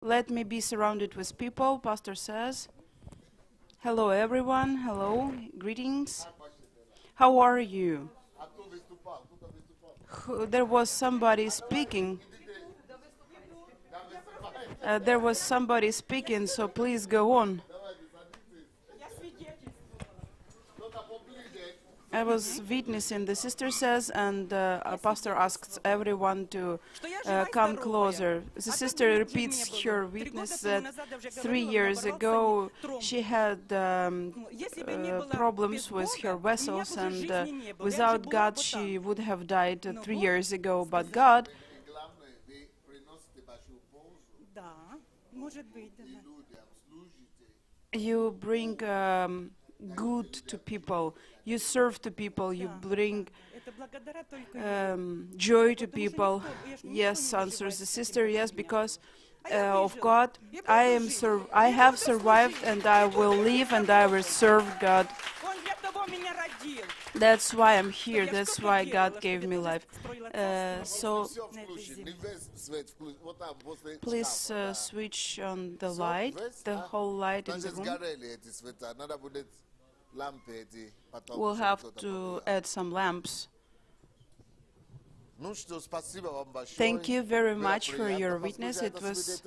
Let me be surrounded with people, Pastor says. Hello everyone, hello, greetings. How are you? There was somebody speaking. So please go on. I was witnessing, the sister says, and a pastor asks everyone to come closer. The sister repeats her witness that 3 years ago she had problems with her vessels, and without God she would have died 3 years ago, but God you bring good to people, you serve to people, you bring joy to people. Yes, answers the sister, yes, because of God, I have survived and I will live and I will serve God. That's why I'm here, that's why God gave me life. So please switch on the light, the whole light in the room. We'll have to add some lamps. Thank you very much for your witness. It was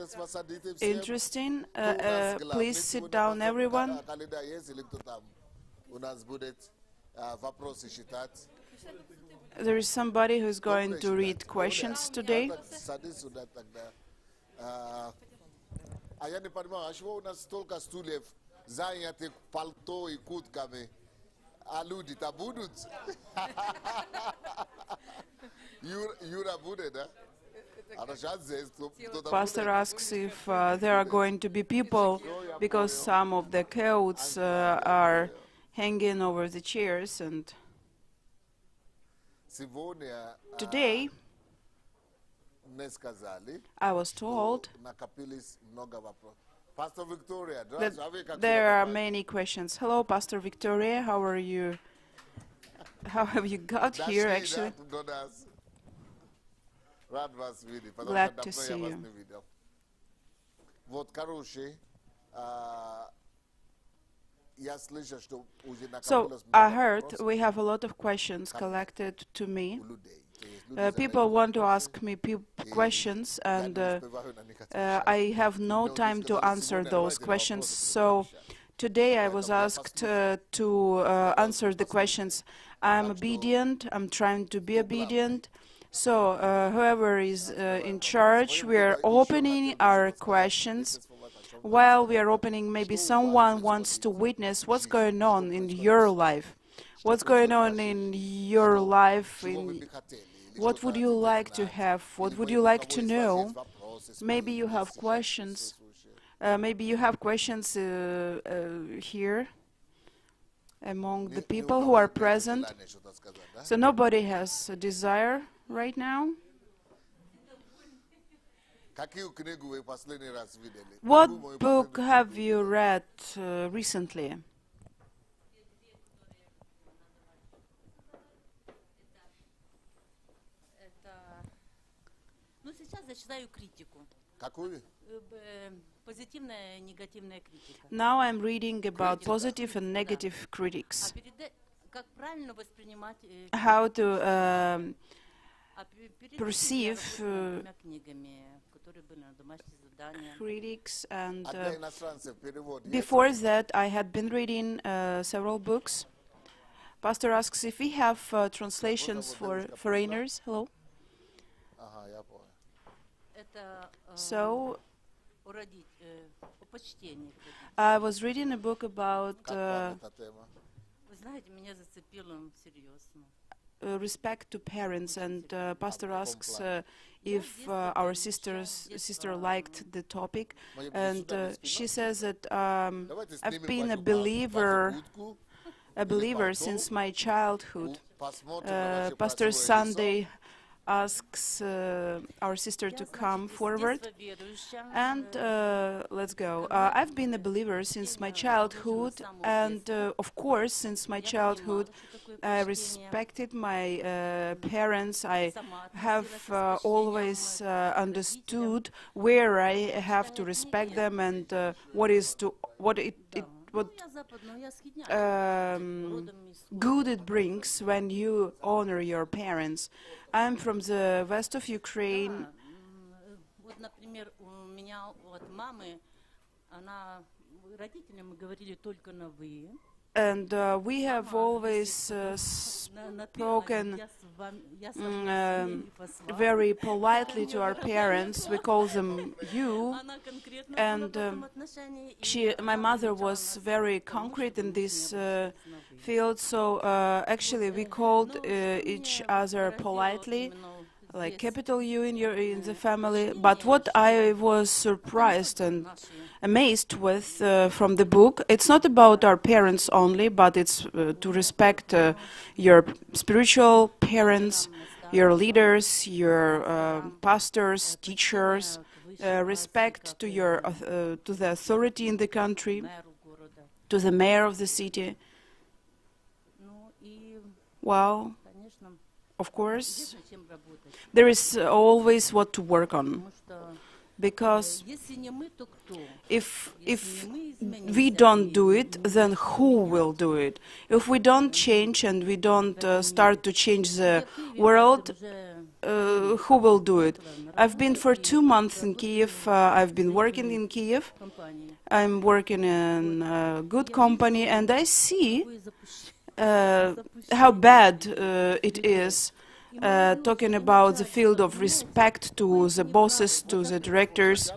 interesting. Please sit down, everyone. There is somebody who's going to read questions today. Pastor asks if there are going to be people, because some of the coats are hanging over the chairs, and today I was told that there are many questions. Hello, Pastor Victoria, how are you? How have you got here, actually? Glad to see you. So, I heard we have a lot of questions collected to me. People want to ask me questions, and I have no time to answer those questions. So, today I was asked to answer the questions. I'm obedient, I'm trying to be obedient. So, whoever is in charge, we are opening our questions. While we are opening, maybe someone wants to witness what's going on in your life. What's going on in your life? What would you like to have? What would you like to know? Maybe you have questions. Maybe you have questions here among the people who are present. So nobody has a desire right now. What book have you read recently? Now I'm reading about positive and negative critics. How to perceive critics, and before that I had been reading several books. Pastor asks if we have translations for foreigners. Hello. So I was reading a book about respect to parents, and Pastor asks if our sister liked the topic, and she says that I've been a believer since my childhood. Pastor Sunday asks our sister to come forward. And let's go. I've been a believer since my childhood, and of course, since my childhood, I respected my parents. I have always understood where I have to respect them and what good it brings when you honor your parents. I'm from the west of Ukraine. And we have always spoken very politely to our parents. We call them you. And my mother was very concrete in this field, so actually we called each other politely, like capital U in the family. But what I was surprised and amazed with from the book, it's not about our parents only, but it's to respect your spiritual parents, your leaders, your pastors, teachers, respect to your to the authority in the country, to the mayor of the city. Well, of course, there is always what to work on. Because if we don't do it, then who will do it? If we don't change and we don't start to change the world, who will do it? I've been for 2 months in Kiev. I've been working in Kiev. I'm working in a good company, and I see how bad it is. Talking about the field of respect to the bosses, to the directors.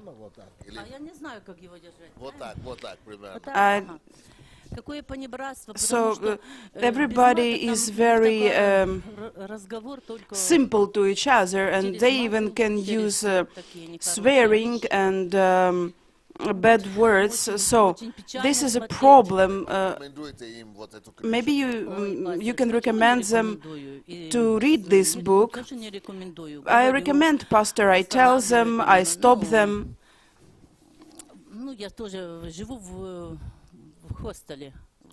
So everybody is very simple to each other, and they even can use swearing and bad words. So this is a problem. Maybe you can recommend them to read this book. I recommend, Pastor. I tell them, I stop them.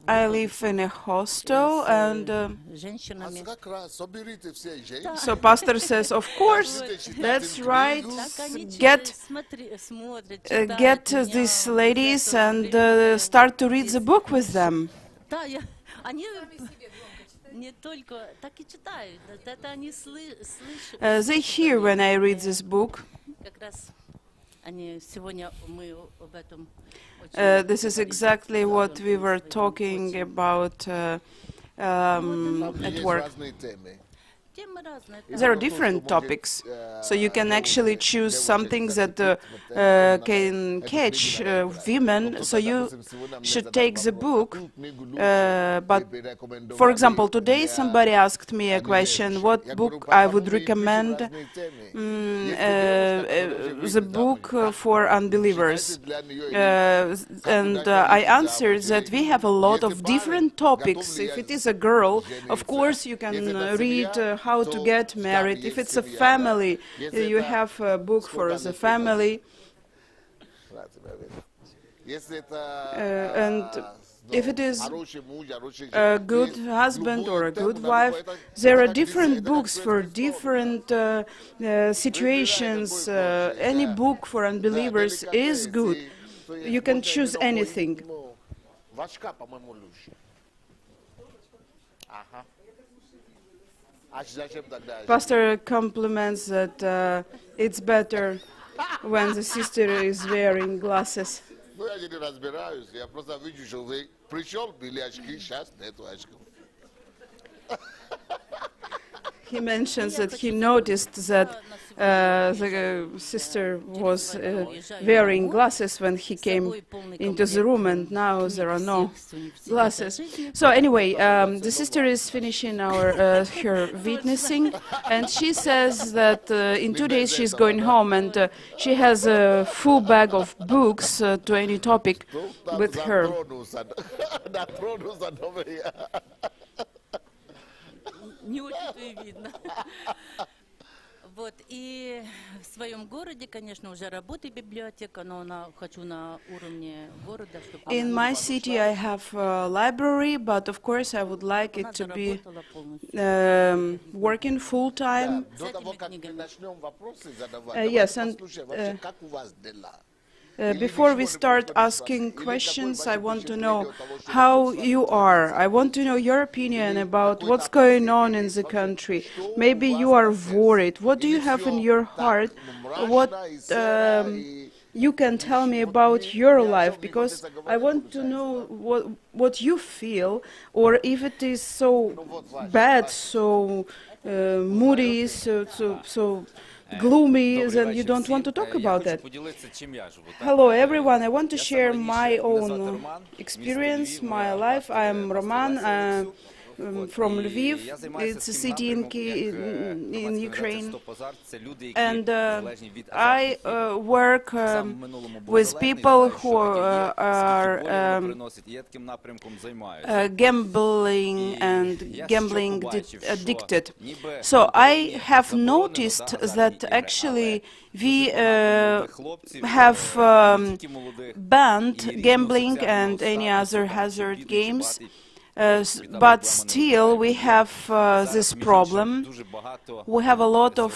I live in a hostel, and so Pastor says, of course, that's right, get these ladies and start to read the book with them. They hear when I read this book. This is exactly what we were talking about at work. There are different topics, so you can actually choose something that can catch women, so you should take the book. But, for example, today somebody asked me a question, what book I would recommend. The book for unbelievers. And I answered that we have a lot of different topics. If it is a girl, of course you can read how to get married. If it's a family, you have a book for the family. And if it is a good husband or a good wife, there are different books for different situations. Any book for unbelievers is good. You can choose anything. Pastor compliments that it's better when the sister is wearing glasses. He mentions that he noticed that the sister was wearing glasses when he came into the room, and now there are no glasses. So anyway, the sister is finishing her witnessing, and she says that in 2 days she's going home, and she has a full bag of books to any topic with her. Вот, и в своем городе, конечно, уже работает библиотека, но хочу на уровне города, чтобы In my city, I have a library, but of course, I would like it to be working full time. Yes, and before we start asking questions, I want to know how you are. I want to know your opinion about what's going on in the country. Maybe you are worried. What do you have in your heart? What you can tell me about your life, because I want to know what you feel, or if it is so bad, so moody, so gloomy, then you don't want to talk about it. Hello everyone, I want to share my own experience, my life. I am Roman, from Lviv. It's a city in Ukraine, and I work with people who are gambling and gambling addicted. So I have noticed that actually we have banned gambling and any other hazard games. But still we have this problem. We have a lot of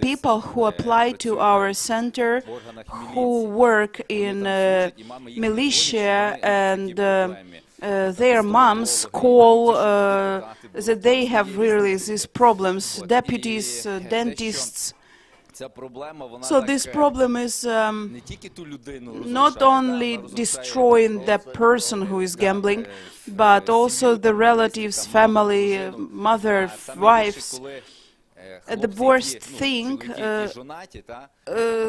people who apply to our center, who work in militia, and their moms call that they have really these problems, deputies, dentists. So this problem is not only destroying the person who is gambling, but also the relatives, family, mother, wives. The worst thing,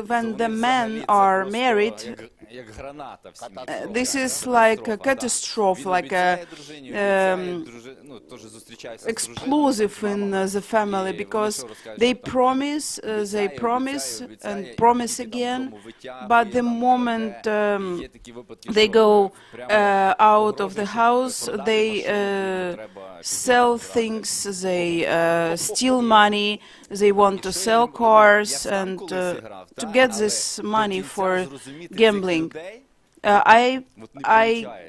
when the men are married, this is like a catastrophe, like a explosive in the family, because they promise and promise again, but the moment they go out of the house, they sell things, they steal money, they want to sell cars, and to get this money for gambling. I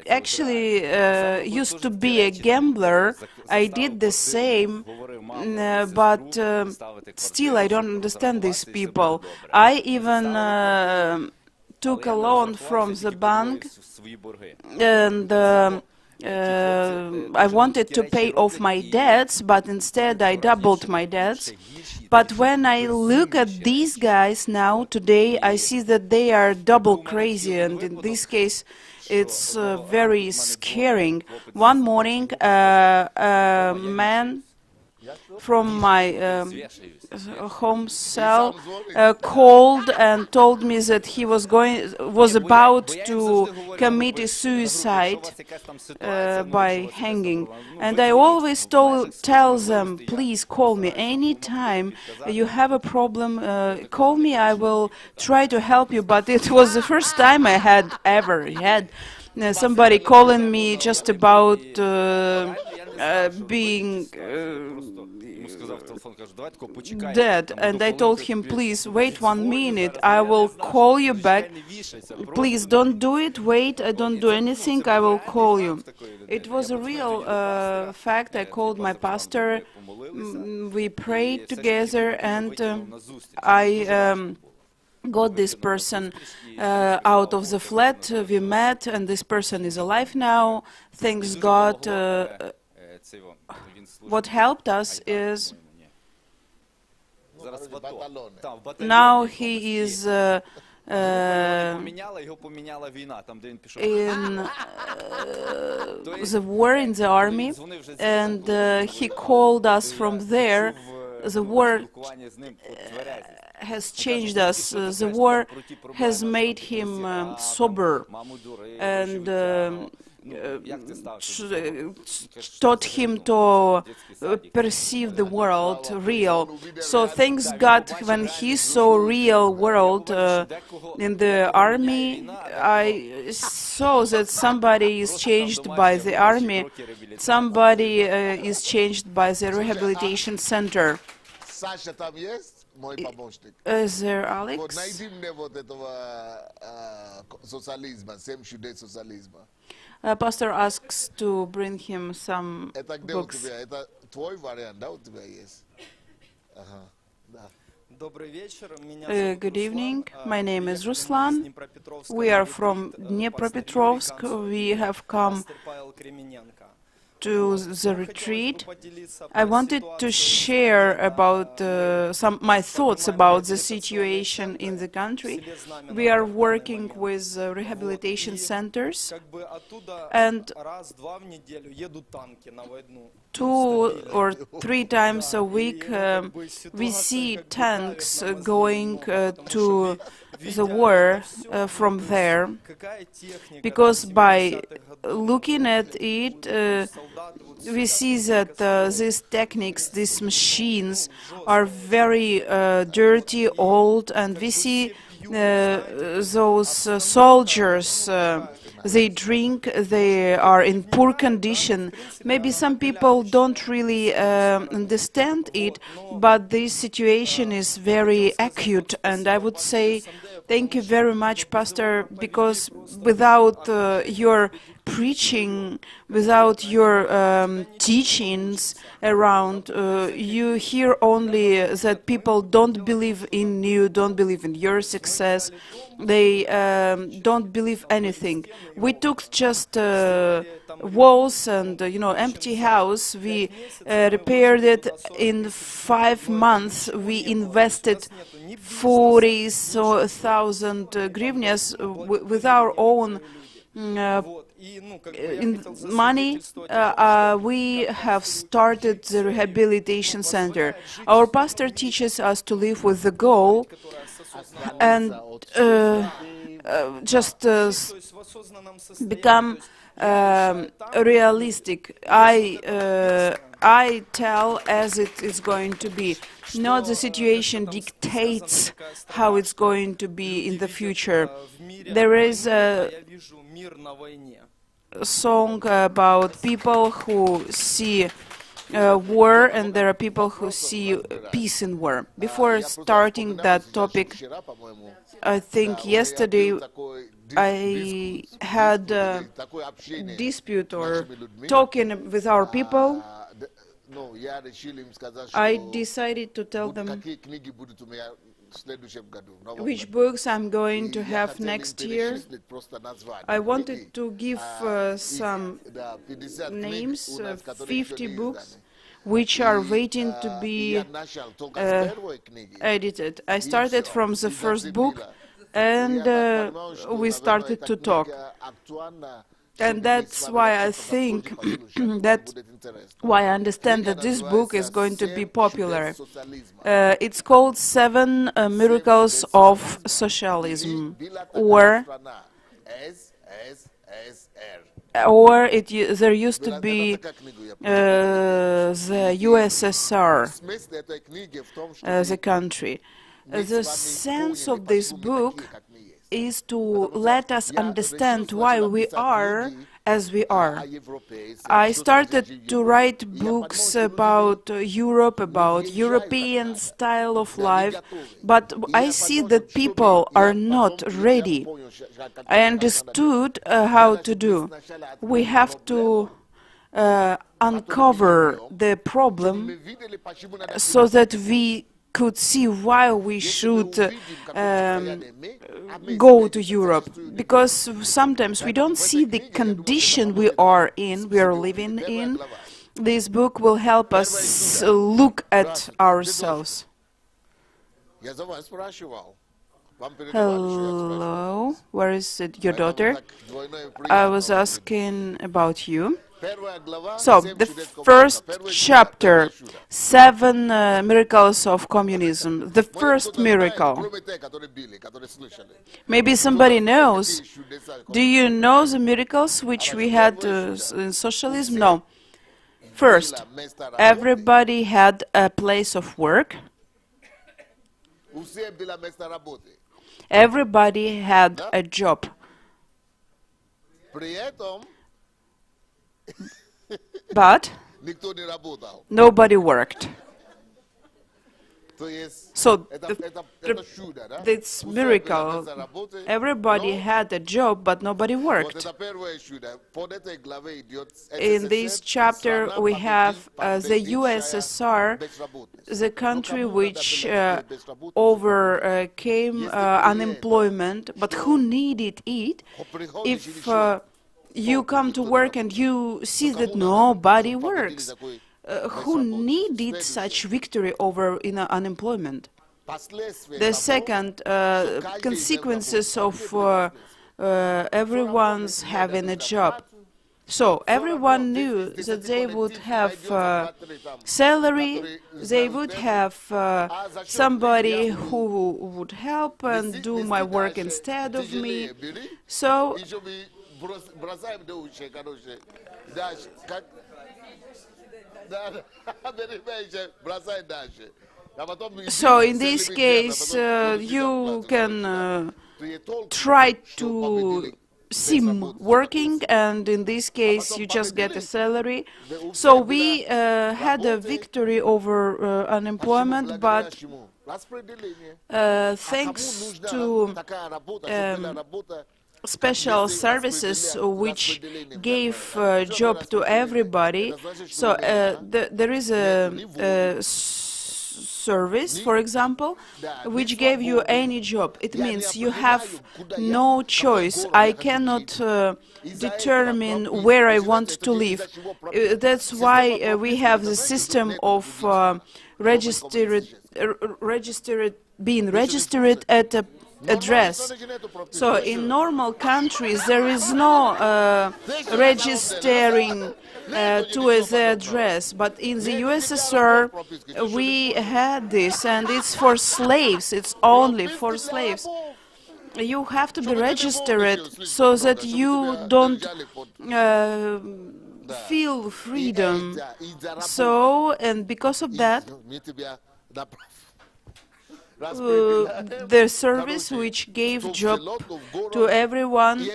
actually used to be a gambler. I did the same, but still I don't understand these people. I even took a loan from the bank, and I wanted to pay off my debts, but instead I doubled my debts. But when I look at these guys now, today, I see that they are double crazy, and in this case, it's very scaring. One morning, a man from my home cell called and told me that he was about to commit a suicide by hanging. And I always tell them, please call me anytime you have a problem. Call me, I will try to help you. But it was the first time I had ever had somebody calling me just about being dead, and I told him, please wait 1 minute, I will call you back. Please don't do it, wait, I don't do anything, I will call you. It was a real fact. I called my pastor, we prayed together, and I got this person out of the flat. We met, and this person is alive now, thanks God. What helped us is now he is in the war in the army, and he called us from there. The war has changed us. The war has made him sober, and taught him to perceive the world real. So thanks God, when he saw real world in the army, I saw that somebody is changed by the army, somebody is changed by the rehabilitation center. Саша там есть, мой помощник? Is there Вот Alex? найди мне вот этого социализма, 7 чудес социализма. Pastor asks to bring him some Это где у books. тебя? Это твой вариант, да, у тебя есть? Ага, да. Добрый вечер. Меня зовут Good evening. Руслан. My name is Приехали мы из Ruslan. Днепропетровска We на are ретрит, from пастор Юрий Dnipropetrovsk. Канцев We и have come пастор Павел Кремененко. to Вот. the Ну, хотелось бы retreat. поделиться I про wanted to ситуацию в share стране, about да. some my thoughts about the situation in the country. We are working with rehabilitation centers, Как бы оттуда and раз-два в неделю едут танки на войну. 2 or 3 times a week we see tanks going to the war from there, because by looking at it we see that these techniques, these machines are very dirty, old, and we see those soldiers, they drink, they are in poor condition. Maybe some people don't really understand it, but this situation is very acute, and I would say thank you very much, Pastor, because without your preaching, without your teachings around, you hear only that people don't believe in you, don't believe in your success. They don't believe anything. We took just walls and empty house. We repaired it in 5 months. We invested 40,000 hryvnias with our own in money. We have started the rehabilitation center. Our pastor teaches us to live with the goal and just become realistic. I tell as it is going to be. Not the situation dictates how it's going to be in the future. There is a song about people who see war, and there are people who see peace in war. Before starting that topic, I think yesterday I had a dispute or talking with our people. I decided to tell them which books I'm going to have next year. I wanted to give some names, 50 books, which are waiting to be edited. I started from the first book, and we started to talk. And that's why I think why I understand that this book is going to be popular. It's called 7 Miracles of Socialism, or there used to be the USSR, the country. The sense of this book is to let us understand why we are as we are. I started to write books about Europe, about European style of life, but I see that people are not ready. I understood how to do. We have to uncover the problem so that we could see why we should go to Europe, because sometimes we don't see the condition we are living in. This book will help us look at ourselves. Hello, where is it, your daughter? I was asking about you. So, the first chapter, 7 miracles of communism. The first miracle. Maybe somebody knows. Do you know the miracles which we had in socialism? No. First, everybody had a place of work. Everybody had a job. But nobody worked. So это чудо, да? it's У всех miracle. была работа, Everybody но had a job, but nobody вот worked. это первое чудо. Под этой главой идет In this chapter, we have the USSR, the country which overcame unemployment, but who needed it. If you come to work and you see that nobody works, who needed such victory over unemployment? The second consequences of everyone's having a job. So everyone knew that they would have salary, they would have somebody who would help and do my work instead of me. So бросаем до ушей, короче. Дальше. Как? Да, бросай дальше. So in this case, you can try to seem working, and in this case, you just get a salary. So we had a victory over unemployment, but thanks to special services which gave job to everybody. So there is a service, for example, which gave you any job. It means you have no choice. I cannot determine where I want to live. That's why we have the system of being registered at a address. So in normal countries there is no registering to the address, but in the USSR we had this, and it's for slaves. It's only for slaves. You have to be registered so that you don't feel freedom. So, and because of that, the service which gave job to everyone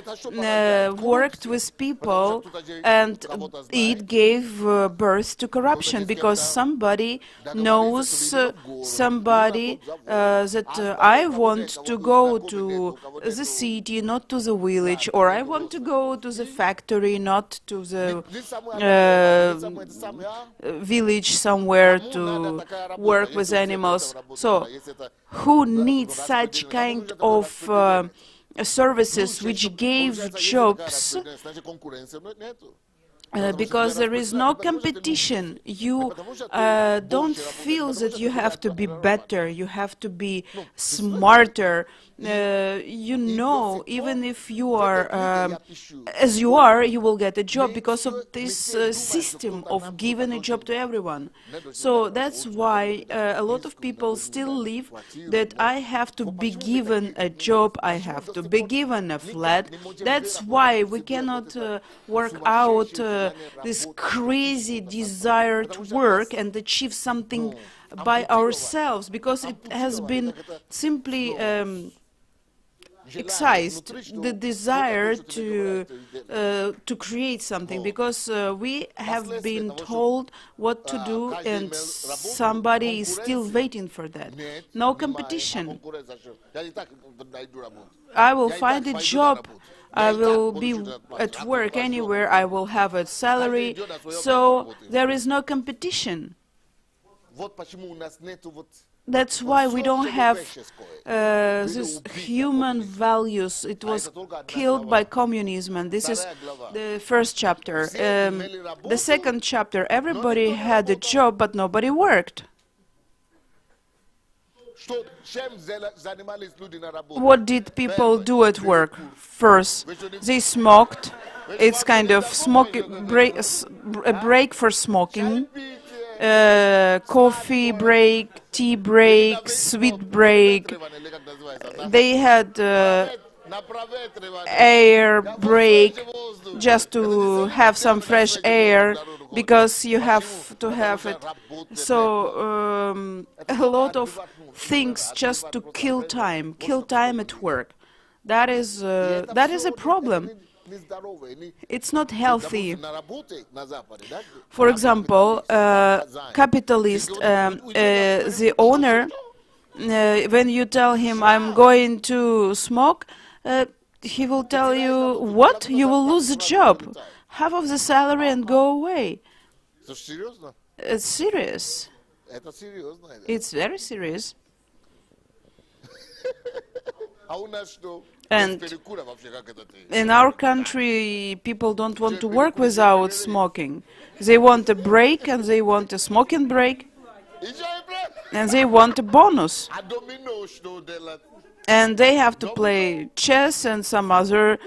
worked with people, and it gave birth to corruption, because somebody knows somebody that I want to go to the city, not to the village, or I want to go to the factory, not to the village somewhere to work with animals. So who needs such kind of services which gave jobs? Because there is no competition. You don't feel that you have to be better, you have to be smarter. You know, even if you are as you are, you will get a job because of this system of giving a job to everyone. So that's why a lot of people still live that I have to be given a job, I have to be given a flat. That's why we cannot work out this crazy desire to work and achieve something by ourselves, because it has been simply excised, the desire to create something, because we have been told what to do and somebody is still waiting for that. No competition. I will find a job, I will be at work anywhere, I will have a salary, so there is no competition. That's why we don't have these human values. It was killed by communism, and this is the first chapter. The second chapter, everybody had a job, but nobody worked. What did people do at work? First, they smoked. It's kind of a break for smoking. Coffee break, tea break, sweet break. They had air break just to have some fresh air, because you have to have it. So a lot of things just to kill time at work. That is a problem. It's not healthy. На Западе, да? For example, capitalist, the owner, when you tell him, I'm going to smoke, he will tell you, what? You will lose the job. Half of the salary and go away. Слушай, серьезно? It's serious. Это серьезно. It's very serious. А у нас что? And Без перекура вообще как это ты? in our country, people don't want to work without smoking. They want a break, and they want a smoking break, Еще и брат. and they want a bonus. А домино что делать? And they have to play chess and some other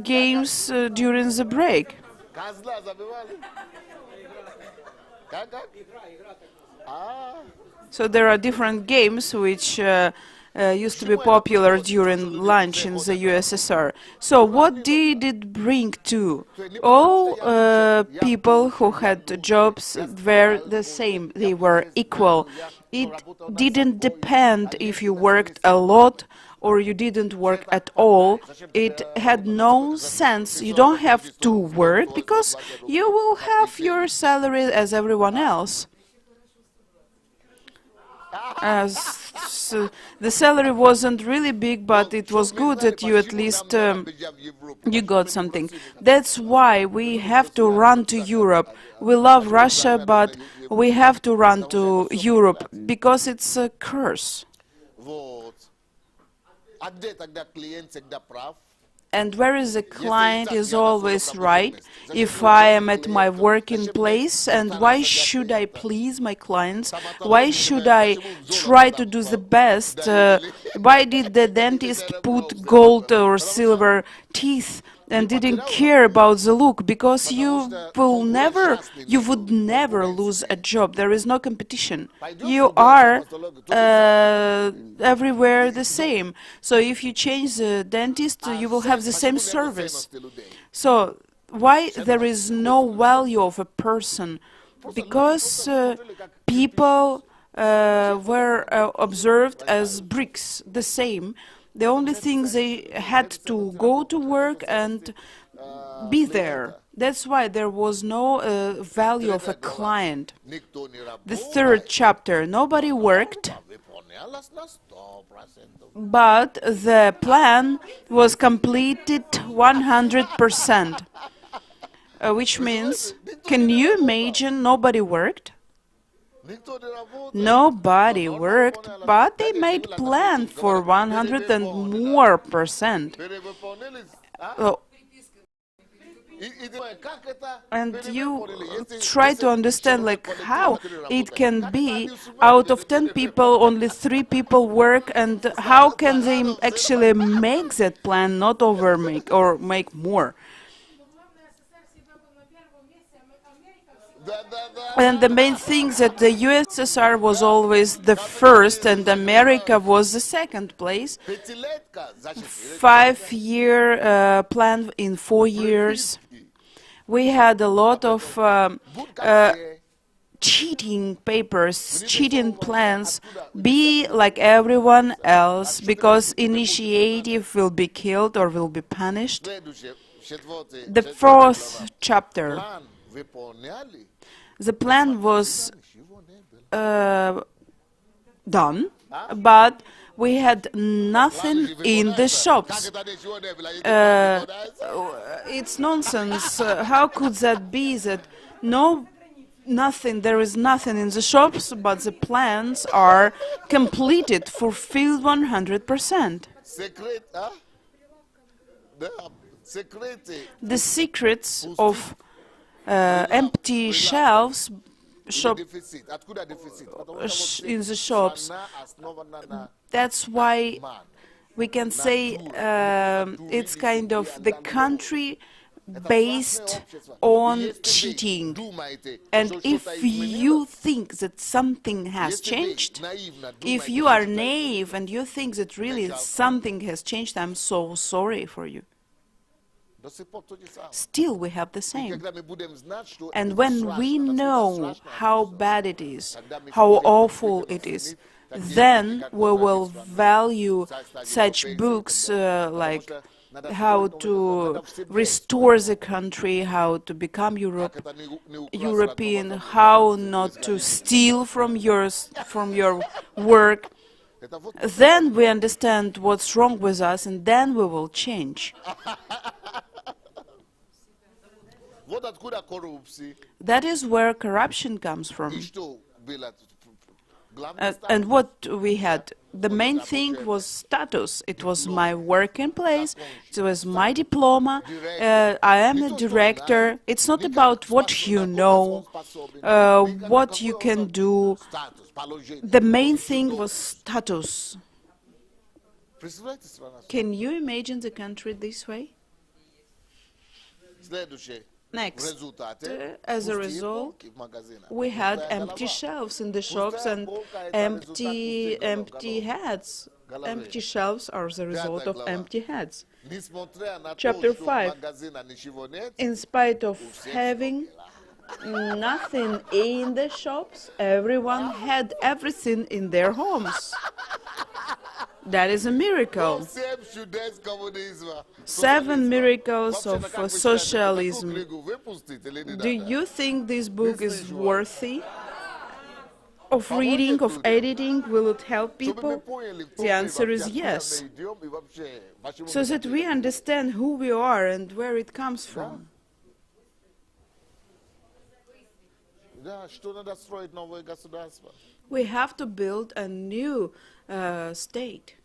games during the break. Козла забивали? Как? А, So there are different games which used to be popular during lunch in the USSR. So what did it bring to? All people who had jobs were the same. They were equal. It didn't depend if you worked a lot or you didn't work at all. It had no sense. You don't have to work because you will have your salary as everyone else. So the salary wasn't really big, but it was good that you at least you got something. That's why we have to run to Europe. We love Russia, but we have to run to Europe because it's a curse. вот. А где тогда клиент всегда прав? And whereas the client is always right, if I am at my working place, and why should I please my clients? Why should I try to do the best? Why did the dentist put gold or silver teeth and didn't care about the look? Because you would never lose a job. There is no competition. You are everywhere the same. So if you change the dentist, you will have the same service. So why there is no value of a person? Because people were observed as bricks, the same. The only thing they had to go to work and be there. That's why there was no value of a client. The third chapter, nobody worked, but the plan was completed 100%. Which means, can you imagine nobody worked? Nobody worked, but they made plan for 100 and more percent. And you try to understand like how it can be out of 10 people only 3 people work, and how can they actually make that plan not overmake or make more. And the main thing that the USSR was always the first and America was the second place. 5-year plan in 4 years. We had a lot of cheating papers, cheating plans, be like everyone else, because initiative will be killed or will be punished. The 4th chapter. The plan was done, but we had nothing in the shops. It's nonsense. How could that be that nothing, there is nothing in the shops, but the plans are completed, fulfilled 100%. The secrets of empty shelves in the shops. That's why we can say it's kind of the country based on cheating. And if you think that something has changed, if you are naive and you think that really something has changed, I'm so sorry for you. Still we have the same. And when we know how bad it is, how awful it is, then we will value such books like how to restore the country, how to become European, how not to steal from your work. Then we understand what's wrong with us, and then we will change. That is where corruption comes from. And what we had, the main thing was status. It was my working place, it was my diploma, I am a director. It's not about what you know, what you can do. The main thing was status. Can you imagine the country this way? Next, as a result, we had empty shelves in the shops and empty heads. Empty shelves are the result of empty heads. Chapter 5. In spite of having nothing in the shops, everyone had everything in their homes. That is a miracle. 7 miracles of socialism. Do you think this book is worthy of reading, of editing? Will it help people? The answer is yes. So that we understand who we are and where it comes from. We have to build a new state.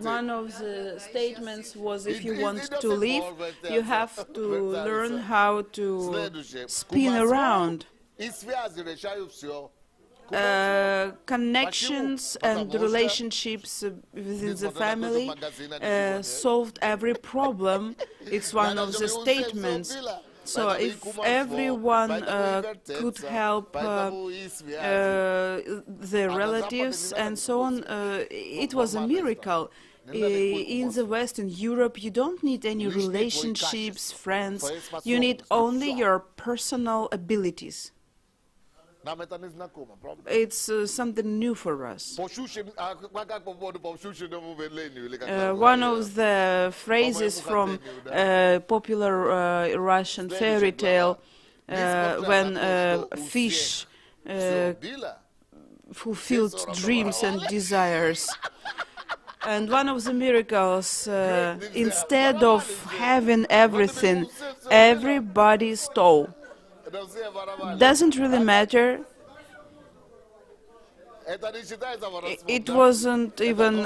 One of the statements was, if you want to live, you have to learn how to spin around. Connections and relationships within the family solved every problem. It's one of the statements. So if everyone could help the relatives and so on, it was a miracle. In the West, in Europe, you don't need any relationships, friends. You need only your personal abilities. It's something new for us. One of the phrases from a popular Russian fairy tale, when a fish fulfilled dreams and desires. And one of the miracles, instead of having everything, everybody stole. Doesn't really matter. It wasn't even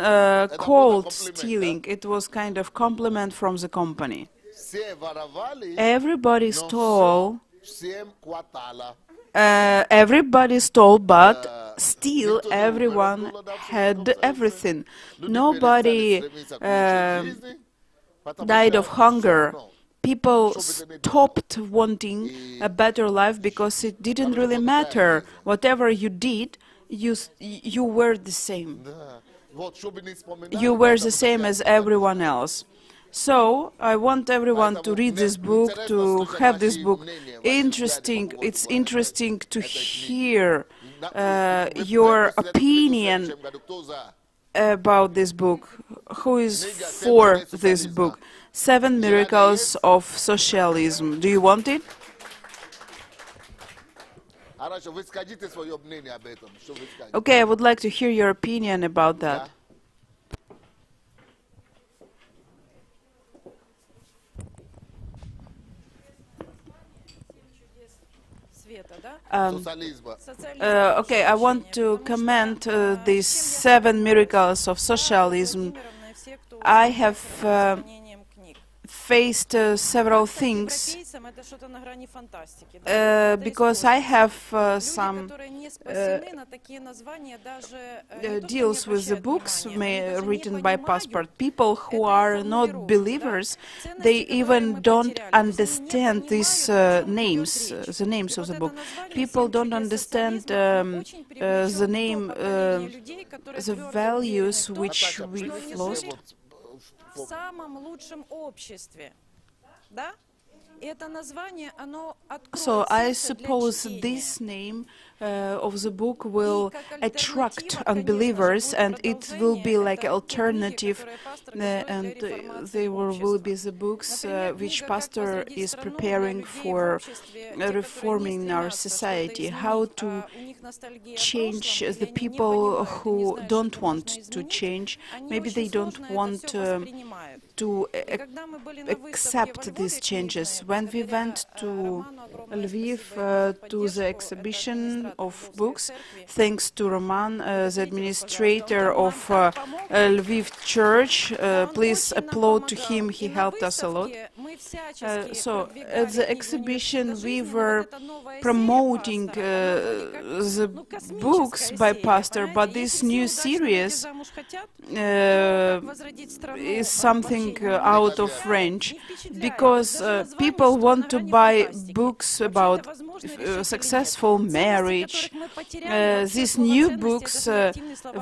called stealing. It was kind of compliment from the company. Everybody stole. But still everyone had everything. Nobody died of hunger. People stopped wanting a better life because it didn't really matter. Whatever you did, you were the same. You were the same as everyone else. So I want everyone to read this book, to have this book. It's interesting to hear your opinion about this book. Who is for this book? 7 Miracles of Socialism. Do you want it? Okay, I would like to hear your opinion about that. Okay, I want to comment these 7 miracles of socialism. I have faced several things because I have some deals with the books written by passport. People who are not believers, they even don't understand these names, the names of the book. People don't understand the name, the values which we've lost. В самом лучшем обществе, да? So I suppose this name of the book will attract unbelievers, and it will be like alternative, and there will be the books which pastor is preparing for reforming our society, how to change the people who don't want to change. Maybe they don't want to accept these changes. When we went to Lviv to the exhibition of books, thanks to Roman, the administrator of Lviv church, please applaud to him, he helped us a lot. So at the exhibition we were promoting the books by pastor, but this new series is something out of range, because people want to buy books about successful marriage. These new books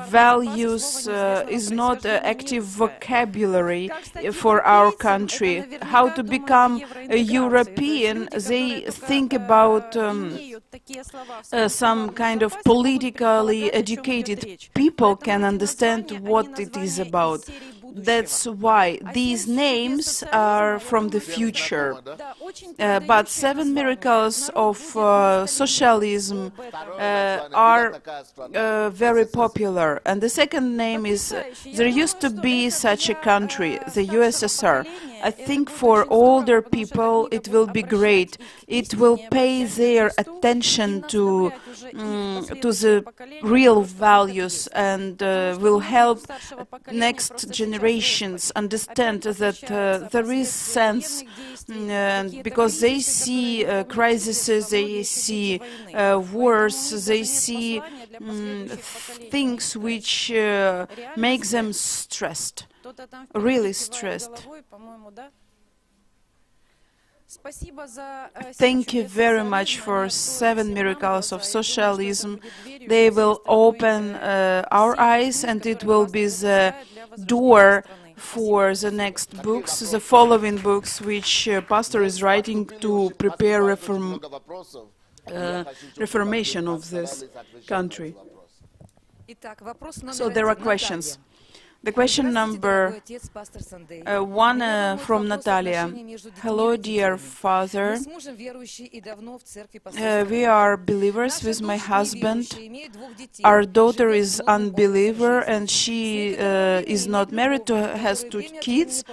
values is not active vocabulary for our country. How to become a European, they think about some kind of politically educated people can understand what it is about. That's why these names are from the future. But 7 miracles of socialism are very popular. And the second name is, there used to be such a country, the USSR. I think for older people it will be great. It will pay their attention to the real values, and will help next generations understand that there is sense, because they see crises, they see wars, they see things which make them stressed, really stressed. Thank you very much for 7 miracles of socialism. They will open our eyes, and it will be the door for the next books, the following books which pastor is writing to prepare reformation of this country. So there are questions. The question number 1 from Natalia. Hello, dear Father. We are believers with my husband. Our daughter is unbeliever, and she is not married, has 2 kids,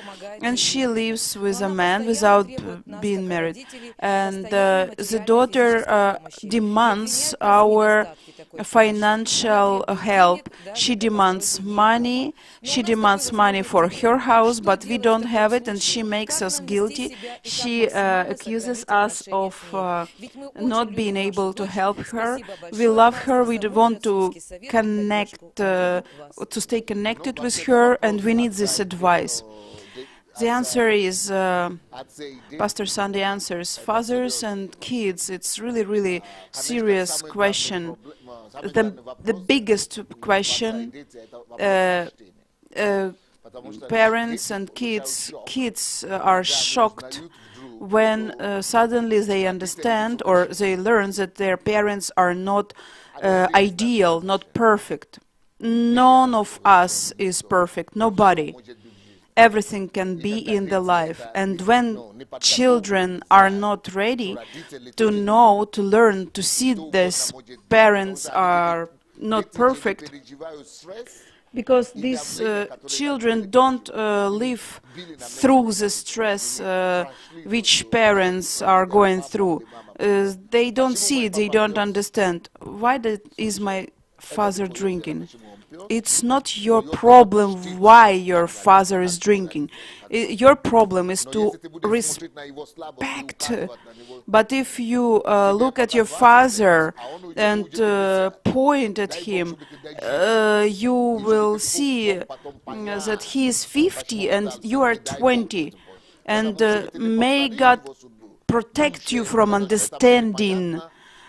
and she lives with a man without being married. And the daughter demands our financial help. She demands money. She demands money for her house, but we don't have it, and she makes us guilty. She accuses us of not being able to help her. We love her. We want to connect, to stay connected with her, and we need this advice. The answer is, Pastor Sunday answers, fathers and kids, it's really, really serious question. The biggest question, parents and kids are shocked when suddenly they understand or they learn that their parents are not ideal, not perfect. None of us is perfect, nobody. Everything can be in the life, and when children are not ready to know, to learn, to see these parents are not perfect, because these children don't live through the stress which parents are going through. They don't see it, they don't understand. Why is my father drinking? It's not your problem why your father is drinking. Your problem is to respect. But if you look at your father and point at him, you will see that he is 50 and you are 20. And may God protect you from understanding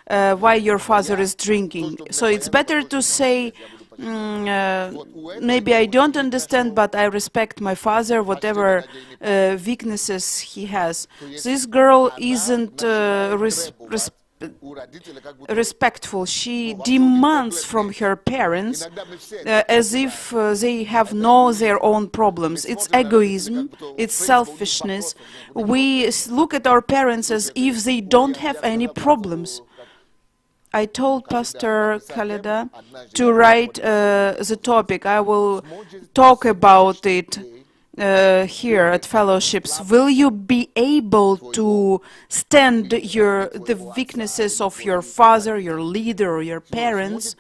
why your father is drinking. So it's better to say, maybe I don't understand, but I respect my father, whatever weaknesses he has. This girl isn't respectful. She demands from her parents as if they have their own problems. It's egoism, it's selfishness. We look at our parents as if they don't have any problems. I told Pastor Kaleda to write the topic. I will talk about it here at fellowships. Will you be able to stand the weaknesses of your father, your leader, or your parents?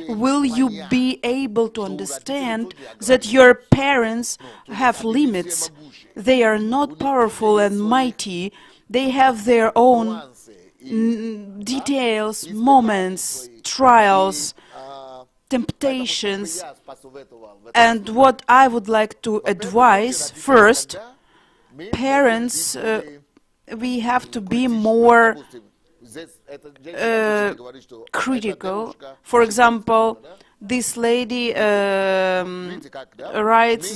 Will you be able to understand that your parents have limits? They are not powerful and mighty. They have their own details, moments, trials, temptations. And what I would like to advise, first, parents, we have to be more critical. For example, this lady writes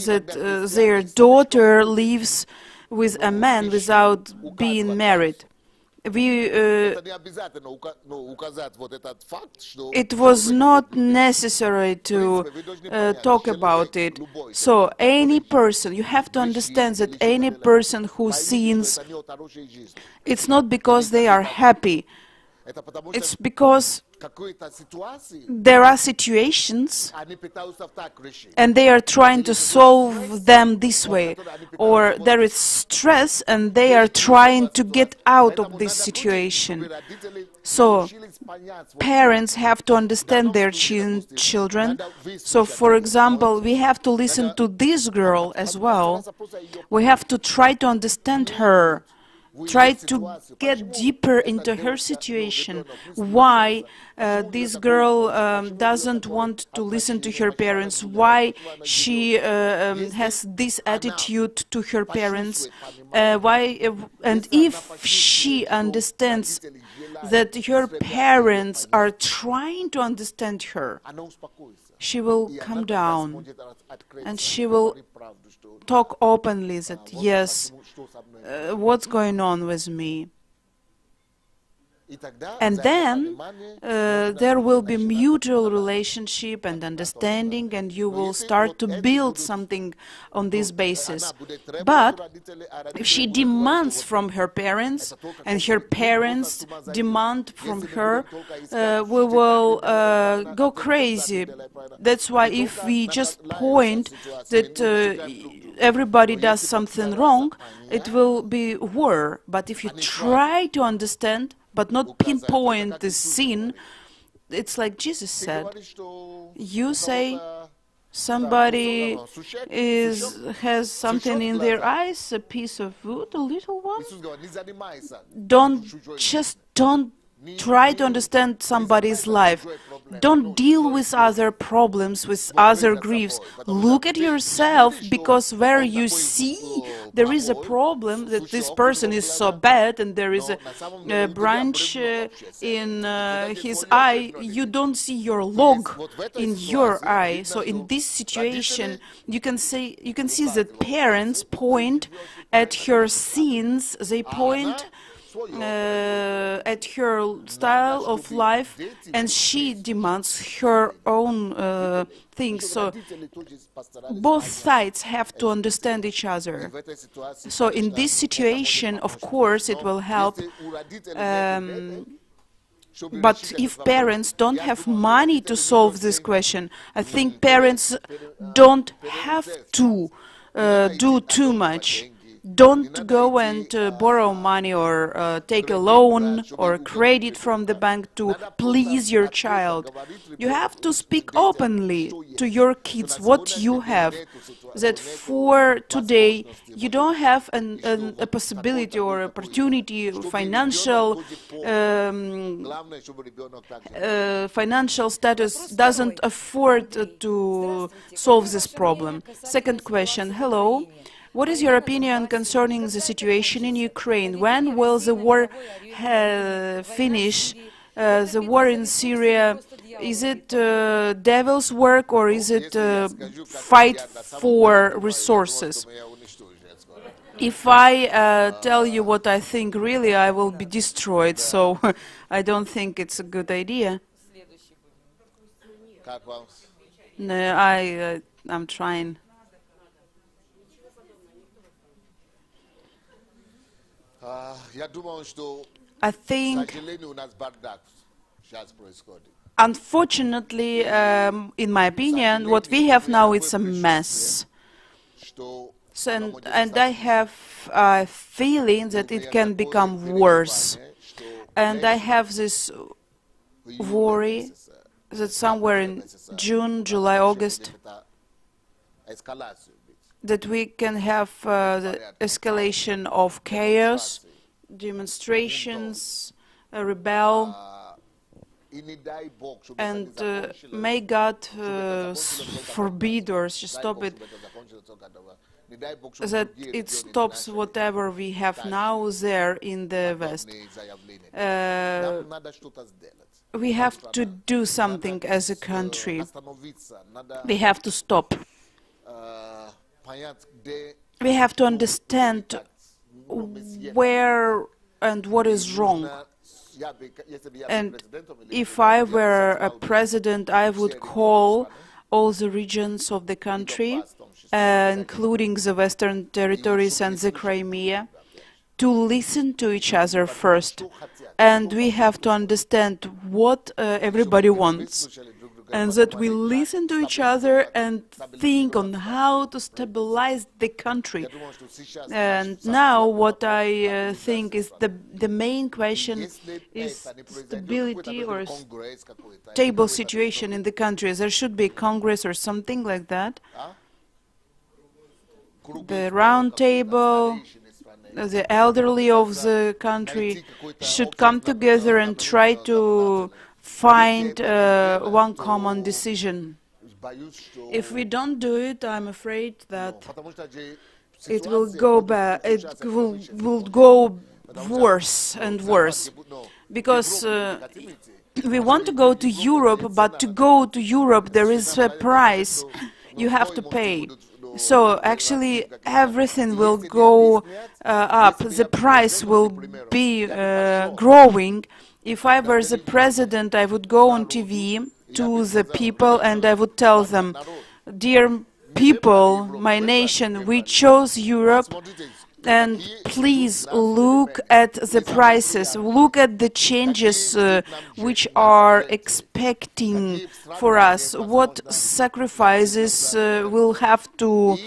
that their daughter lives with a man without being married. It was not necessary to talk about it. So any person, you have to understand that any person who sins, it's not because they are happy. It's because there are situations and they are trying to solve them this way, or there is stress and they are trying to get out of this situation. So parents have to understand their children. So for example, we have to listen to this girl as well. We have to try to understand her. Try to get deeper into her situation, why this girl doesn't want to listen to her parents, why she has this attitude to her parents, and if she understands that her parents are trying to understand her, she will come down and she will talk openly that, yes, what's going on with me? And then there will be mutual relationship and understanding, and you will start to build something on this basis. But if she demands from her parents, and her parents demand from her, we will go crazy. That's why if we just point that everybody does something wrong, it will be war. But if you try to understand, but not pinpoint the sin, it's like Jesus said. You say somebody has something in their eyes, a piece of wood, a little one. Don't try to understand somebody's life. Don't deal with other problems, with other griefs. Look at yourself, because where you see there is a problem, that this person is so bad and there is a branch in his eye, you don't see your log in your eye. So in this situation, you can see that parents point at her sins, they point at her style of life, and she demands her own things. So both sides have to understand each other. So in this situation, of course, it will help. But if parents don't have money to solve this question, I think parents don't have to do too much. Don't go and borrow money or take a loan or credit from the bank to please your child. You have to speak openly to your kids what you have. That for today you don't have a possibility or opportunity, financial status doesn't afford to solve this problem. Second question. Hello. What is your opinion concerning the situation in Ukraine? When will the war finish? the war in Syria, is it devil's work or is it fight for resources? If I tell you what I think, really, I will be destroyed, so I don't think it's a good idea. No, I'm trying. I think, unfortunately, in my opinion, what we have now is a mess. So, and I have a feeling that it can become worse. And I have this worry that somewhere in June, July, August, that we can have the escalation of chaos, demonstrations, a rebel, and may God forbid or stop it, that it stops whatever we have now there in the West. We have to do something as a country. We have to stop. We have to understand where and what is wrong. And if I were a president, I would call all the regions of the country, including the Western territories and the Crimea, to listen to each other first. And we have to understand what everybody wants. And that we listen to each other and think on how to stabilize the country. And now what I think is the main question is stability or stable situation in the country. There should be a Congress or something like that. The round table, the elderly of the country should come together and try to find one common decision. If we don't do it, I'm afraid that it will go bad. It will go worse and worse, because we want to go to Europe, but to go to Europe there is a price you have to pay. So actually everything will go up. The price will be growing. If I were the president, I would go on TV to the people and I would tell them, dear people, my nation, we chose Europe, and please look at the prices, look at the changes which are expecting for us, what sacrifices we'll have to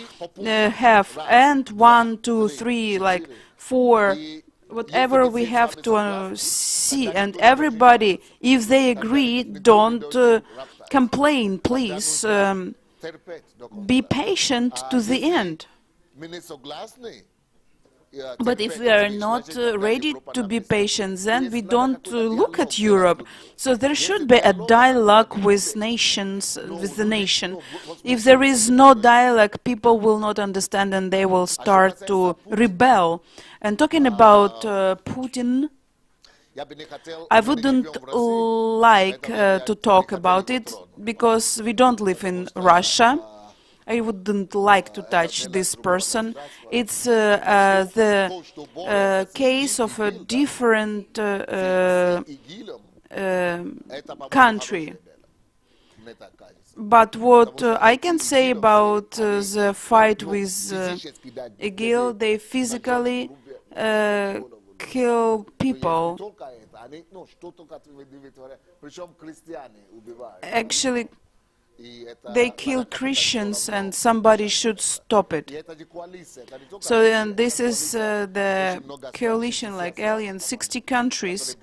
have, and 1, 2, 3, like 4, whatever we have to see. And everybody, if they agree, don't complain, please. Be patient to the end. But if we are not ready to be patient, then we don't look at Europe. So there should be a dialogue with nations, with the nation. If there is no dialogue, people will not understand and they will start to rebel. And talking about Putin, I wouldn't like to talk about it because we don't live in Russia. I wouldn't like to touch this person. It's the case of a different country. But what I can say about the fight with IGIL, they physically kill people. Actually, they kill Christians and somebody should stop it. So this is the coalition, like alien, 60 countries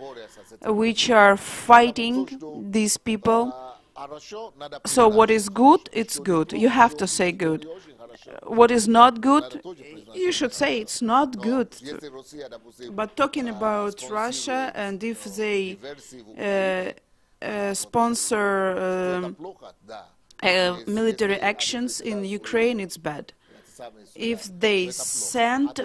which are fighting these people. So what is good, it's good. You have to say good. What is not good, you should say it's not good. But talking about Russia, and if they sponsor military actions in Ukraine, it's bad. If they send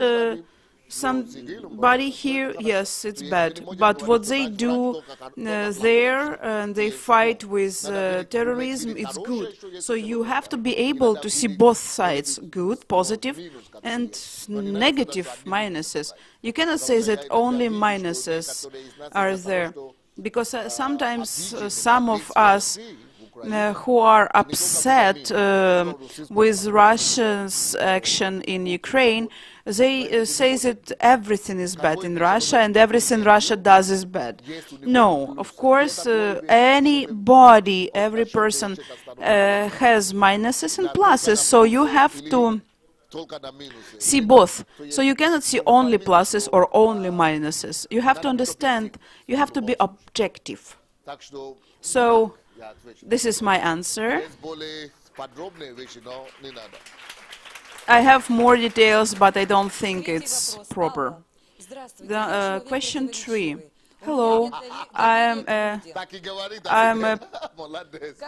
somebody here, yes, it's bad, but what they do there, and they fight with terrorism, it's good. So you have to be able to see both sides, good, positive, and negative, minuses. You cannot say that only minuses are there, because sometimes some of us who are upset with Russia's action in Ukraine, they say that everything is bad in Russia and everything Russia does is bad. No, of course, anybody, every person has minuses and pluses, so you have to see both. So you cannot see only pluses or only minuses. You have to understand, you have to be objective. So this is my answer. I have more details, but I don't think it's proper. Question 3. Hello, I'm a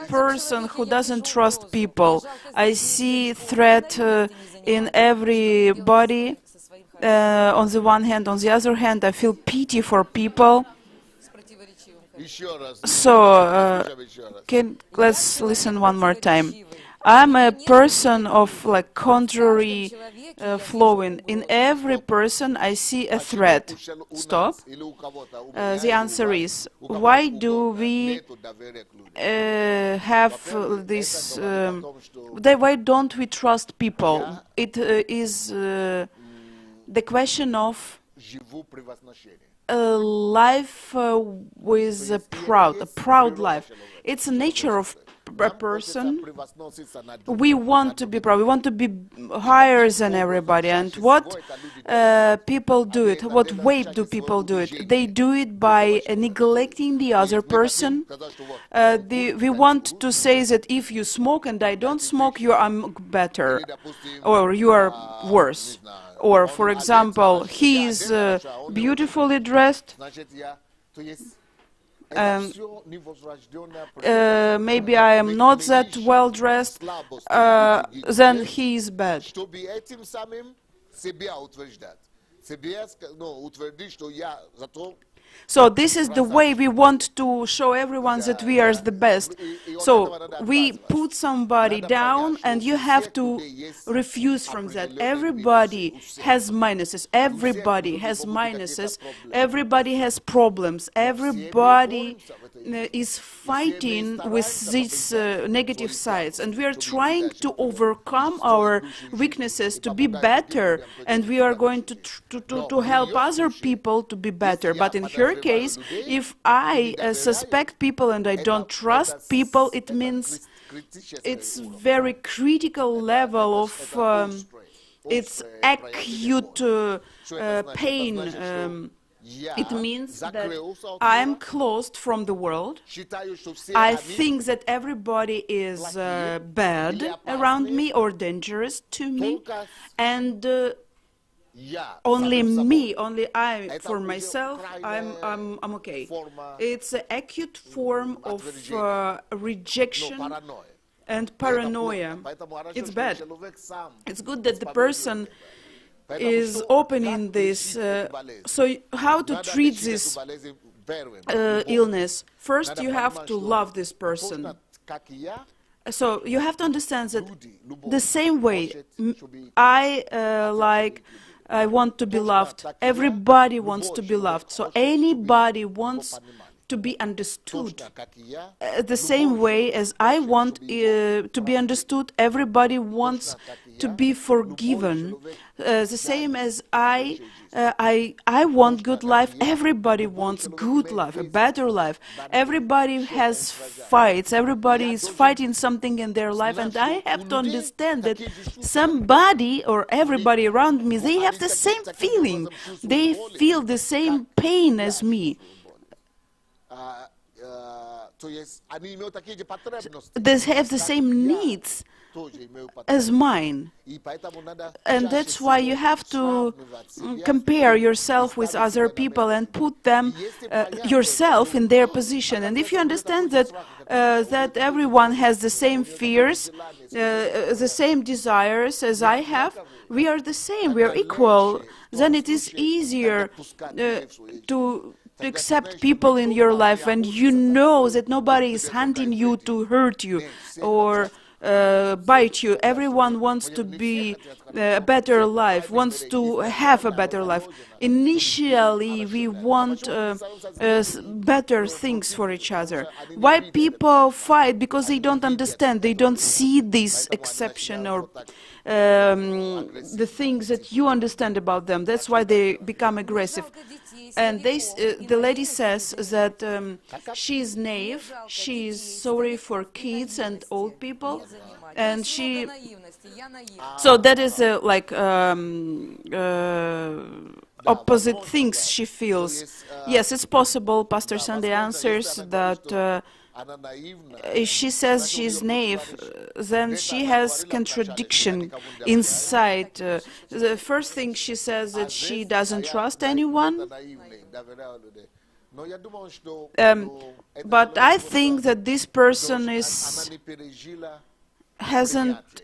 person who doesn't trust people. I see threat in everybody. On the one hand, on the other hand, I feel pity for people. So, let's listen one more time. I'm a person of like contrary flowing. In every person I see a threat. Stop. The answer is, why do we have this, why don't we trust people? It is the question of a life with a proud life. It's a nature of a person. We want to be proud. We want to be higher than everybody. And what people do it? What way do people do it? They do it by neglecting the other person. We want to say that if you smoke and I don't smoke, you are better, or you are worse. Or, for example, he is beautifully dressed. Maybe I am not that well dressed, then he is bad. So this is the way we want to show everyone that we are the best. So we put somebody down and you have to refuse from that. Everybody has minuses. Everybody has minuses. Everybody has problems. Everybody is fighting with these negative sides. And we are trying to overcome our weaknesses to be better. And we are going to help other people to be better. But in her case, if I suspect people and I don't trust people, it means it's very critical level of it's acute pain. It means that I'm closed from the world. I think that everybody is bad around me or dangerous to me, and only me, only I, for myself, I'm okay. It's an acute form of rejection and paranoia. It's bad. It's good that the person is opening this. So how to treat this illness? First, you have to love this person. So you have to understand that the same way I want to be loved. Everybody wants to be loved. So anybody wants to be understood. The same way as I want to be understood, everybody wants to be forgiven. The same as I want good life, everybody wants good life, a better life. Everybody has fights, everybody is fighting something in their life, and I have to understand that somebody or everybody around me, they have the same feeling. They feel the same pain as me. they have the same needs as mine. And that's why you have to compare yourself with other people and put them yourself in their position. And if you understand that that everyone has the same fears, the same desires as I have, we are the same, we are equal, then it is easier to accept people in your life, and you know that nobody is hunting you to hurt you or bite you. Everyone wants to be a better life, wants to have a better life. Initially, we want better things for each other. Why people fight? Because they don't understand. They don't see this exception or the things that you understand about them. That's why they become aggressive. And the lady says that she is naive, she is sorry for kids and old people, and she... So that is like opposite things she feels. Yes, it's possible. Pastor Sunday answers that if she says she's naive, then she has contradiction inside. The first thing she says that she doesn't trust anyone. But I think that this person hasn't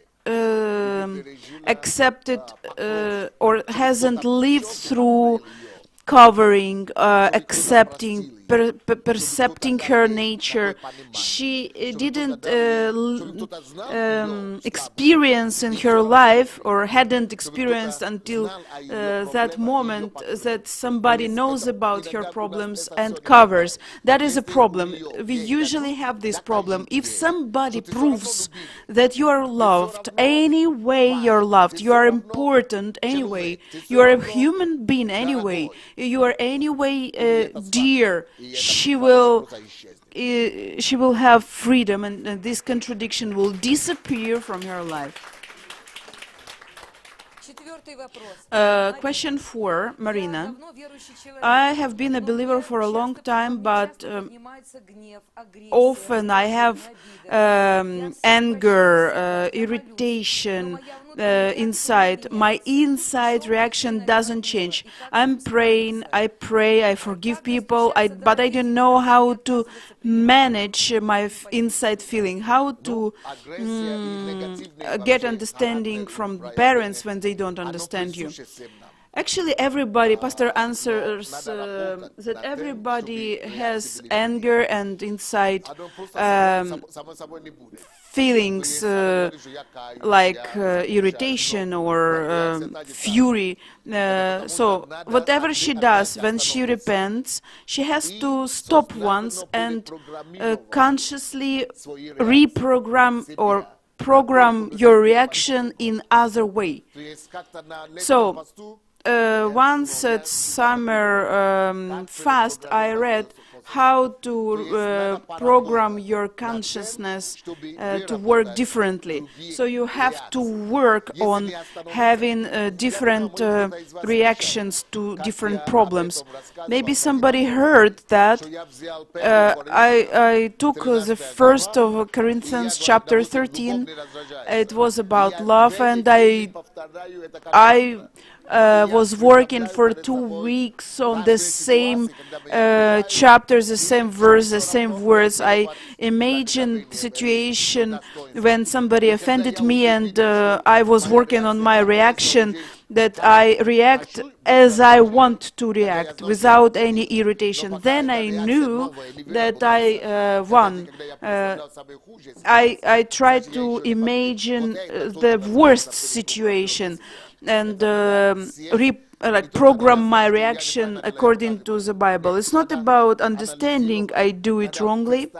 accepted or hasn't lived through covering, accepting, percepting her nature. She didn't experience in her life, or hadn't experienced until that moment, that somebody knows about her problems and covers. That is a problem. We usually have this problem. If somebody proves that you are loved, any way you're loved, you are important anyway, you are a human being anyway, you are anyway dear, she will have freedom, and this contradiction will disappear from her life. Question 4, Marina. I have been a believer for a long time, but often I have anger, irritation inside. My inside reaction doesn't change. I'm praying, I pray, I forgive people, but I don't know how to manage my inside feeling, how to get understanding from parents when they don't understand you. Actually, everybody, Pastor answers that everybody has anger and inside feelings like irritation or fury. So whatever she does when she repents, she has to stop once and consciously reprogram or program your reaction in other way. So once at summer fast, I read how to program your consciousness to work differently. So you have to work on having different reactions to different problems. Maybe somebody heard that I took the 1st of Corinthians chapter 13. It was about love, and I was working for 2 weeks on the same chapters, the same verse, the same words. I imagined the situation when somebody offended me, and I was working on my reaction, that I react as I want to react, without any irritation. Then I knew that I won. I tried to imagine the worst situation and program my reaction according to the Bible. It's not about understanding I do it wrongly,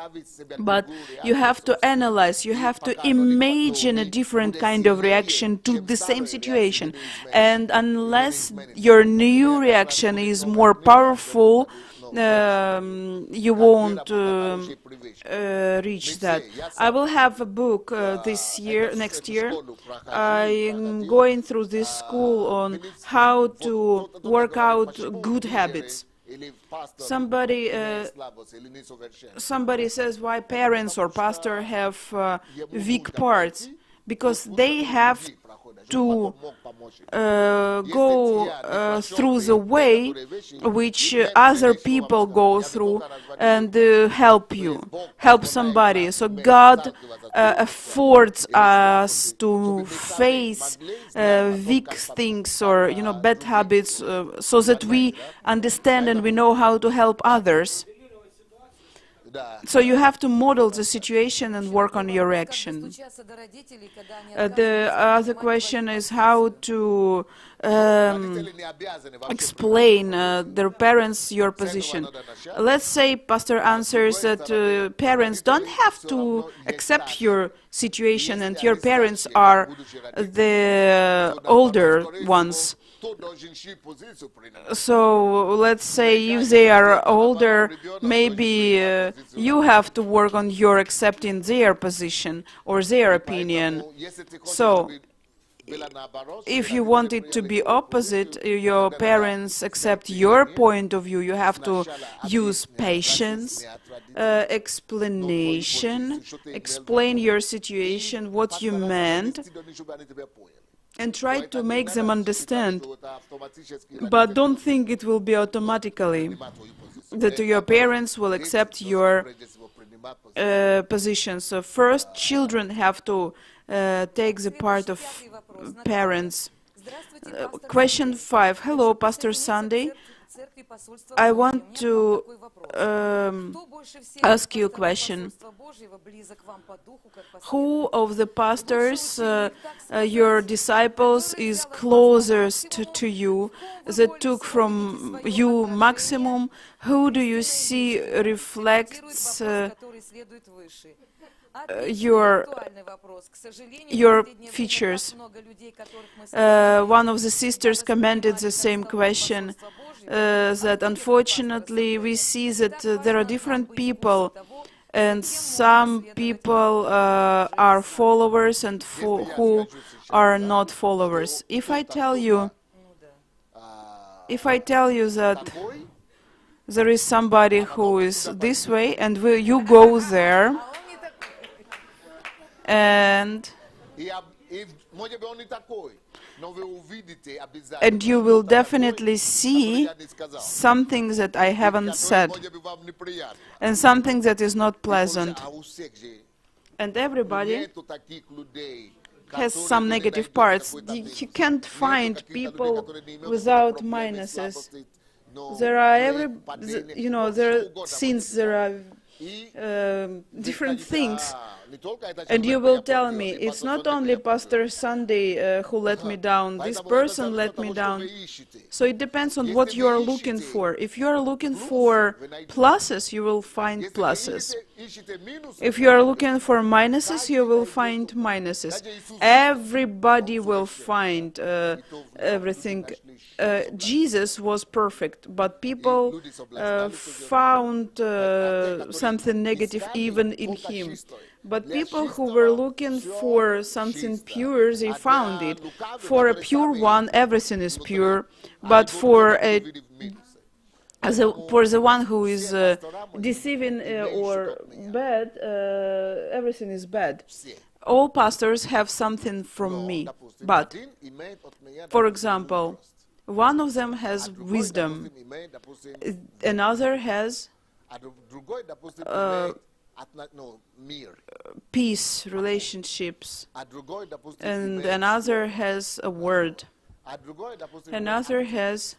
but you have to analyze, you have to imagine a different kind of reaction to the same situation. And unless your new reaction is more powerful, you won't reach that. I will have a book next year. I'm going through this school on how to work out good habits. Somebody says why parents or pastor have weak parts, because they have to go through the way which other people go through and help somebody. So God affords us to face weak things or bad habits, so that we understand and we know how to help others. So you have to model the situation and work on your reaction. The other question is how to explain their parents your position. Let's say pastor answers that parents don't have to accept your situation and your parents are the older ones. So let's say if they are older, maybe you have to work on your accepting their position or their opinion. So if you want it to be opposite, your parents accept your point of view, you have to use patience, explanation, explain your situation, what you meant, and try to make them understand. But don't think it will be automatically that your parents will accept your position. So first, children have to take the part of parents. Question 5. Hello, Pastor Sunday. I want to ask you a question. Who of the pastors, your disciples, is closest to you, that took from you maximum? Who do you see reflects your features? One of the sisters commented the same question, that unfortunately we see that there are different people, and some people are followers and who are not followers. If I tell you that there is somebody who is this way, and you go there, and you will definitely see something that I haven't said, and something that is not pleasant. And everybody has some negative parts. You can't find people without minuses. There are since there are different things. And you will tell me, it's not only Pastor Sunday who let me down, this person let me down. So it depends on what you are looking for. If you are looking for pluses, you will find pluses. If you are looking for minuses, you will find minuses. Everybody will find everything. Jesus was perfect, but people found something negative even in him. But people who were looking for something pure, they found it. For a pure one, everything is pure, but for the one who is deceiving or bad, everything is bad. All pastors have something from me, but, for example, one of them has wisdom, another has peace, relationships, and another has a word, another has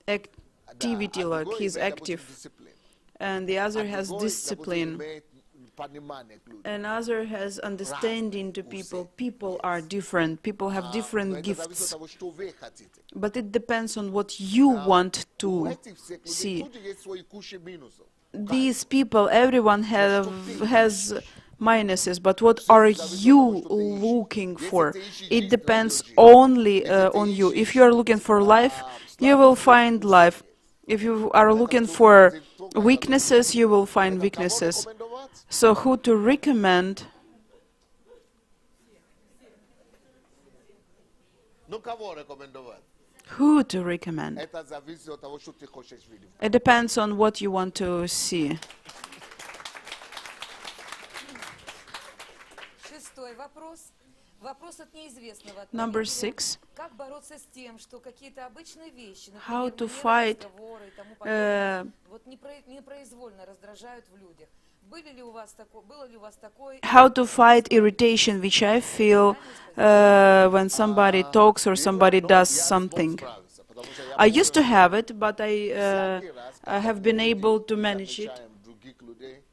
activity, like he's active, and the other has discipline, another has understanding to people. People are different, people have different gifts, but it depends on what you want to see. These people, everyone has minuses, but what are you looking for? It depends only on you. If you are looking for life, you will find life. If you are looking for weaknesses, you will find weaknesses. So who to recommend? Who to recommend? Это зависит от того, что ты хочешь видеть. It depends on what you want to see. Шестой вопрос. Вопрос от неизвестного. От Number родителей. 6. Как бороться с тем, что какие-то обычные вещи, How например, to манеры fight, разговора и тому подобное, вот непроизвольно раздражают в людях. Было ли у вас такое? How to fight irritation, which I feel when somebody talks or somebody does something. I used to have it, but I have been able to manage it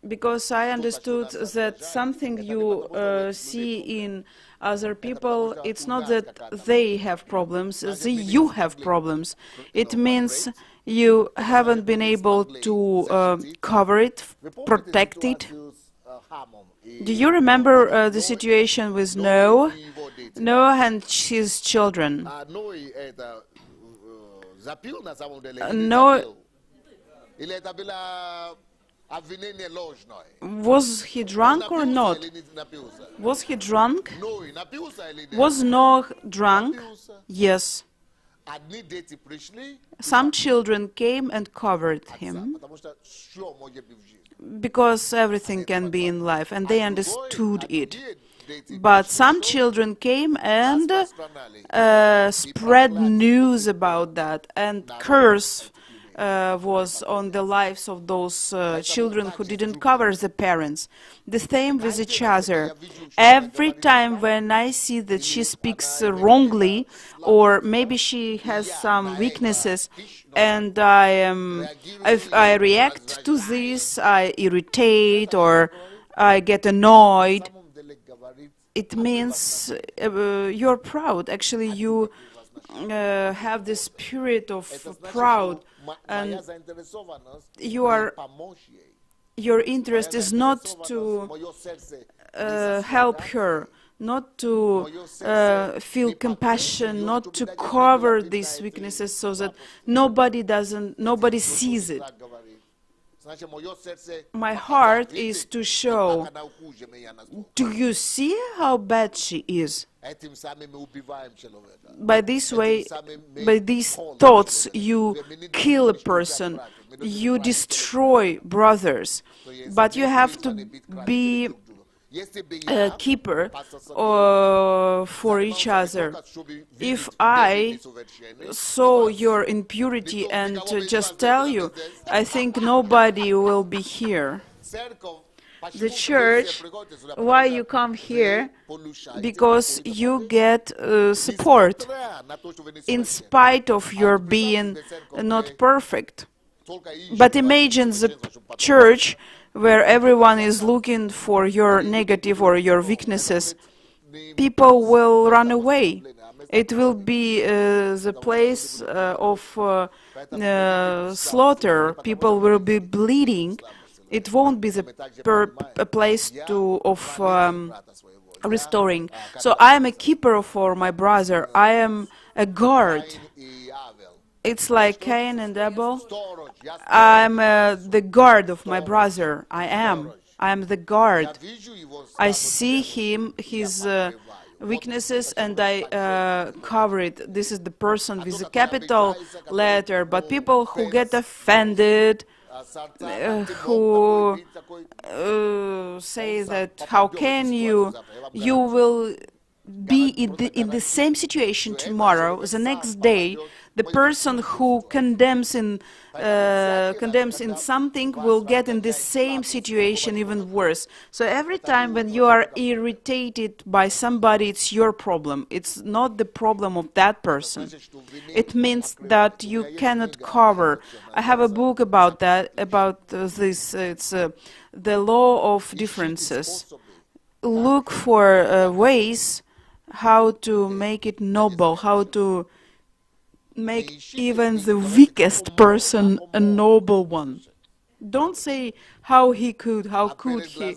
because I understood that something you see in other people, it's not that they have problems, you have problems. It means you haven't been able to cover it, protect it. Do you remember the situation with Noah and his children? Noah, was he drunk or not? Was he drunk? Was Noah drunk? Yes. Some children came and covered him because everything can be in life, and they understood it. But some children came and spread news about that, and curse was on the lives of those children who didn't cover the parents. The same with each other. Every time when I see that she speaks wrongly, or maybe she has some weaknesses, and if I react to this, I irritate or I get annoyed, it means you're proud. Actually, you have the spirit of proud, and your interest is not to help her, not to feel compassion, not to cover these weaknesses so that nobody sees it. My heart is to show, do you see how bad she is? By this way, by these thoughts, you kill a person, you destroy brothers, but you have to be a keeper for each other. If I saw your impurity and just tell you, I think nobody will be here. The church, why you come here? Because you get support in spite of your being not perfect. But imagine the church where everyone is looking for your negative or your weaknesses. People will run away. It will be the place of slaughter. People will be bleeding. It won't be a place of restoring. So I am a keeper for my brother. I am a guard. It's like Cain and Abel. I'm the guard of my brother. I am the guard. I see his weaknesses, and I cover it. This is the person with a capital letter. But people who get offended, who say that, how can you will be in the same situation tomorrow, the next day. The person who condemns in something will get in the same situation, even worse. So every time when you are irritated by somebody, it's your problem. It's not the problem of that person. It means that you cannot cover. I have a book about that, about this. It's the law of differences. Look for ways how to make it noble, how to make even the weakest person a noble one. Don't say how he could, how could he.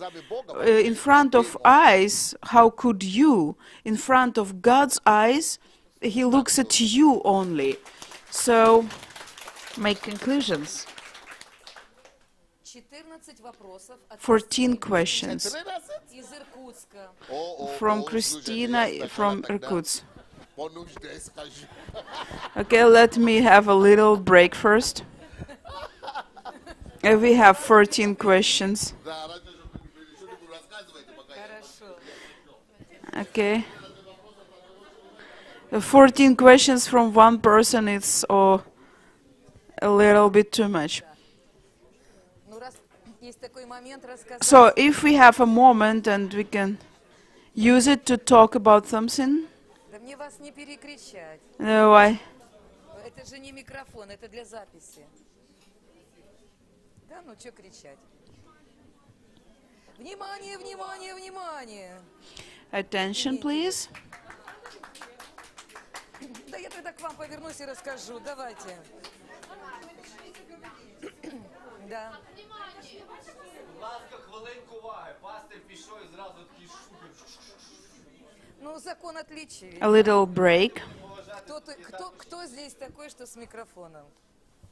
In front of eyes, how could you? In front of God's eyes, he looks at you only. So, make conclusions. 14 questions from Christina from Irkutsk. Okay, let me have a little break first. We have 14 questions. Okay. 14 questions from one person, it's a little bit too much. So if we have a moment and we can use it to talk about something. Да мне вас не перекричать. Why? Это же не микрофон, это для записи. Да, ну что кричать? Внимание, внимание, внимание! Attention, please. Да я тогда к вам повернусь и расскажу. Давайте. Да. Ну, закон отличий. A little break. Кто здесь такой, что с микрофоном?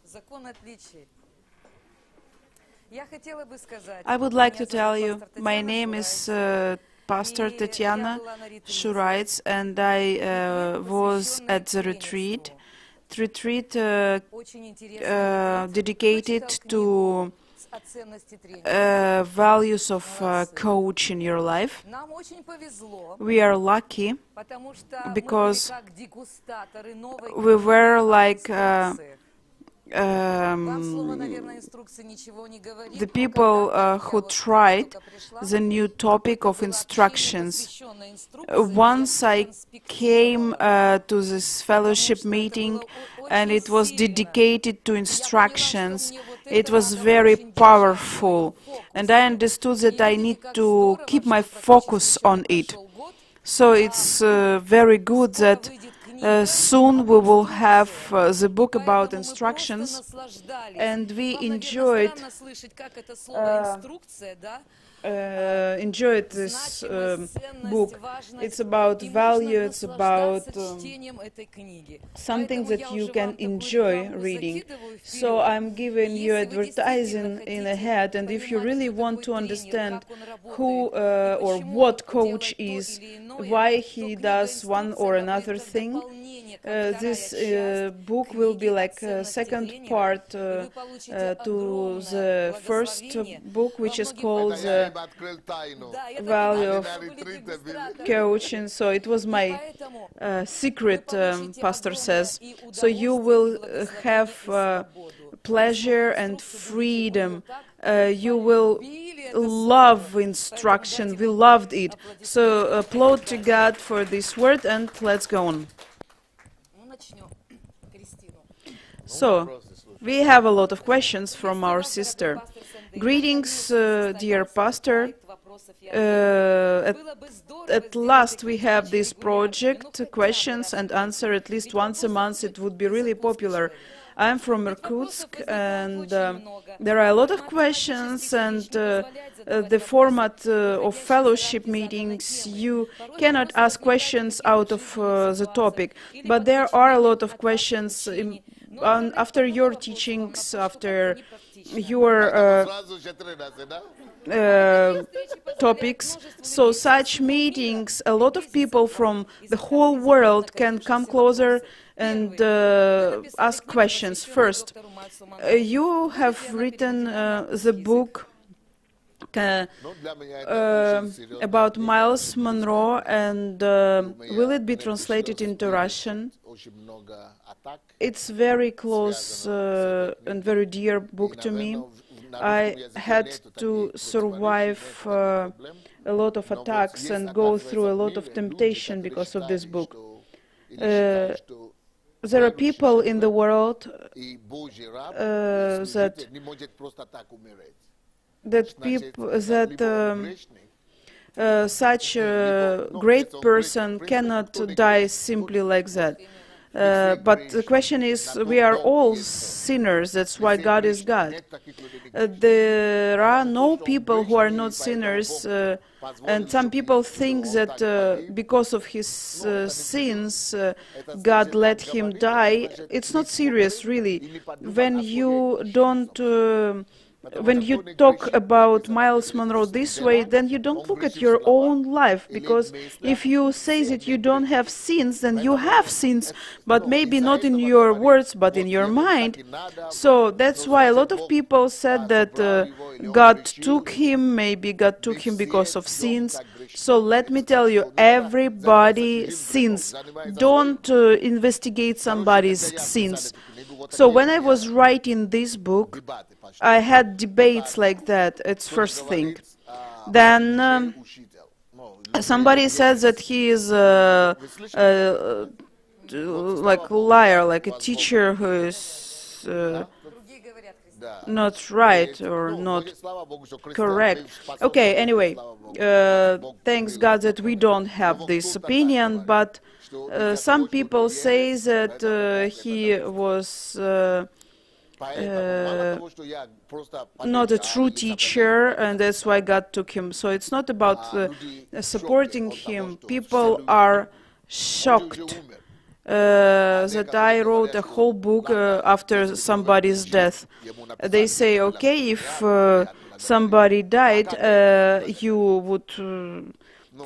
Закон отличий. Я хотела бы сказать. I would like to tell you, my name is Pastor Tatiana Shuraitz, and I was at the retreat. Retreat dedicated to values of coach in your life. We are lucky because we were like the people who tried the new topic of instructions. Once I came to this fellowship meeting and it was dedicated to instructions, it was very powerful and I understood that I need to keep my focus on it. So it's very good that soon we will have the book about instructions, and we enjoyed this book. It's about value, it's about something that you can enjoy reading. So I'm giving you advertising in ahead, and if you really want to understand who or what coach is, why he does one or another thing, this book will be like a second part to the first book, which is called the Value of Coaching. So it was my secret, Pastor says. So you will have pleasure and freedom. You will love instruction. We loved it. So applaud to God for this word, and let's go on. So, we have a lot of questions from our sister. Greetings, dear pastor. At last we have this project, questions and answer at least once a month. It would be really popular. I'm from Irkutsk, and there are a lot of questions, and the format of fellowship meetings, you cannot ask questions out of the topic, but there are a lot of questions after your teachings, after your topics. So such meetings, a lot of people from the whole world can come closer and ask questions. First, you have written the book about Miles Monroe, and will it be translated into Russian? It's very close and very dear book to me. I had to survive a lot of attacks and go through a lot of temptation because of this book. There are people in the world such a great person cannot die simply like that. But the question is, we are all sinners, that's why God is God. There are no people who are not sinners, and some people think that because of his sins, God let him die. It's not serious, really. When you don't when you talk about Miles Monroe this way, then you don't look at your own life, because if you say that you don't have sins, then you have sins, but maybe not in your words, but in your mind. So that's why a lot of people said that God took him, maybe God took him because of sins. So let me tell you, everybody sins. Don't investigate somebody's sins. So when I was writing this book, I had debates like that. It's first thing. Then somebody said that he is like a liar, like a teacher who is not right or not correct. Okay, anyway, thanks God that we don't have this opinion, but some people say that he was not a true teacher, and that's why God took him. So it's not about supporting him. People are shocked that I wrote a whole book after somebody's death. They say, okay, if somebody died, you would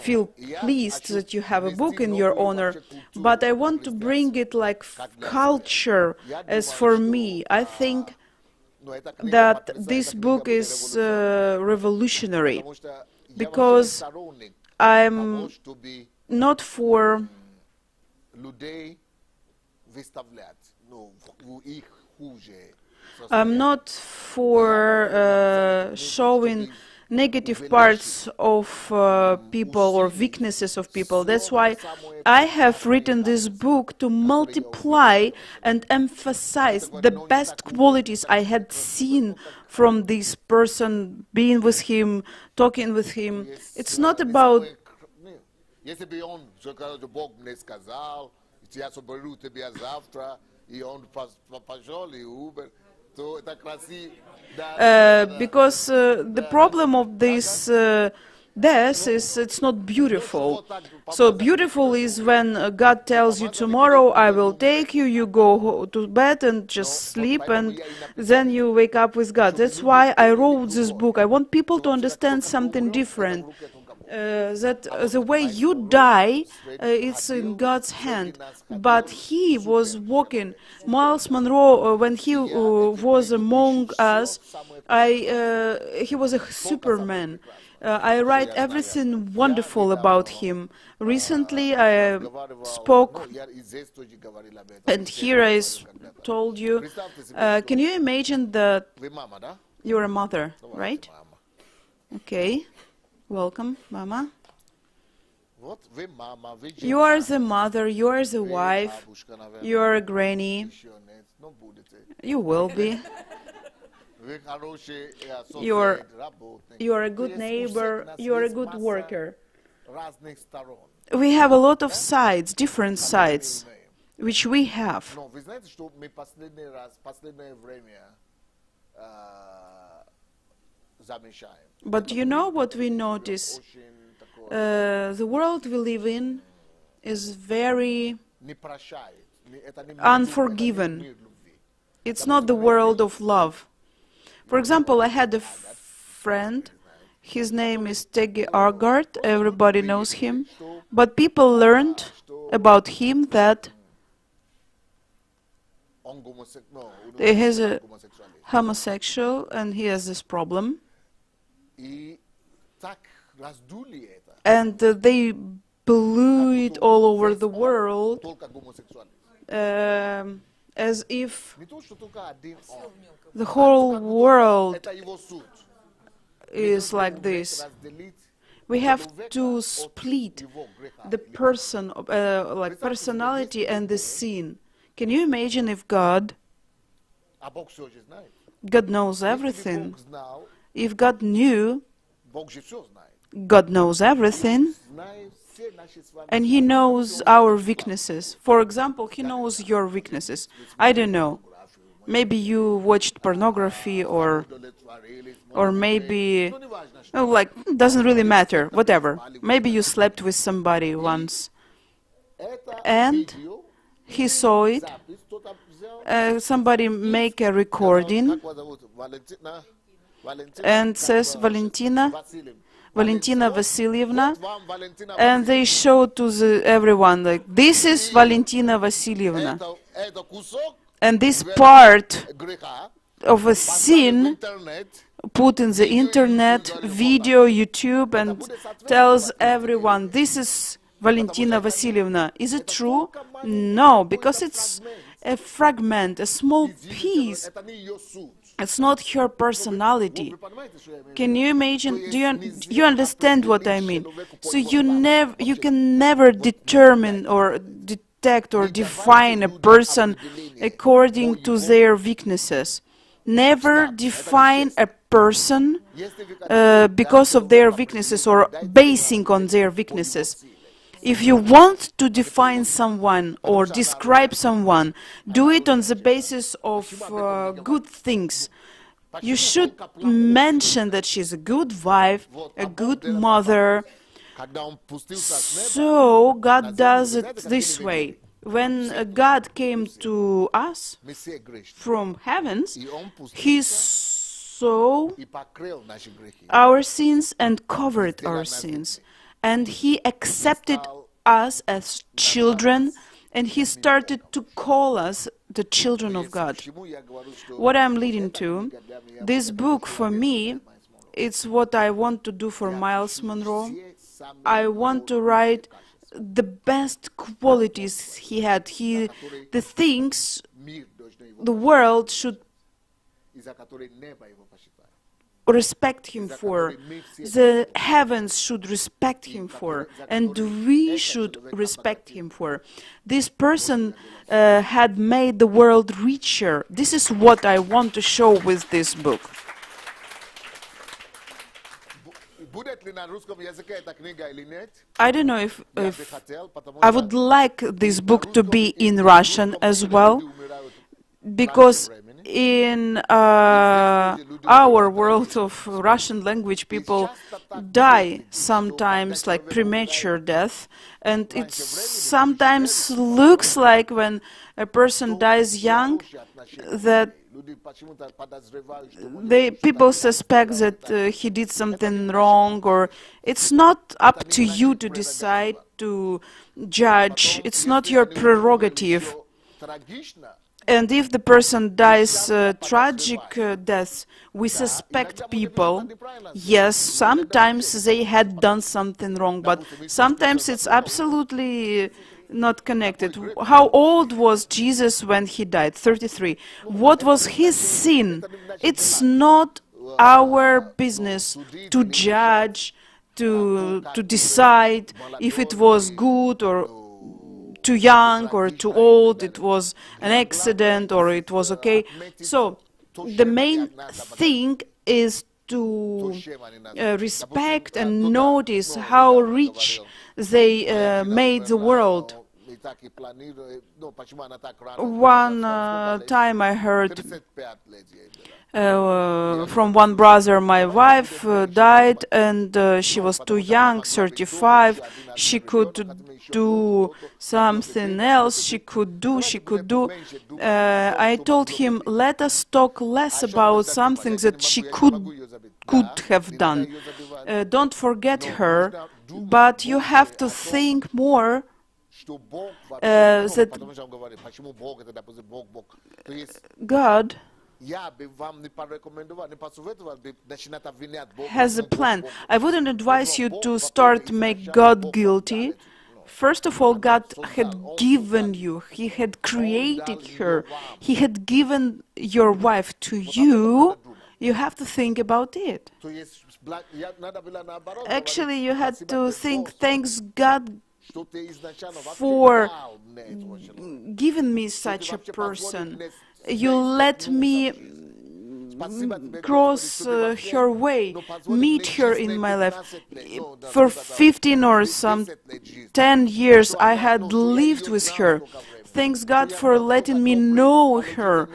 feel pleased that you have a book in your honor, but I want to bring it like culture. As for me, I think that this book is revolutionary, because I'm not for showing negative parts of people or weaknesses of people. That's why I have written this book to multiply and emphasize the best qualities I had seen from this person, being with him, talking with him. It's not about because the problem of this death is it's not beautiful. So beautiful is when God tells you, tomorrow I will take you, you go to bed and just sleep, and then you wake up with God. That's why I wrote this book. I want people to understand something different. That the way you die, it's in God's hand. But he was walking. Miles Monroe, when he was among us, he was a superman. I write everything wonderful about him. Recently, I spoke, and here I told you, can you imagine that you're a mother, right? Okay. Welcome, Mama. You are the mother, you are the wife, you are a granny. You will be. You are a good neighbor, you are a good worker. We have a lot of sides, different sides, which we have. But you know what we notice? The world we live in is very unforgiving. It's not the world of love. For example, I had a friend, his name is Tegi Argard, everybody knows him, but people learned about him that he is a homosexual and he has this problem. And they blew it all over the world as if the whole world is like this. We have to split the person, like personality and the sin. Can you imagine if God knows everything? If God knew, God knows everything, and He knows our weaknesses. For example, He knows your weaknesses. I don't know. Maybe you watched pornography, or maybe, like, doesn't really matter, whatever. Maybe you slept with somebody once, and He saw it. Somebody make a recording. and says Valentina Vasilyevna, Вот вам Валентина and they show to everyone like, this is Valentina Vasilyevna, это кусок and this part греха of a поставили в sin интернет, put in the internet, video, YouTube, and tells everyone, this is Valentina Vasilyevna. Is it true? No, because it's a fragment, a small piece. это не ее суть. It's not her personality. Вы понимаете, что я имею в виду? Can you imagine? Do you understand what I mean? So you can never determine or detect or define a person according to their weaknesses. Never define a person because of their weaknesses or basing on their weaknesses. If you want to define someone or describe someone, do it on the basis of good things. You should mention that she's a good wife, a good mother. Когда он пустился с неба, So God does it this way. When God came to us мы все грешны. from heavens, И он He пустился saw и покрыл наши грехи. our sins and covered our sins. And He accepted us as children, and He started to call us the children of God. Почему я говорю, что What I'm leading to, this book for me, it's what I want to do for Miles Monroe. I want to write the best qualities he had. The things мир должен его, the world should и за который небо его почитает. respect him for, the heavens should respect him for, and we should respect him for. This person had made the world richer. This is what I want to show with this book. Будет ли на русском языке эта книга или нет? I don't know if Я бы хотел, потому I что would like this book to be in Russian as well, because in our world of Russian language, people die sometimes like premature death, and it sometimes looks like when a person dies young that люди почему-то подозревают, что people suspect that he did something wrong, or it's not up to you to decide, to judge. It's not your prerogative. трагично. And if the person dies tragic death, we suspect people. Yes, sometimes they had done something wrong, but sometimes it's absolutely not connected. How old was Jesus when he died? 33. What was his sin? It's not our business to judge, to decide if it was good or too young or too old, it was an accident or it was okay. So the main thing is to respect and notice how rich they made the world. И так и планирую, ну, почему она так рано? One time I heard 35 лет ей было. from one brother, my wife died and she was too young, 35. She could do something else, she could do. I told him, let us talk less about something that she could have done. Don't forget her, but you have to think more Что Бог that потому что он говорит, почему Бог это, допустим, Бог. То есть God я бы вам не порекомендовал, не посоветовал бы начинать обвинять Бога. has a plan. I wouldn't advise you to start to make God guilty. First of all, God had given you, He had created her, He had given your wife to you. You have to think about it. То есть надо было наоборот. Actually, you had to think, thanks God Что ты изначально for дал мне этого человека. giving me such a person. You let me cross her way, meet her in my life. For 15 or some 10 years I had lived with her. Thanks God for letting me know her,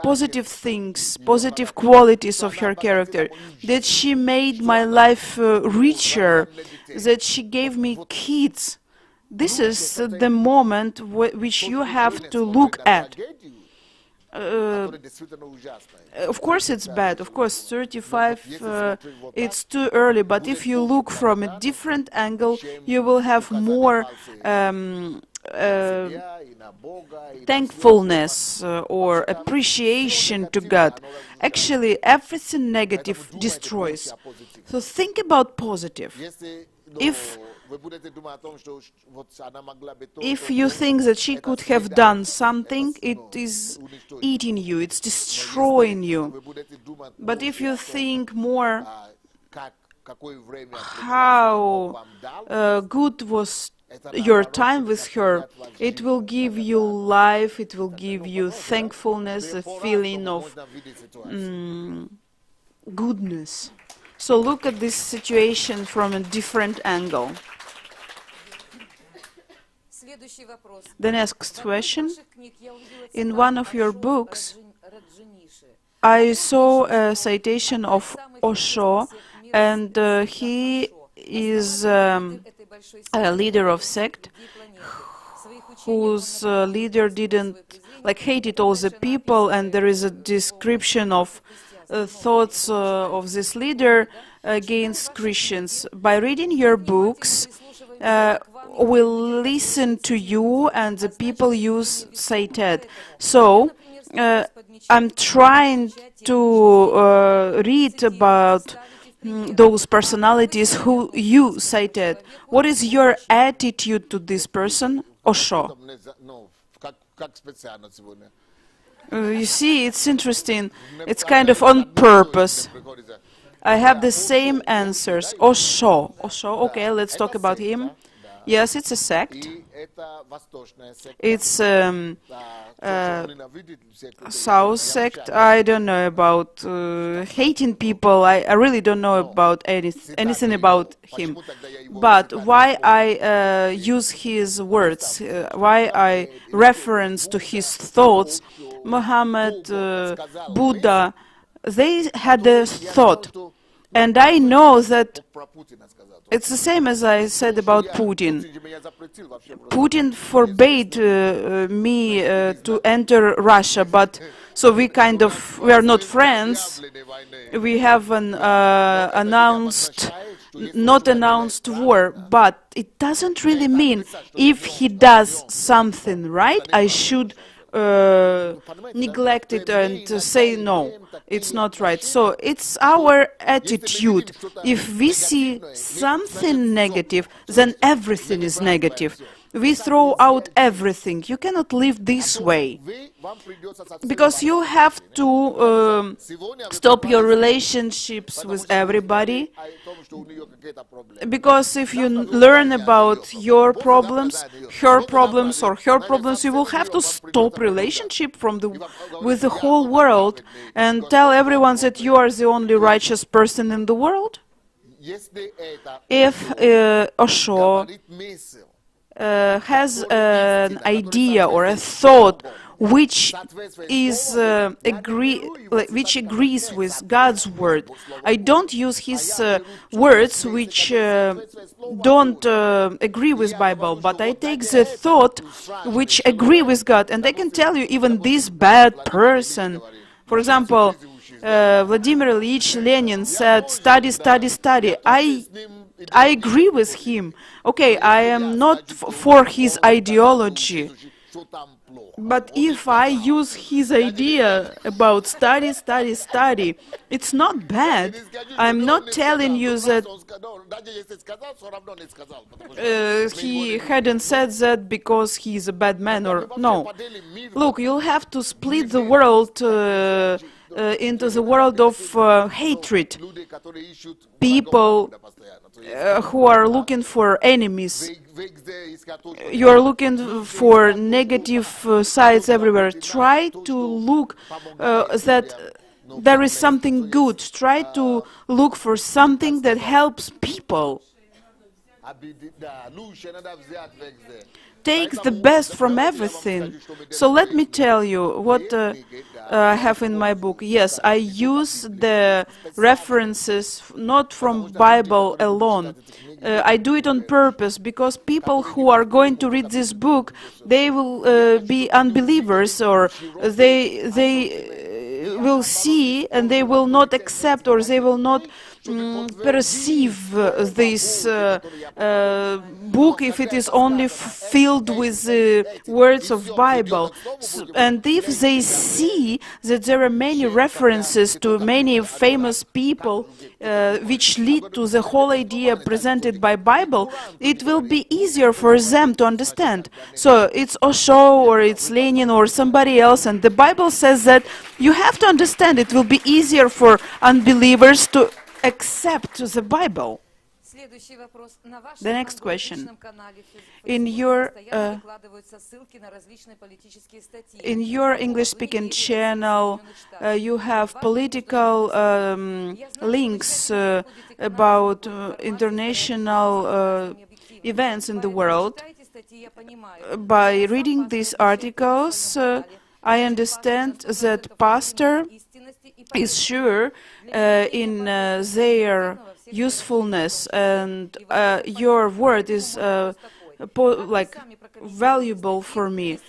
positive things, positive qualities of her character, that she made my life richer, that she gave me kids. This is the moment which you have to look at. Of course it's bad. Of course 35, it's too early. But if you look from a different angle, you will have more thankfulness or appreciation to God. Actually, everything negative destroys. So think about positive. If you think that she could have done something, it is eating you, it's destroying you. But if you think more how good was your time with her, it will give you life, it will give you thankfulness, a feeling of goodness. So look at this situation from a different angle. The next question. In one of your books, I saw a citation of Osho, and he is a leader of sect whose leader hated all the people, and there is a description of thoughts of this leader against Christians. By reading your books, we'll listen to you, and the people you cited. So I'm trying to read about those personalities who you cited. What is your attitude to this person, Osho? You see, it's interesting. It's kind of on purpose. I have the same answers. Osho. Osho, okay, let's talk about him. Yes, it's a sect. It's South sect. I don't know about hating people. I really don't know about anything about him. But why I use his words, why I reference to his thoughts, Muhammad, Buddha, they had a thought. And I know that it's the same as I said about Putin. Putin forbade me to enter Russia, but so we are not friends. We have an not announced war, but it doesn't really mean if he does something right, I should neglect it and say no, it's not right. So it's our attitude. If we see something negative, then everything is negative. We throw out everything. You cannot live this way, because you have to stop your relationships with everybody, because if you learn about your problems, her problems, or her problems, you will have to stop relationship with the whole world and tell everyone that you are the only righteous person in the world. If Osho has an idea or a thought which agrees with God's word, I don't use his words which don't agree with Bible, but I take the thought which agree with God, and I can tell you even this bad person. For example, Vladimir Ilyich Lenin said, study, study, study. I agree with him. Okay, I am not for his ideology. But if I use his idea about study, study, study, it's not bad. I'm not telling you that he hadn't said that because he's a bad man, or no. Look, you'll have to split the world into the world of hatred. People who are looking for enemies. You are looking for negative sides everywhere. Try to look that there is something good. Try to look for something that helps people. Takes the best from everything. So let me tell you what I have in my book. Yes, I use the references not from Bible alone. I do it on purpose, because people who are going to read this book, they will be unbelievers, or they will see and they will not accept, or they will not perceive this book if it is only filled with words of Bible. And if they see that there are many references to many famous people which lead to the whole idea presented by Bible, it will be easier for them to understand. So it's Osho or it's Lenin or somebody else, and the Bible says that you have to understand. It will be easier for unbelievers to accept the Bible. The next question. In your English-speaking channel, you have political links about international events in the world. By reading these articles, I understand that pastor is sure in their usefulness, and your word is like valuable for me.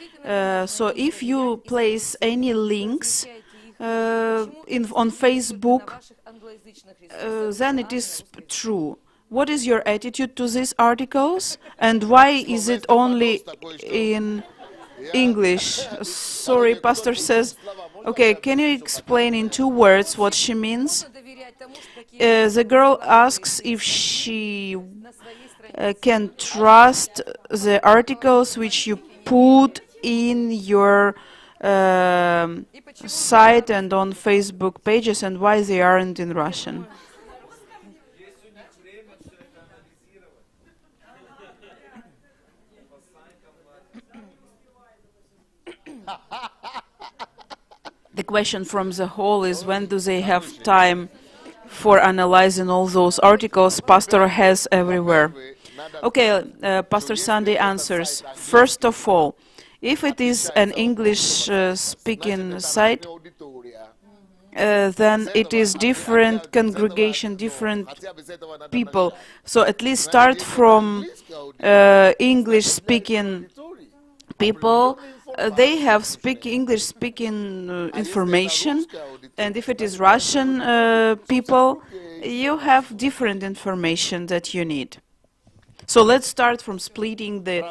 So if you place any links on Facebook, then it is true. What is your attitude to these articles, and why is it only in English? Sorry, pastor says. Okay, can you explain in 2 words what she means? The girl asks if she can trust the articles which you put in your site and on Facebook pages, and why they aren't in Russian. The question from the hall is, when do they have time for analyzing all those articles pastor has everywhere? Okay, Pastor Sunday answers. First of all, if it is an English-speaking site, then it is different congregation, different people. So at least start from English-speaking people. They have English-speaking information, and if it is Russian people, you have different information that you need. So let's start from splitting the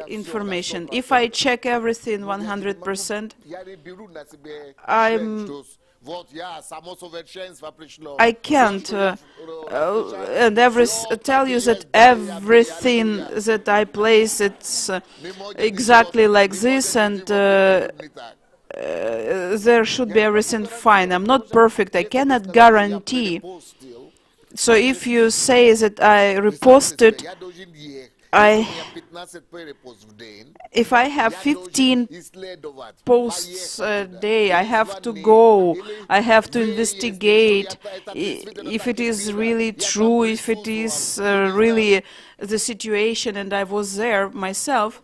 information. If I check everything 100%, I can't and tell you that everything that I place, it's exactly like this, and there should be everything fine. I'm not perfect. I cannot guarantee. So if you say that I reposted, if I have 15 posts a day, I have to go, I have to investigate if it is really true, if it is really the situation, and I was there myself.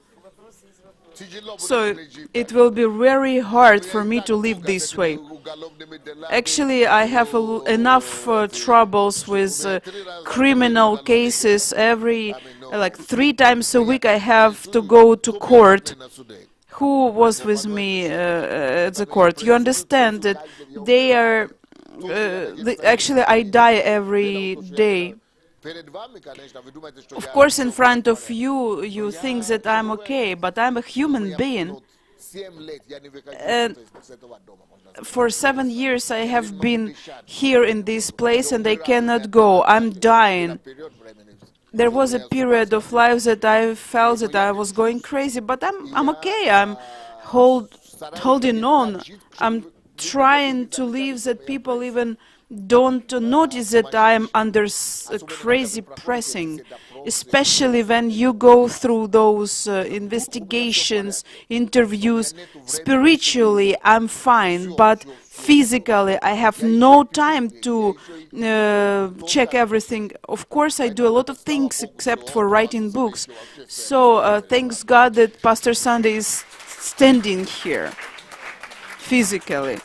So it will be very hard for me to live this way. Actually, I have enough troubles with criminal cases. Like 3 times a week I have to go to court. Who was with me at the court? You understand that they are... actually, I die every day. Of course, in front of you, you think that I'm okay, but I'm a human being. And for 7 years I have been here in this place, and I cannot go. I'm dying. There was a period of life that I felt that I was going crazy, but I'm okay. I'm holding on. I'm trying to live that people even don't notice that I'm under crazy pressing, especially when you go through those investigations, interviews. Spiritually, I'm fine, but physically, I have no time to check everything. Of course, I do a lot of things except for writing books. So, thanks God that Pastor Sunday is standing here, physically.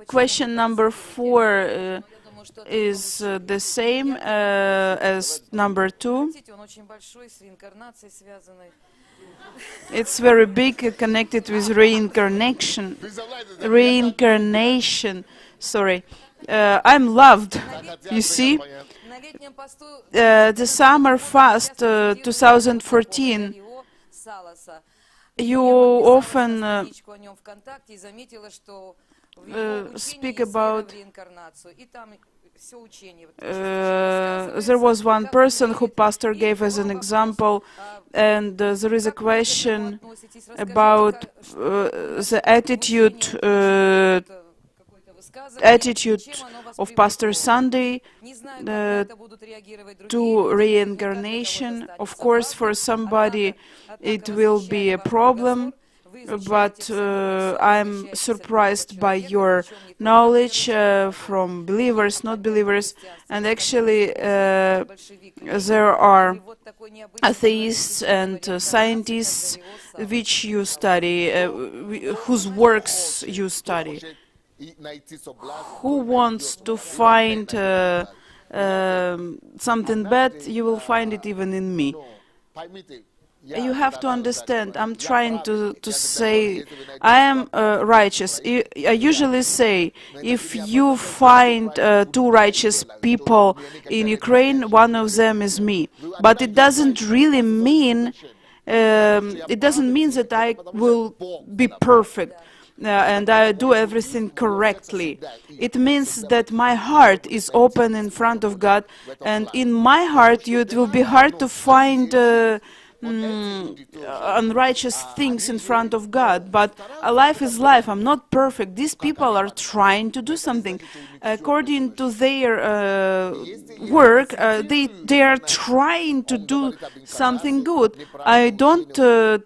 Question number 4 is the same as number 2. It's very big, connected with reincarnation. Sorry. I'm loved, you see. The summer fast 2014, you often speak about there was one person who pastor gave as an example, and there is a question about the attitude of Pastor Sunday to reincarnation. Of course, for somebody it will be a problem, but I'm surprised by your knowledge from believers, not believers, and actually there are atheists and scientists which you study, whose works you study. Who wants to find something bad, you will find it even in me. You have to understand, I'm trying to say, I am righteous. I usually say, if you find 2 righteous people in Ukraine, one of them is me. But it doesn't really mean, that I will be perfect. And I do everything correctly. It means that my heart is open in front of God, and in my heart it will be hard to find unrighteous things in front of God, but life is life. I'm not perfect. These people are trying to do something according to their work. They are trying to do something good. I don't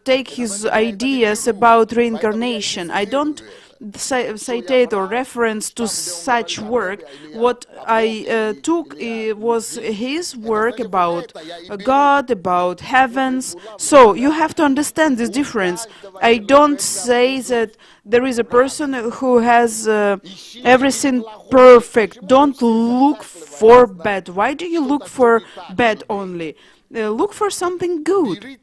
take his ideas about reincarnation. I don't citate or reference to such work. What I took was his work about God, about heavens. So you have to understand this difference. I don't say that there is a person who has everything perfect. Don't look for bad. Why do you look for bad only? Look for something good.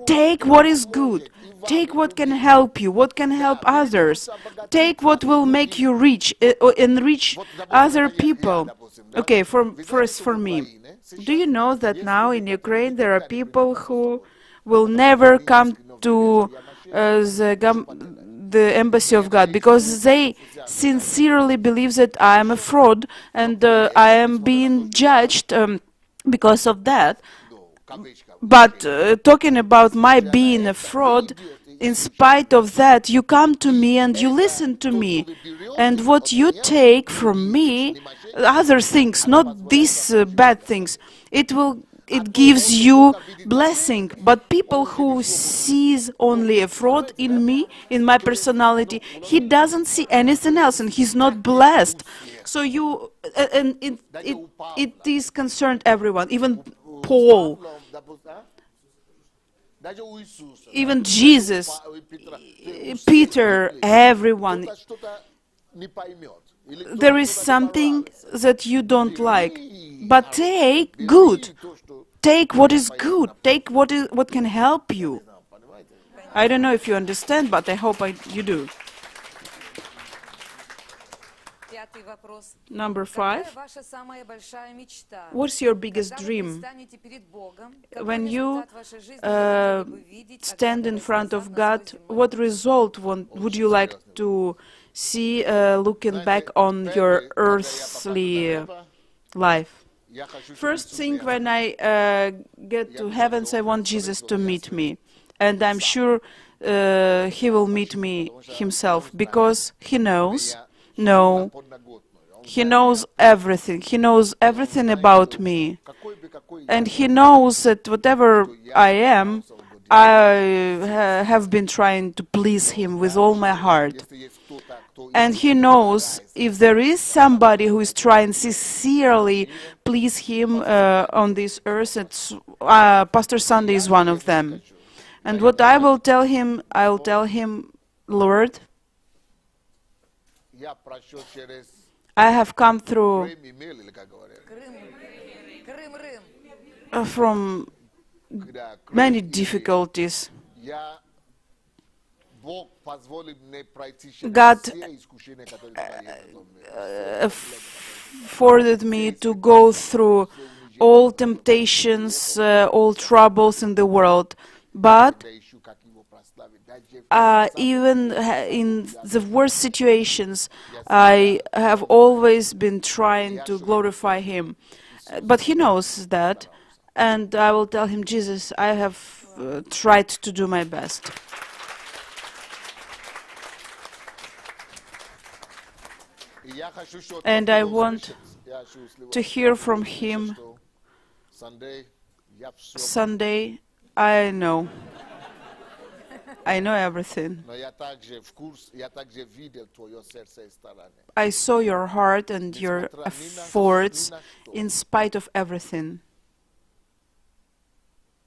Take what is good. Take what can help you, what can help others. Take what will make you rich, enrich other people. Okay, first for me. Do you know that now in Ukraine there are people who will never come to the embassy of God because they sincerely believe that I am a fraud and I am being judged because of that. But talking about my being a fraud, in spite of that, you come to me and you listen to me. And what you take from me, other things, not these bad things, it gives you blessing. But people who sees only a fraud in me, in my personality, he doesn't see anything else and he's not blessed. So it is concerned everyone, even Paul, even Jesus, Peter, everyone. There is something that you don't like, but take good. Take what is good. Take what can help you. I don't know if you understand, but I hope you do. Number 5. What's your biggest dream? When you stand in front of God, what result would you like to see looking back on your earthly life? First thing, when I get to heavens, I want Jesus to meet me. And I'm sure he will meet me himself, because he knows. No, he knows everything. He knows everything about me. And he knows that whatever I am, I have been trying to please him with all my heart. And he knows if there is somebody who is trying sincerely please him on this earth, it's, Pastor Sunday is one of them. And what I will tell him, Lord, Я прошел через I have come through Крым и Мель, или как говорят. Крым. from Да, Крым many и difficulties. я Бог позволил мне пройти через God все искушения, которые творят на этом мире. afforded me to go through all temptations, all troubles in the world. But Я ищу, как его прославить. Даже even in the worst situations, I have always been trying to glorify Him. But He knows that, and I will tell Him, Jesus, I have tried to do my best. И я хочу, чтобы And он I услышит. want Я хочу услышать, to hear from услышать, Him. что Sunday, я всё Sunday, I know. I know everything. Но я также в курсе, я также видел твое сердце и старание. I saw your heart and your efforts in spite of everything.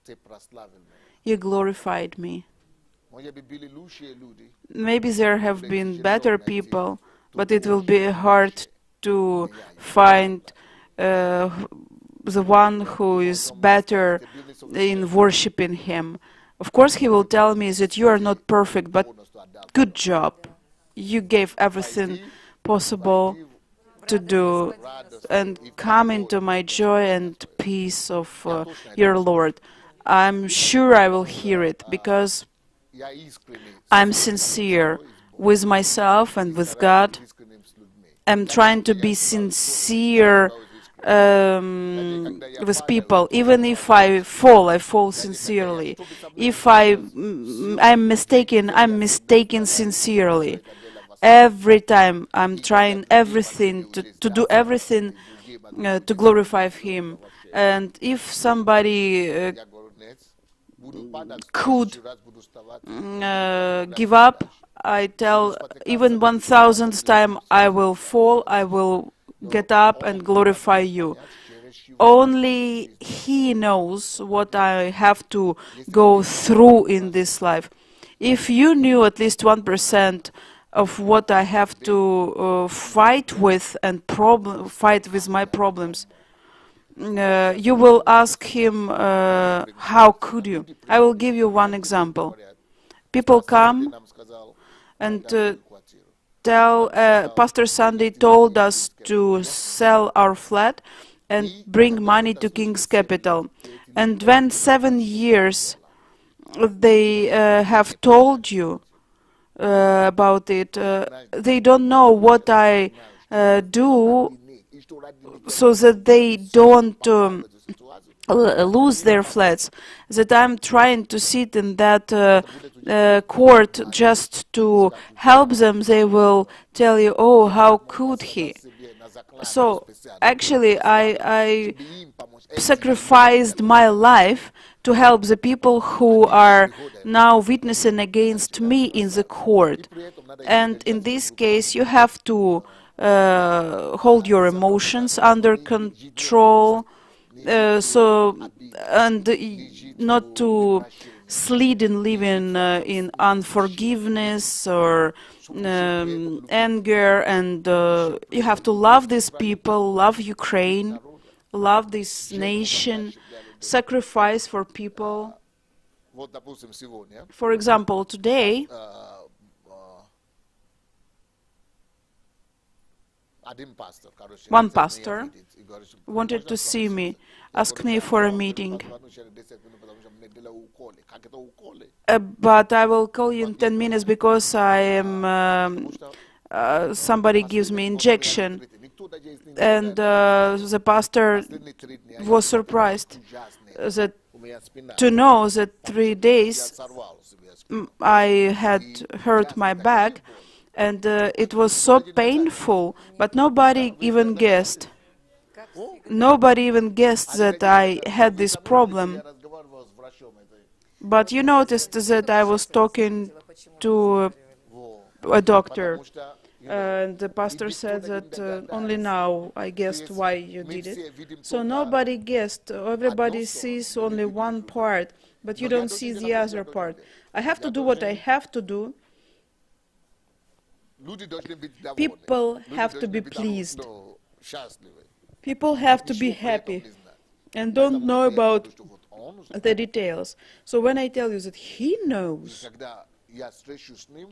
Ты прославил меня. You glorified me. Может быть, были лучшие люди, Maybe there have been better people, but it will be hard to find the one who is better in worshiping Him. Of course, He will tell me that you are not perfect, but good job. You gave everything possible to do, and come into my joy and peace of your Lord. I'm sure I will hear it, because я искренний, I'm sincere with myself and with God. искренним с людьми. I'm trying to be sincere with people. Even if I fall sincerely. If I'm mistaken sincerely. Every time I'm trying everything to do everything to glorify Him. And if somebody Я говорю, нет, буду падать, could следующий раз буду вставать. give up, I tell even 1000th time I will fall, I will get up and glorify you. Only He knows what I have to go through in this life. If you knew at least 1% of what I have to fight with and fight with my problems, you will ask Him, how could you? I will give you one example. People come Нам сказал, and квартиру. Pastor Sunday told us to sell our flat and bring money to King's Capital. And when 7 years they have told you about it, they don't know what I do so that they don't lose their flats, that I'm trying to sit in that court just to help them. They will tell you, oh, how could he? So actually I sacrificed my life to help the people who are now witnessing against me in the court. And in this case you have to hold your emotions under control, and not to slide in living in unforgiveness or anger, and you have to love these people, love Ukraine, love this nation, sacrifice for people. Вот, допустим, сегодня For example, today один пастор, короче, one хотел меня pastor видеть и говорит, что wanted можно to с see вами me, ask me for a meeting. позвоню через 10 минут, потому что мне делают уколы. Как это уколы? But I will call you in 10 minutes because I am somebody gives me injection. Никто даже из них не And the pastor последние 3 дня was surprised ужасные. that У меня спина. to know that 3 Я days сорвал себе спину. I had hurt my back, and it was so painful, but nobody even guessed. Nobody even guessed that I had this problem. Я разговаривал с врачом этой. But you noticed that I was talking to a doctor, Потому что and the pastor said that only now I guessed why you did it. So nobody guessed. Everybody sees only one part, but you don't see the other part. I have to do what I have to do. People have to be pleased. People have to be happy and don't know about the details. So when I tell you that he knows,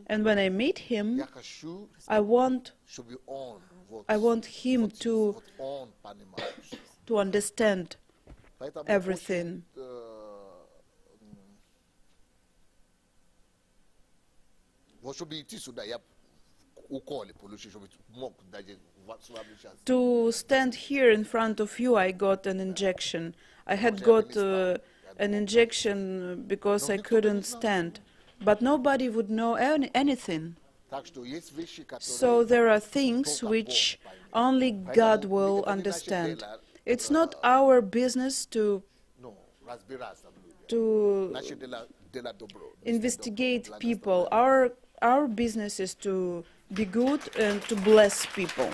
and when I meet him, I want him to understand everything. To stand here in front of you, I got an injection. I had got an injection because I couldn't stand, but nobody would know anything. So there are things which only God will understand. It's not our business to investigate people. Our business is to be good and to bless people.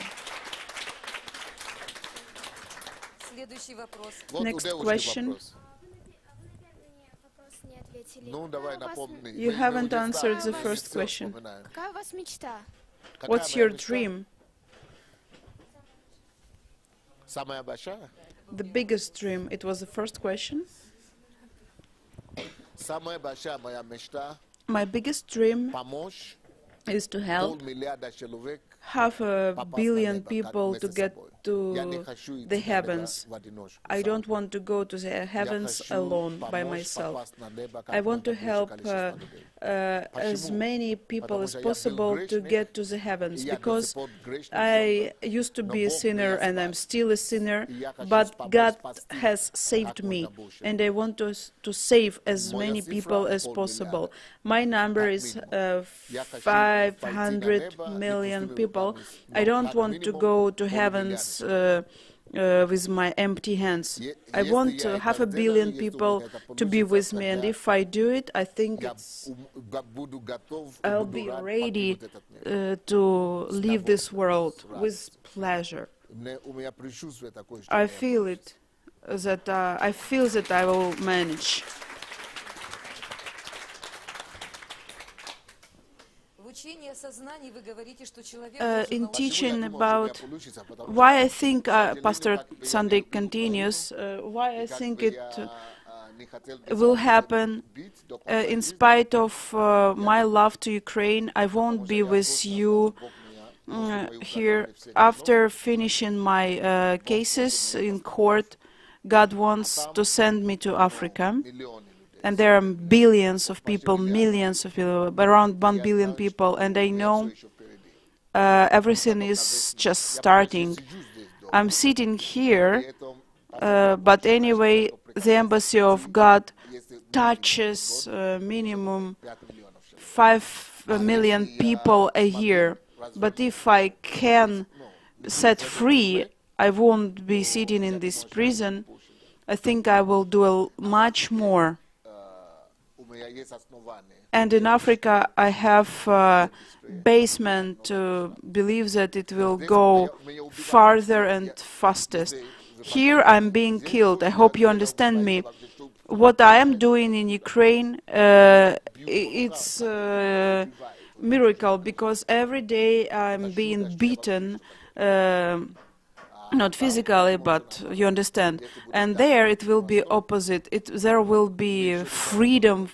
Next question. You haven't answered the first question. What's your dream? The biggest dream. It was the first question. My biggest dream is to help 500 million people to get to the heavens. I don't want to go to the heavens alone by myself. I want to help as many people as possible to get to the heavens, because I used to be a sinner and I'm still a sinner, but God has saved me, and I want to save as many people as possible. My number is 500 million people. I don't want to go to heavens with my empty hands. I want 500 million people to be with me, and if I do it, I think I'll be ready to leave this world with pleasure. I feel it, that I will manage. In teaching about why I think, Pastor Sunday continues, why I think it will happen, in spite of my love to Ukraine, I won't be with you here. After finishing my cases in court, God wants to send me to Africa. And there are billions of people, millions of people, around 1 billion people, and I know everything is just starting. I'm sitting here, but anyway, the embassy of God touches minimum 5 million people a year. But if I can set free, I won't be sitting in this prison. I think I will do much more. And in Africa, I have a basement to believe that it will go farther and fastest. Here, I'm being killed. I hope you understand me. What I am doing in Ukraine, it's a miracle, because every day I'm being beaten, not physically, but you understand. And there it will be opposite. There will be freedom.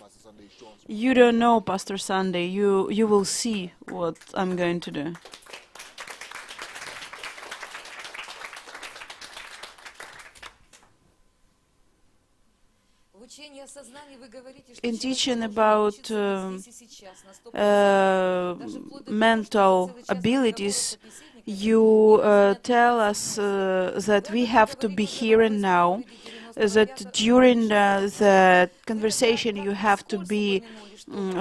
You don't know, Pastor Sunday. You will see what I'm going to do. In teaching about mental abilities, you tell us that we have to be here and now, that during the conversation you have to be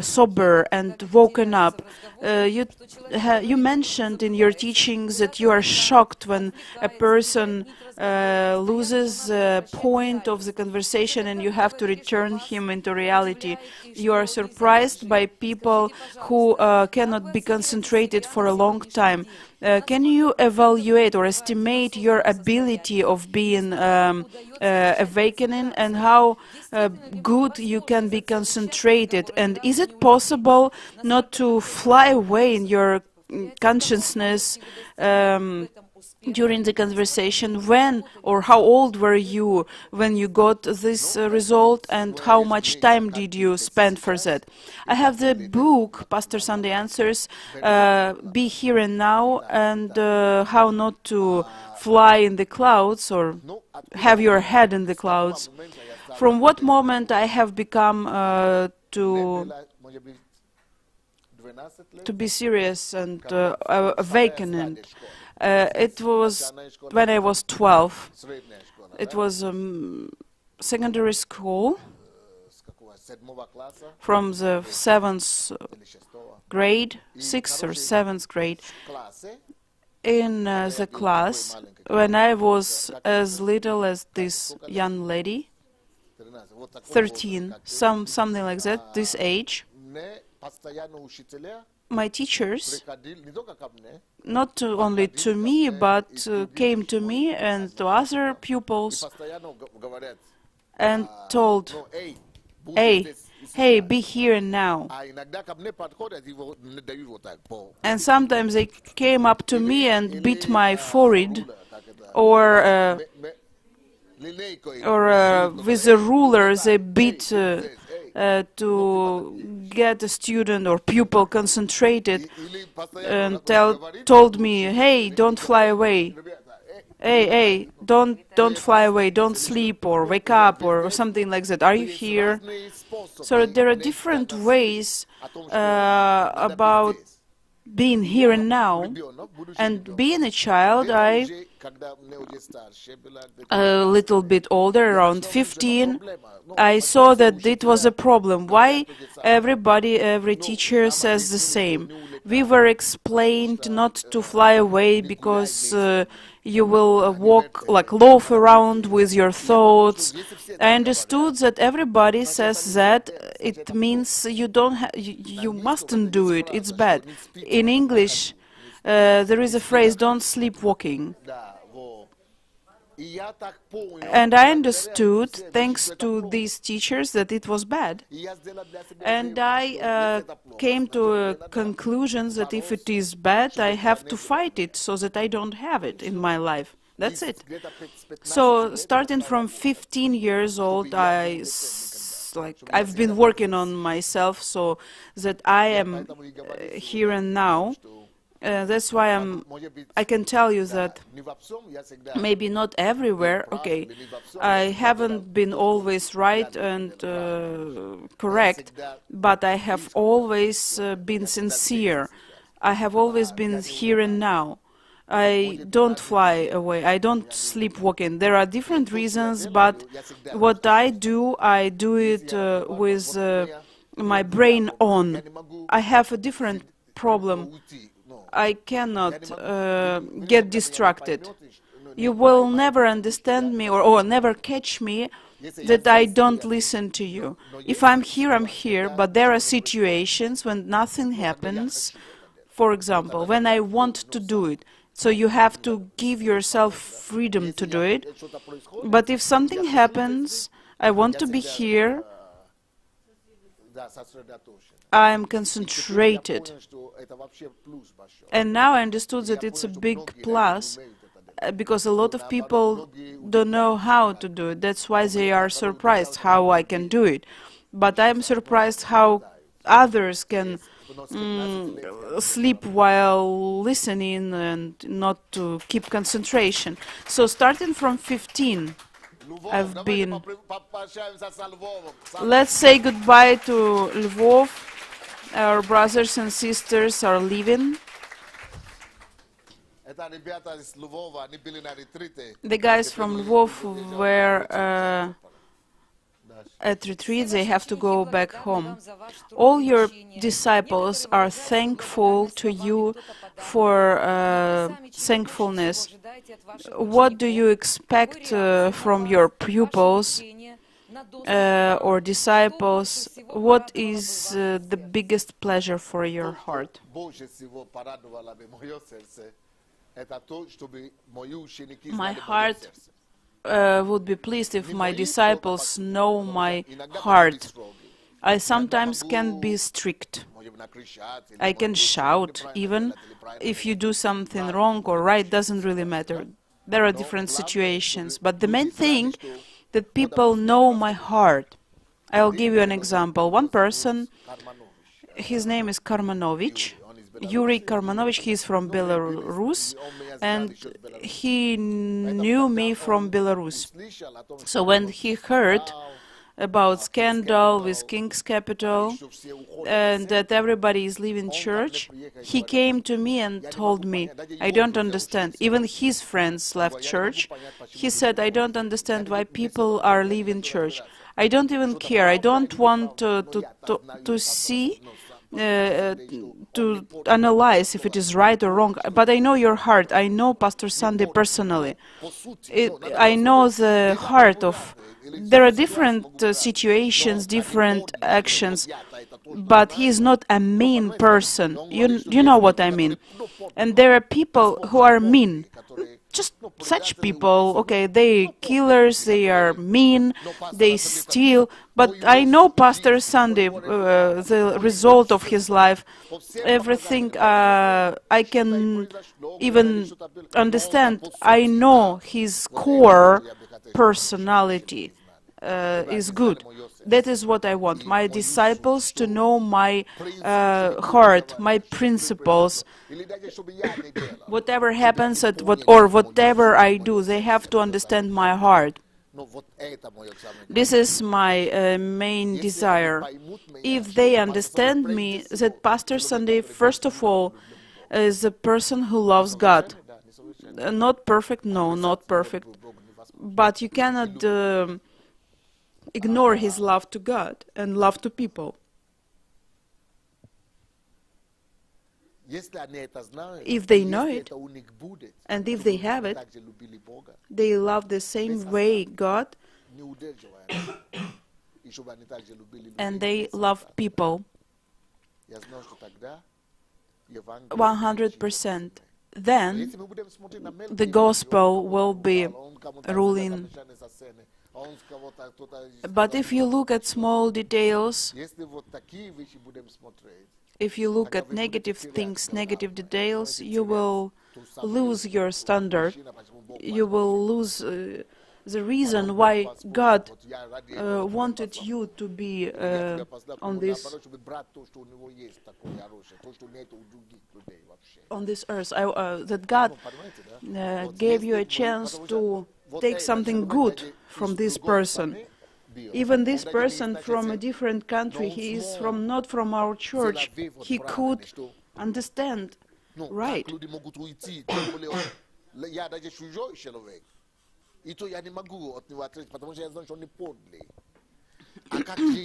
sober and woken up. You mentioned in your teachings that you are shocked when a person loses the point of the conversation and you have to return him into reality. You are surprised by people who cannot be concentrated for a long time. Can you evaluate or estimate your ability of being awakening, and how good you can be concentrated? And is it possible not to fly away in your consciousness during the conversation. When or how old were you when you got this result, and how much time did you spend for that? I have the book, Pastor Sunday Answers, Be Here and Now, and How Not to Fly in the Clouds or Have Your Head in the Clouds. From what moment I have become to be serious and awakening. It was when I was 12. It was secondary school, from the 7th grade, 6th or 7th grade, in the class, when I was as little as this young lady, 13, something like that, this age. My teachers, not only to me, but came to me and to other pupils and told, hey, be here and now. And sometimes they came up to me and beat my forehead, or with a ruler they beat to get a student or pupil concentrated, and told me, hey, don't fly away. Hey, don't fly away, don't sleep or wake up or something like that. Are you here? So there are different ways about being here and now. And being a child, I, a little bit older, around 15, I saw that it was a problem. Why every teacher says the same? We were explained not to fly away because you will walk, like loaf around with your thoughts. I understood that everybody says that. It means you you mustn't do it. It's bad. In English, there is a phrase, don't sleep walking. And I understood, thanks to these teachers, that it was bad. And I came to a conclusion that if it is bad, I have to fight it so that I don't have it in my life. That's it. So starting from 15 years old, I've been working on myself so that I am here and now. That's why I can tell you that maybe not everywhere, okay, I haven't been always right and correct, but I have always been sincere. I have always been here and now. I don't fly away, I don't sleepwalking. There are different reasons, but what I do it with my brain on. I have a different problem. I cannot get distracted. You will never understand me or never catch me that I don't listen to you. If I'm here, but there are situations when nothing happens. For example, when I want to do it. So you have to give yourself freedom to do it. But if something happens, I want to be here, I am concentrated. And now I understood that it's a big plus, because a lot of people don't know how to do it. That's why they are surprised how I can do it. But I'm surprised how others can sleep while listening and not to keep concentration. So starting from 15, I've been... Let's say goodbye to Lvov. Our brothers and sisters are leaving. The guys from Lvov were at retreat, they have to go back home. All your disciples are thankful to you for thankfulness. What do you expect from your pupils or disciples? What is the biggest pleasure for your heart? My heart would be pleased if my disciples know my heart. I sometimes can be strict. I can shout even if you do something wrong or right, doesn't really matter. There are different situations, but the main thing that people know my heart. I'll give you an example. One person, his name is Karmanovich, Yuri Karmanovich, he's from Belarus, and he knew me from Belarus. So when he heard about scandal with King's Capital and that everybody is leaving church, he came to me and told me, I don't understand. Even his friends left church. He said, I don't understand why people are leaving church. I don't even care. I don't want to see, to analyze if it is right or wrong. But I know your heart. I know Pastor Sunday personally. I know the heart of... There are different situations, different actions, but he is not a mean person. You know what I mean. And there are people who are mean. Just such people, okay, they killers, they are mean, they steal. But I know Pastor Sunday, the result of his life, everything I can even understand. I know his core personality is good. That is what I want. My disciples to know my heart, my principles. Whatever happens or whatever I do, they have to understand my heart. This is my main desire. If they understand me, that Pastor Sunday, first of all, is a person who loves God. Not perfect, no, not perfect. But you cannot ignore his love to God and love to people. If they know it, and if they have it, they love the same way God, and they love people 100%. Then the gospel will be ruling. But if you look at small details, if you look at negative things, negative details, you will lose your standard. You will lose the reason why God wanted you to be on this earth. That God gave you a chance to take something good from this person. Even this person from a different country, he is not from our church, he could understand, right?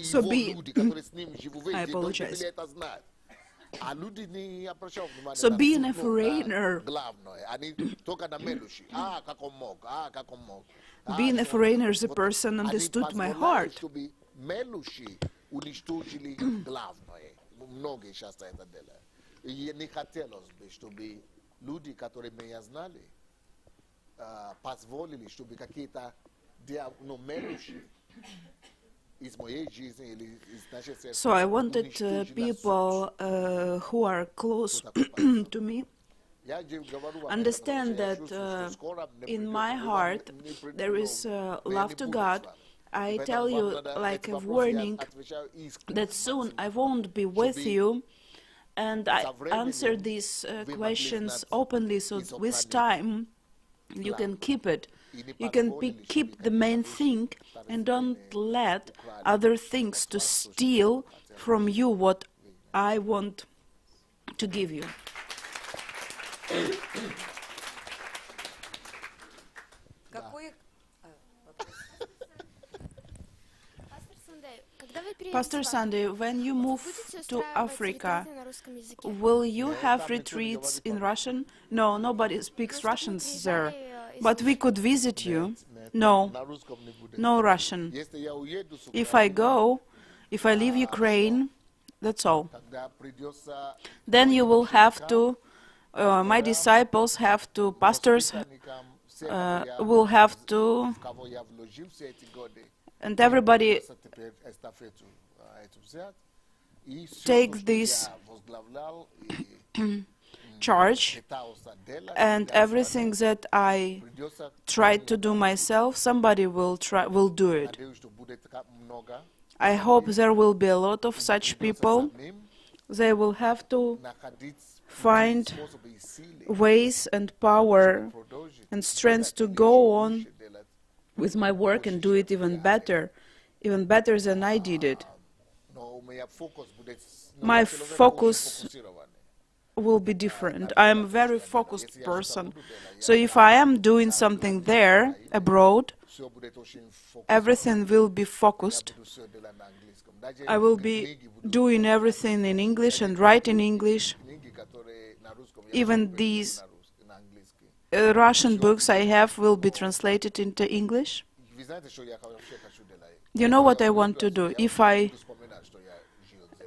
So I apologize. So being a foreigner, the person understood my heart. So I wanted people who are close to me understand that in my heart there is love to God. I tell you like a warning that soon I won't be with you, and I answer these questions openly, so with time you can keep it. You can keep the main thing and don't let other things to steal from you what I want to give you. Pastor Sunday, when you move to Africa, will you have retreats in Russian? No, nobody speaks Russian there. But we could visit you. No, no Russian. If I go, if I leave Ukraine, that's all. Then you will have to, my disciples have to, pastors will have to And everybody essa estafeta é certo? E take this charge, and everything that I tried to do myself, somebody will do it. I hope there will be a lot of such people. They will have to find ways and power and strength to go on with my work and do it even better than I did it. My focus will be different. I am a very focused person. So if I am doing something there, abroad, everything will be focused. I will be doing everything in English and write in English. Even these Russian books I have will be translated into English. You know what I want to do? If I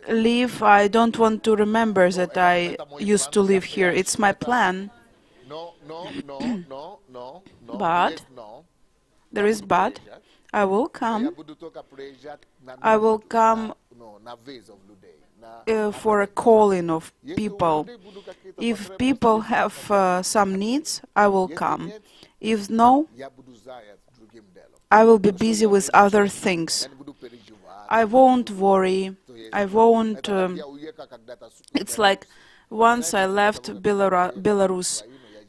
leave, I don't want to remember that I used to live here. It's my plan. But, there is but, I will come. I will come for a calling of people. If people have some needs, I will come. If no, I will be busy with other things. I won't worry. I won't. It's like once I left Belarus.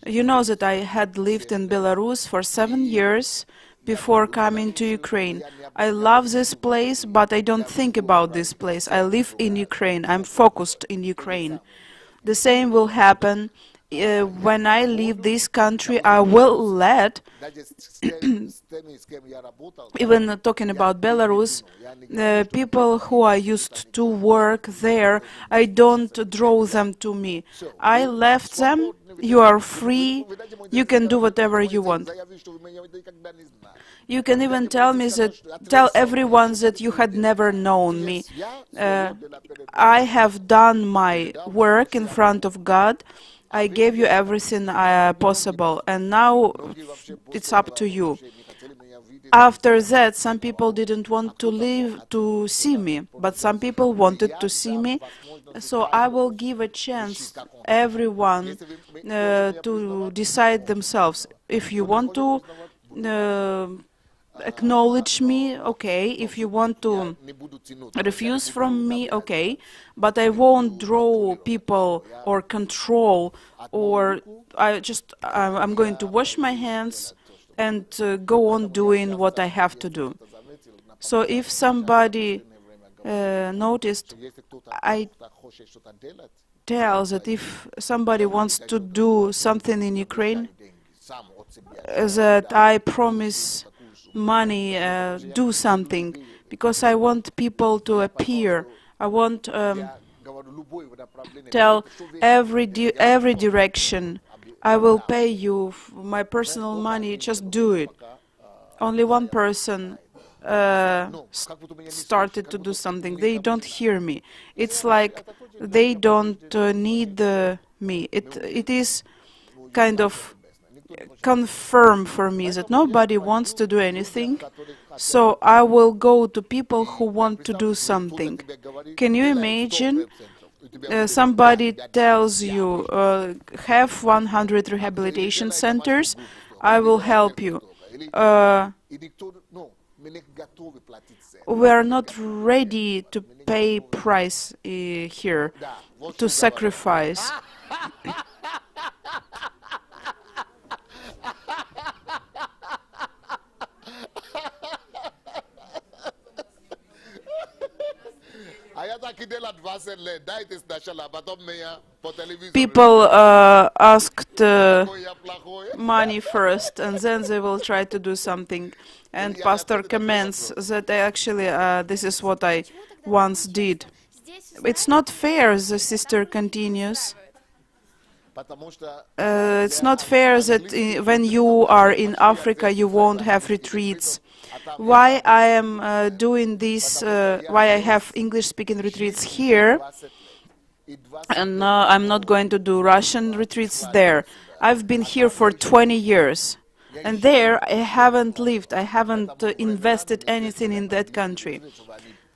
You know that I had lived in Belarus for 7 years before coming to Ukraine. I love this place, but I don't think about this place. I live in Ukraine. I'm focused in Ukraine. The same will happen when I leave this country. I will let, even talking about Belarus, the people who I used to work there, I don't draw them to me. I left them. You are free. You can do whatever you want. You can even tell everyone that you had never known me. I have done my work in front of God. I gave you everything possible, and now it's up to you. After that, some people didn't want to see me, but some people wanted to see me. So I will give a chance everyone to decide themselves. If you want to acknowledge me, okay. If you want to refuse from me, okay. But I won't draw people or control, or I'm going to wash my hands and go on doing what I have to do. So if somebody noticed, I tell that if somebody wants to do something in Ukraine, that I promise money, do something, because I want people to appear. I want tell every direction. I will pay you my personal money. Just do it. Only one person started to do something. They don't hear me. It's like they don't need me. It is kind of confirm for me that nobody wants to do anything, so I will go to people who want to do something. Can you imagine? Somebody tells you, have 100 rehabilitation centers, I will help you. We are not ready to pay price here, to sacrifice. People asked money first, and then they will try to do something. And Pastor comments that actually this is what I once did. It's not fair, the sister continues. It's not fair that when you are in Africa you won't have retreats. Why I am doing this, why I have English-speaking retreats here, and I'm not going to do Russian retreats there. I've been here for 20 years. And there I haven't lived, I haven't invested anything in that country.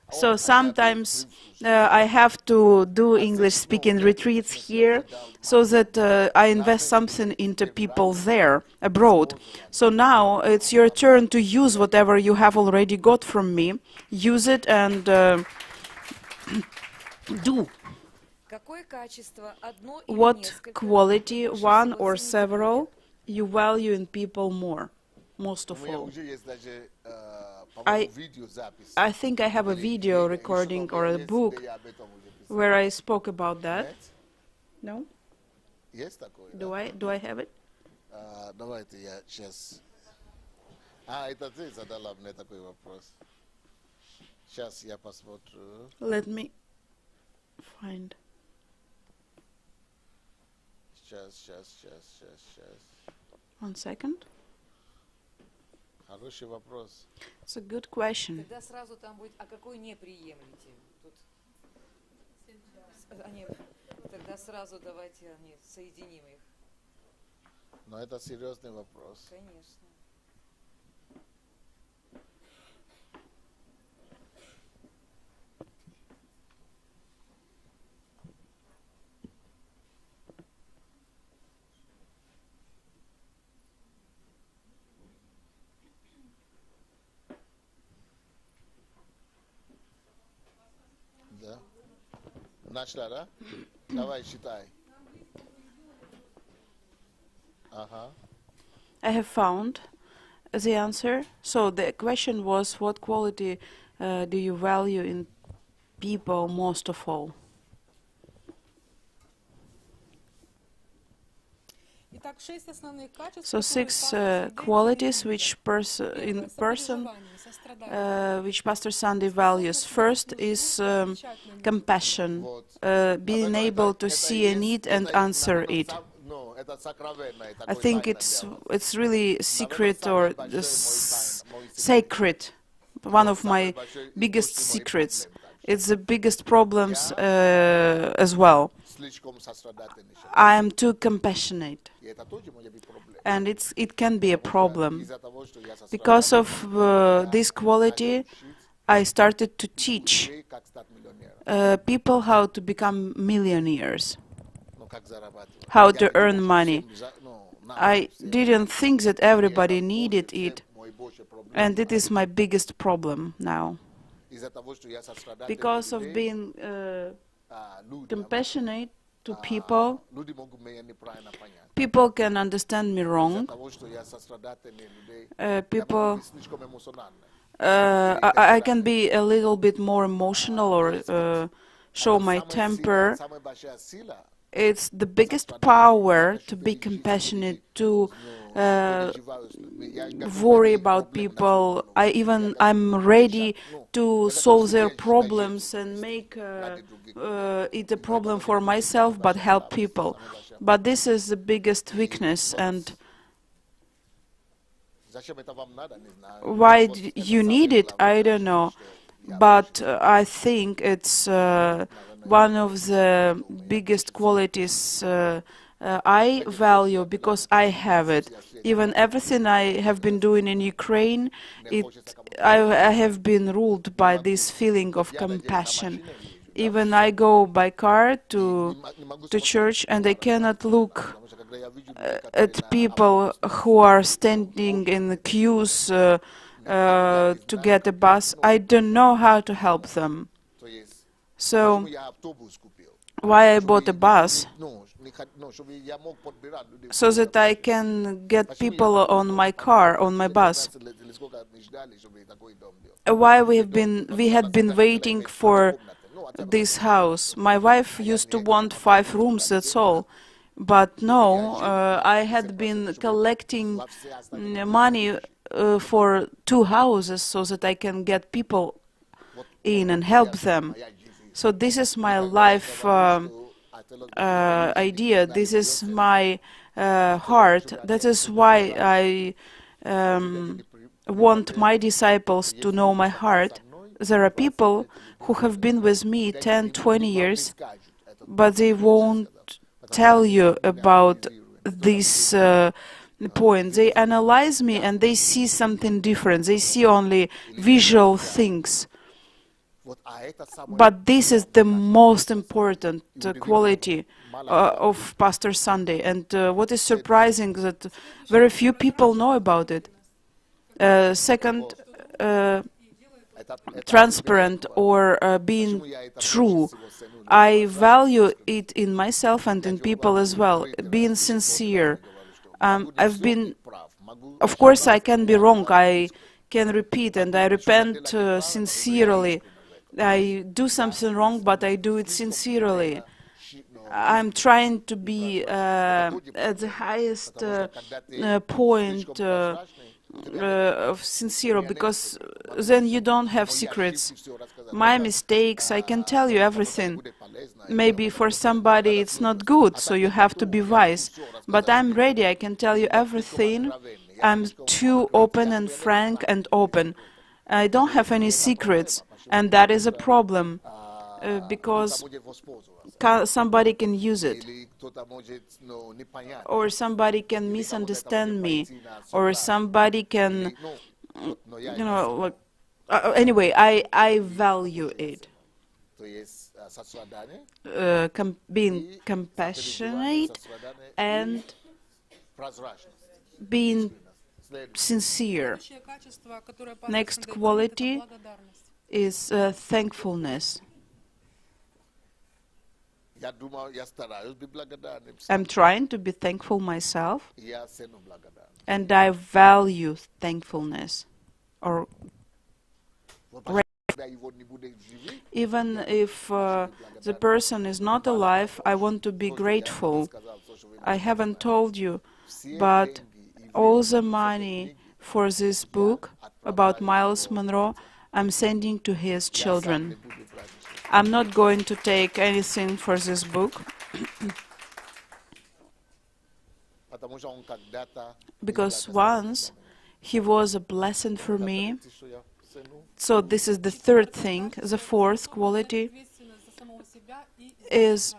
So sometimes I have to do English-speaking retreats here so that I invest something into people there, abroad. So now it's your turn to use whatever you have already got from me. Use it and do. Какое качество, одно или What несколько, quality, больше one всего or цените в several, людях? you value in people more, most У of меня all? уже есть даже, I по-моему, видеозапись. I think I have a video recording or a book where I spoke about that. Нет? No? Есть такое? Do да? I have it? Давайте я сейчас... это ты задала мне такой вопрос. Сейчас я посмотрю. Let me find. Сейчас. 1 second. Хороший вопрос. It's a good question. Тогда сразу там будет, а какой не приемлете? Тут... Тогда сразу давайте соединим их. Но это серьезный вопрос. Конечно. Да? Нашла, да? Давай, считай. Ага. I have found the answer. So the question was, what quality do you value in people most of all? Итак, 6 основных качеств, So которые 6 Пастор Sunday qualities ценит в which людях. Первое — person сопереживание, сострадание. which Pastor Sunday values. First is compassion, being able to see a need and answer it. No, это сокровенное. I think it's really secret or sacred, one of my biggest secrets. It's the biggest problems as well. Слишком сострадательный. I am too compassionate, И это тоже может быть проблема. and it can be a problem. Из-за того, что я Because of this quality, I started to teach как стать миллионером, people how to become millionaires, как зарабатывать. how to earn money. No, I didn't think that everybody needed it, мой больше проблем. and it is my biggest problem now. Из-за того, что я сострадательный Because of людей, being люди, compassionate to people, люди могут меня неправильно понять. people can understand me Из-за wrong. того, что я сострадательный людей, People, я слишком эмоциональный. I can be a little bit more emotional or show my temper. Самая большая сила It's the biggest power to be compassionate, to worry about people. I'm ready to solve their problems and make it a problem for myself, but help people. But this is the biggest weakness, and Зачем это вам надо, не знаю. why Вот это you самое need it, главное, I don't know. что я But I think it's one of the biggest qualities I value because I have it. Even everything I have been doing in Ukraine, I have been ruled by this feeling of compassion. Even I go by car to church and I cannot look потому что когда я вижу, at people who are standing in the queues to get a bus. I don't know how to help them. то есть, So почему я автобус купил? why I bought a bus? Ну, чтобы я мог подбирать людей. So that I can get people on my car, on my bus. Сколько мы ждали, чтобы такой дом был. Why we had been waiting for this house. My wife used to want 5 rooms, that's all. But no, I had been collecting money for 2 houses so that I can get people in and help them. So this is my life idea. This is my heart. That is why I want my disciples to know my heart. There are people who have been with me 10, 20 years, but they won't tell you about this point. They analyze me and they see something different. They see only visual things. But this is the most important quality of Pastor Sunday. And what is surprising is that very few people know about it. Second, transparent or being true. I value it in myself and in people as well. Being sincere. Of course, I can be wrong. I can repeat, and I repent sincerely. I do something wrong, but I do it sincerely. I'm trying to be at the highest point of sincere, because then you don't have secrets. My mistakes, I can tell you everything. Maybe for somebody it's not good, so you have to be wise. But I'm ready, I can tell you everything. I'm too open and frank and open. I don't have any secrets, and that is a problem, because somebody can use it, or somebody can misunderstand me, or somebody can, anyway, I value it. Being compassionate and being sincere. Next quality is thankfulness. I'm trying to be thankful myself, and I value thankfulness. Or even if the person is not alive, I want to be grateful. I haven't told you, but all the money for this book about Miles Monroe, I'm sending to his children. I'm not going to take anything for this book, because once he was a blessing for me. So this is the third thing. The fourth quality is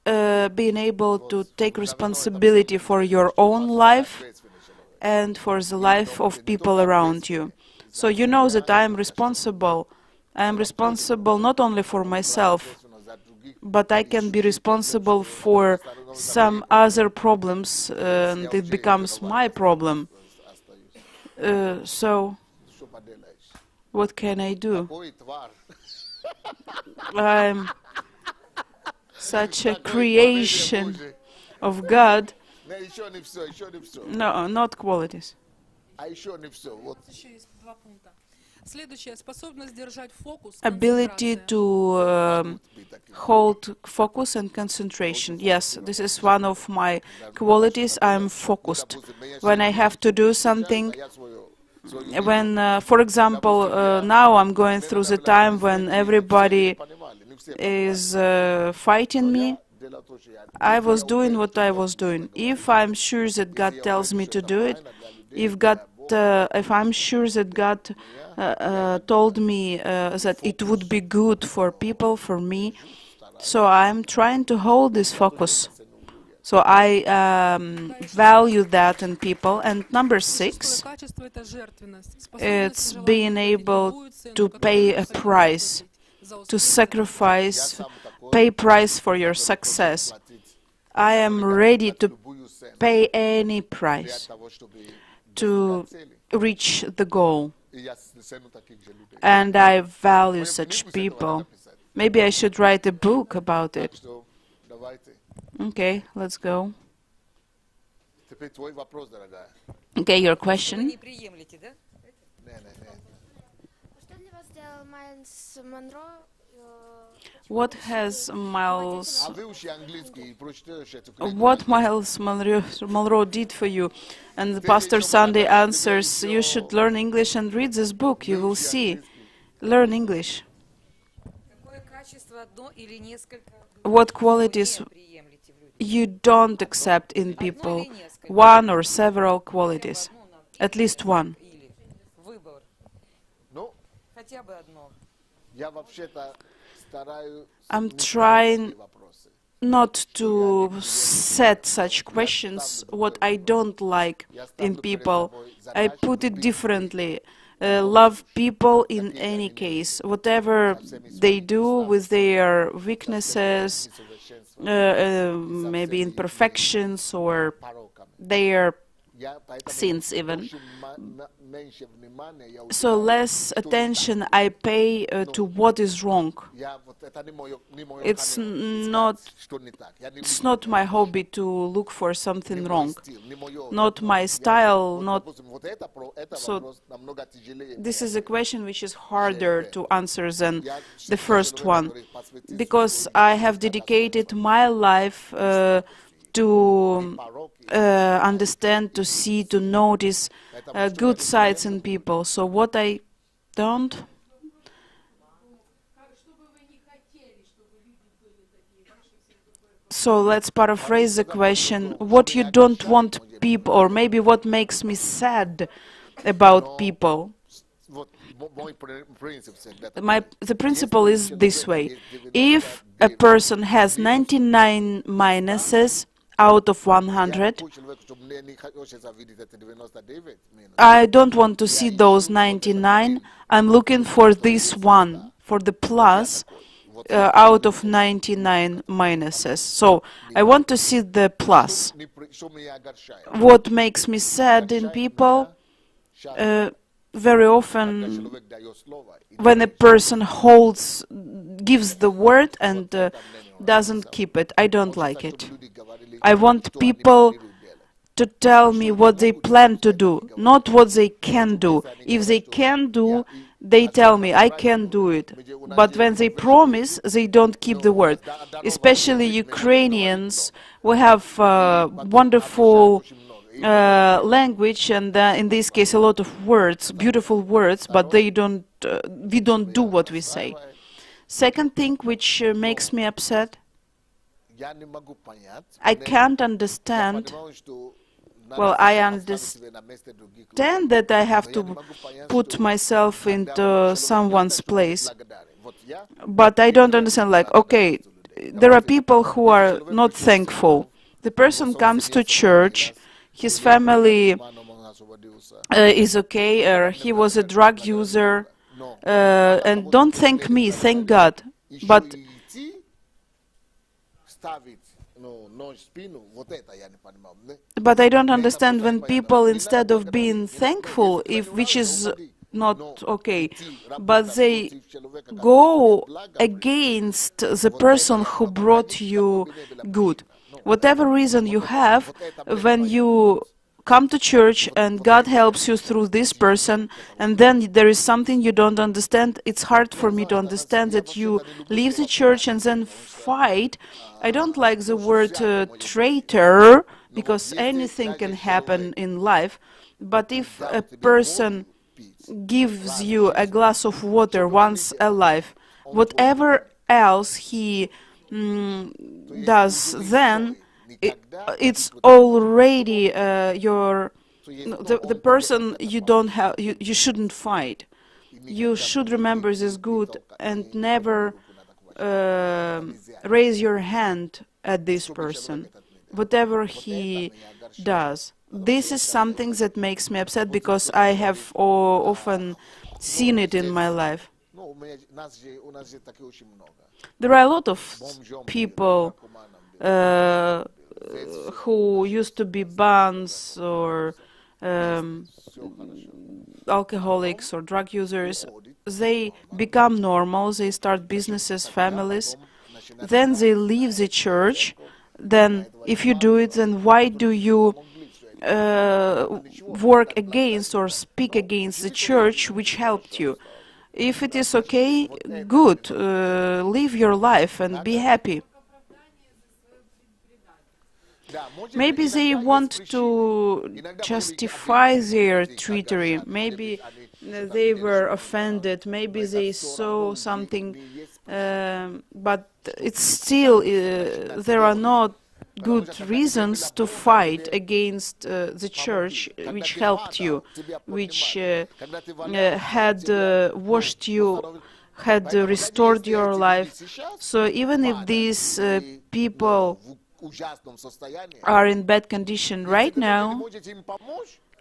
being able to take responsibility for your own life and for the life of people around you. So you know that I am responsible. I am responsible not only for myself, but I can be responsible for some other problems, and it becomes my problem. So what can I do? I'm such a creation of God. No, not qualities. Ability to hold focus and concentration. Yes, this is one of my qualities. I'm focused. When I have to do something, when, for example, now I'm going through the time when everybody is fighting me, I was doing what I was doing. If I'm sure that God tells me to do it, if I'm sure that God told me that it would be good for people, for me, so I'm trying to hold this focus. So I value that in people. And number 6, it's being able to pay a price, to sacrifice, pay price for your success. I am ready to pay any price to reach the goal. And I value such people. Maybe I should write a book about it. Okay, let's go. Okay, your question. What Miles Monroe did for you? And Pastor Sunday answers, you should learn English and read this book. You will see. Learn English. What qualities you don't accept in people? One or several qualities. At least one. I'm trying not to set such questions, what I don't like in people. I put it differently. Love people in any case, whatever they do with their weaknesses, maybe imperfections or their sins even. So less attention I pay to what is wrong. It's not my hobby to look for something wrong. Not my style, not... So this is a question which is harder to answer than the first one, because I have dedicated my life to understand, to see, to notice good sides in people. So what I don't... So let's paraphrase the question. What you don't want people, or maybe what makes me sad about people. The principle is this way. If a person has 99 minuses out of 100, I don't want to see those 99. I'm looking for this one, for the plus out of 99 minuses. So I want to see the plus. What makes me sad in people, very often when a person gives the word and doesn't keep it, I don't like it. I want people to tell me what they plan to do, not what they can do. If they can do, they tell me, I can do it. But when they promise, they don't keep the word. Especially Ukrainians, we have wonderful language, and in this case a lot of words, beautiful words, but we don't do what we say. Second thing which makes me upset, I can't understand. Well, I understand that I have to put myself into someone's place, but I don't understand, like, okay, there are people who are not thankful. The person comes to church, his family is okay, or he was a drug user, and don't thank me, thank God. But I don't understand when people, instead of being thankful, which is not okay, but they go against the person who brought you good. Whatever reason you have, when you come to church and God helps you through this person, and then there is something you don't understand, it's hard for me to understand that you leave the church and then fight. I don't like the word traitor, because anything can happen in life, but if a person gives you a glass of water once alive, whatever else he does then, it's already the person you don't have, you shouldn't fight. You should remember this good and never raise your hand at this person, whatever he does. This is something that makes me upset, because I have often seen it in my life. There are a lot of people who used to be bums or alcoholics or drug users. They become normal, they start businesses, families, then they leave the church. Then if you do it, then why do you work against or speak against the church which helped you? If it is okay, good, live your life and be happy. Maybe they want to justify their treachery, maybe they were offended, maybe they saw something, but it's still, there are not good reasons to fight against the church which helped you, which had washed you had restored your life. So even if these people are in bad condition right now,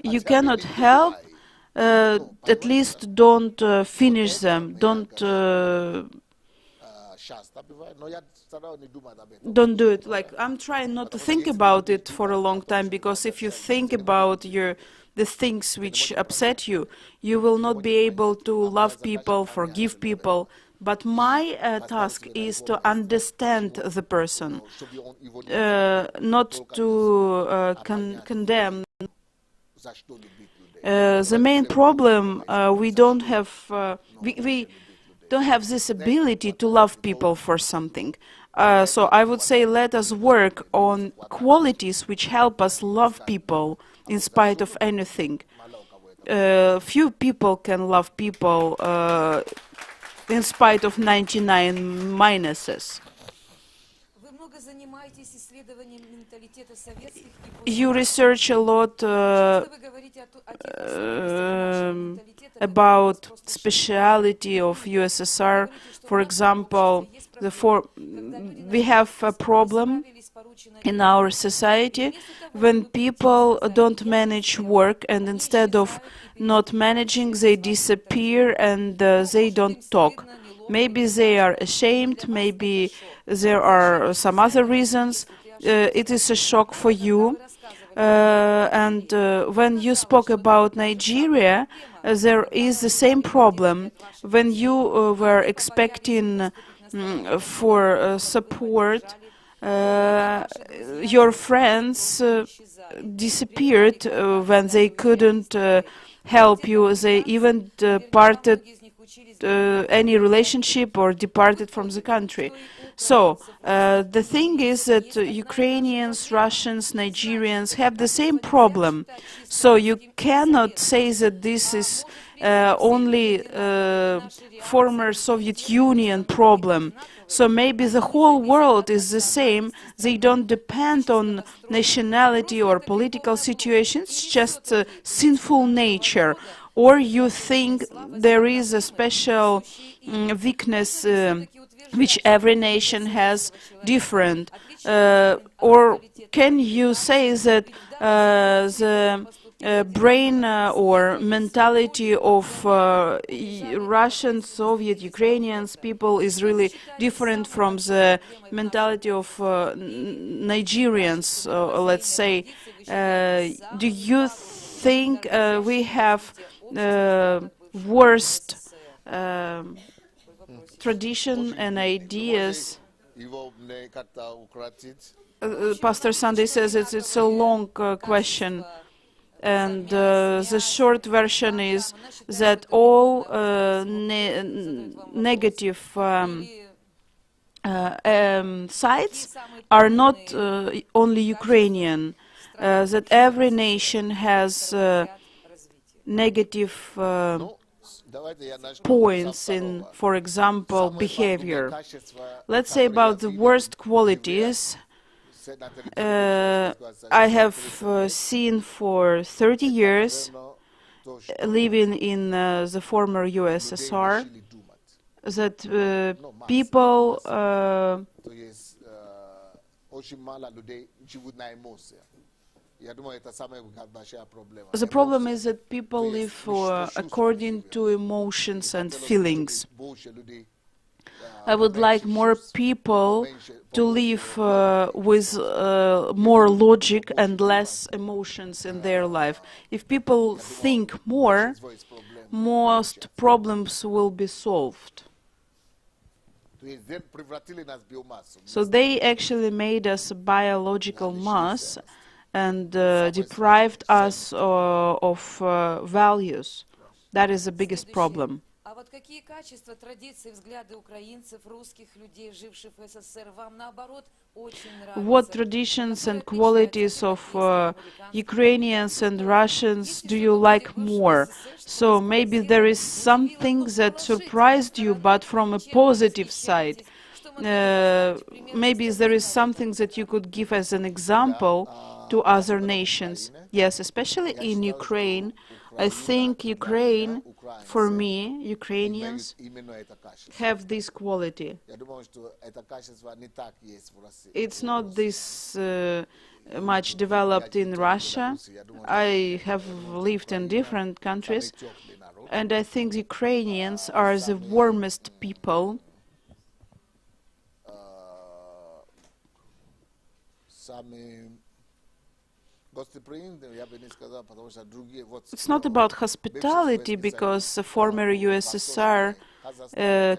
you cannot help. At least don't finish them. Don't do it. Like, I'm trying not to think about it for a long time, because if you think about the things which upset you, you will not be able to love people, forgive people. But my task is to understand the person, not to condemn. The main problem, we don't have this ability to love people for something. So I would say, let us work on qualities which help us love people in spite of anything. Few people can love people in spite of 99 minuses. You research a lot about speciality of USSR. For example, we have a problem in our society when people don't manage work, and instead of not managing, they disappear and they don't talk. Maybe they are ashamed, maybe there are some other reasons. It is a shock for you. And when you spoke about Nigeria, there is the same problem. When you were expecting for support, your friends disappeared when they couldn't help you. They even parted any relationship or departed from the country. So the thing is that Ukrainians, Russians, Nigerians have the same problem. So you cannot say that this is only former Soviet Union problem. So maybe the whole world is the same. They don't depend on nationality or political situations, it's just sinful nature. Or you think there is a special weakness which every nation has different. Or can you say that the brain or mentality of Russian, Soviet, Ukrainians people is really different from the mentality of Nigerians, let's say? Do you think we have worst tradition and ideas? Pastor Sunday says it's a long question, and the short version is that all negative sides are not only Ukrainian, that every nation has negative points in, for example, behavior. Let's say about the worst qualities. I have seen for 30 years, living in the former USSR, that people the problem is that people live according to emotions and feelings. I would like more people to live with more logic and less emotions in their life. If people think more, most problems will be solved. So they actually made us a biological mass and deprived us of values. That is the biggest problem. Какие качества, традиции, взгляды украинцев, русских людей, живших в СССР, вам наоборот очень нравятся? What traditions and qualities of Ukrainians and Russians do you like more? So maybe there is something that surprised you, but from a positive side. Maybe there is something that you could give as an example to other nations. Yes, especially in Ukraine, I think Ukraine, for me, Ukrainians have this quality. It's not this much developed in Russia. I have lived in different countries, and I think Ukrainians are the warmest people. It's not about hospitality, because the former USSR,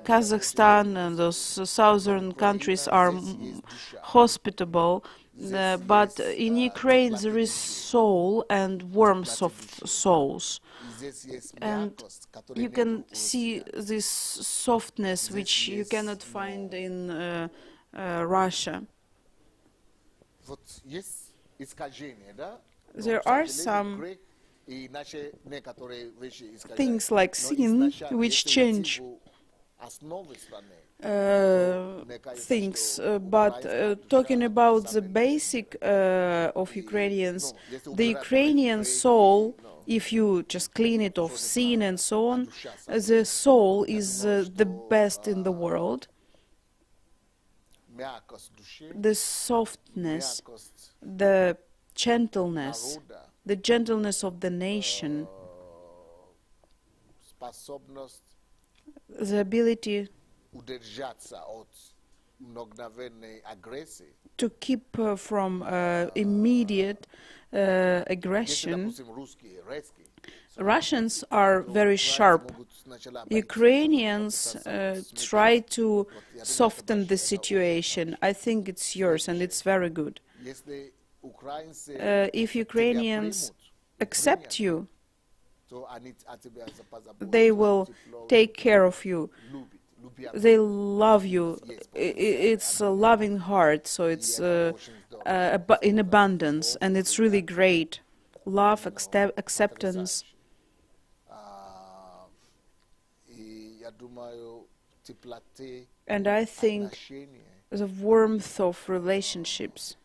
Kazakhstan and those southern countries are hospitable, but in Ukraine there is soul and warmth of souls. And you can see this softness which you cannot find in Russia. There are some things like sin which change things, but talking about the basic of Ukrainians, the Ukrainian soul, if you just clean it of sin and so on, the soul is the best in the world. The softness, the gentleness of the nation, the ability to keep from immediate aggression. Russians are very sharp. Ukrainians try to soften the situation. I think it's yours, and it's very good. If Ukrainians accept you, they will take care of you. They love you. It's a loving heart, so it's in abundance, and it's really great. Love, acceptance. And I think the warmth of relationships.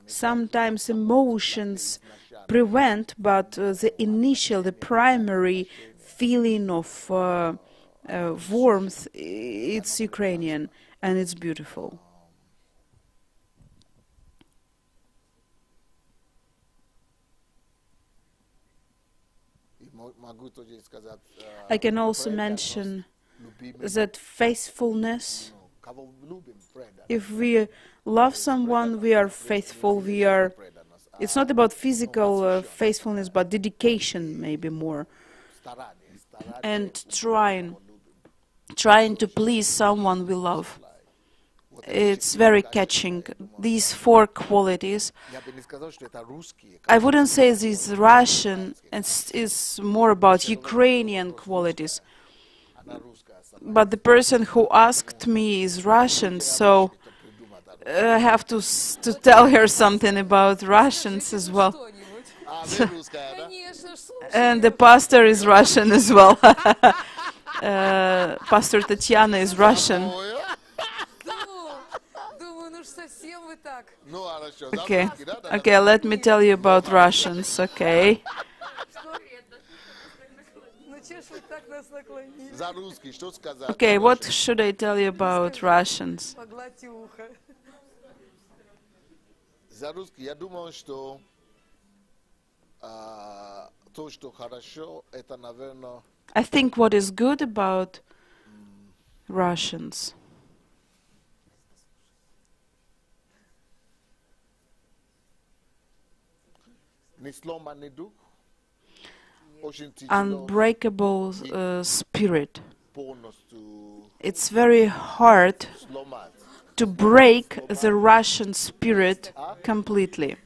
Sometimes emotions prevent, but the primary feeling of warmth, it's Ukrainian, and it's beautiful. I can also mention that faithfulness. If we love someone, we are faithful. It's not about physical faithfulness, but dedication, maybe more. And trying to please someone we love. It's very catching. These four qualities. I wouldn't say this is Russian. It's more about Ukrainian qualities. But the person who asked me is Russian, so I have to tell her something about Russians as well. And the pastor is Russian as well. Pastor Tatiana is Russian. Okay, let me tell you about Russians, okay? Okay, what should I tell you about Russians? I think what is good about Russians, unbreakable spirit. It's very hard to break the Russian spirit completely.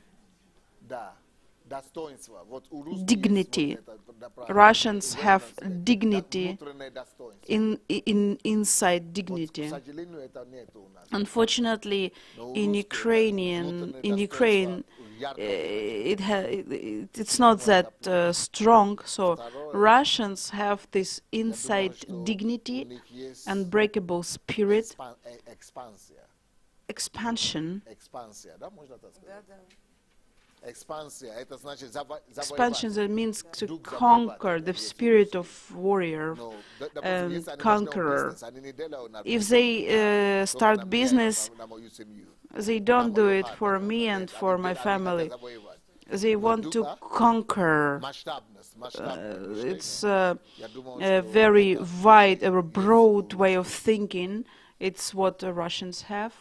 Dignity. Russians have dignity inside dignity. Unfortunately, in Ukraine, it's not that strong. So Russians have this inside dignity, unbreakable spirit, expansion. Expansja, это значит Expansion, завоевать. that means to Дух conquer, завоевателя, the если spirit of warrior Ну, допустим, and если они начнут conqueror. бизнес, они не делают на If бизнес, they только start на меня, business, на мою семью, they на don't do мою it хату. for me Нет, and for my они family. хотят завоевать. They want to conquer. Масштабность, масштабное It's мышление. Я думаю, a что very это wide, a есть broad у way of русских. thinking. It's what the Russians have.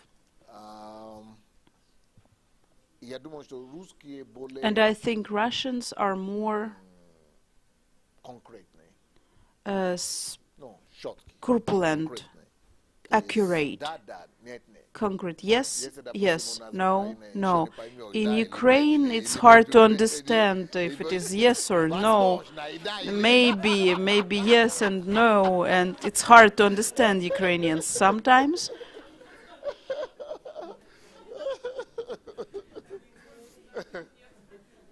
Я думаю, что русские более And I think Russians are more конкретные, corpulent, конкретные. То есть accurate, да, да, нет, нет. concrete. Yes, Если, допустим, yes, у нас в no, Украине no. еще не поймешь, In да или Ukraine, нет, it's или hard to может быть, understand if it is yes or no. возможно, и да, или нет. Maybe yes and no, and it's hard to understand Ukrainians sometimes.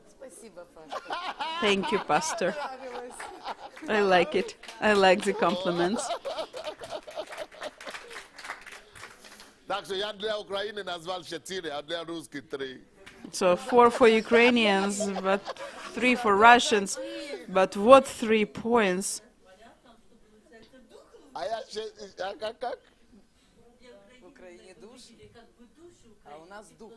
Спасибо, Паша. Thank you, Pastor. I like it. I like the compliments. Так что я для Украины назвал 4, а для русских 3. So 4 for Ukrainians, but 3 for Russians. But what 3 points? А я как? В Украине душ, а у нас дух.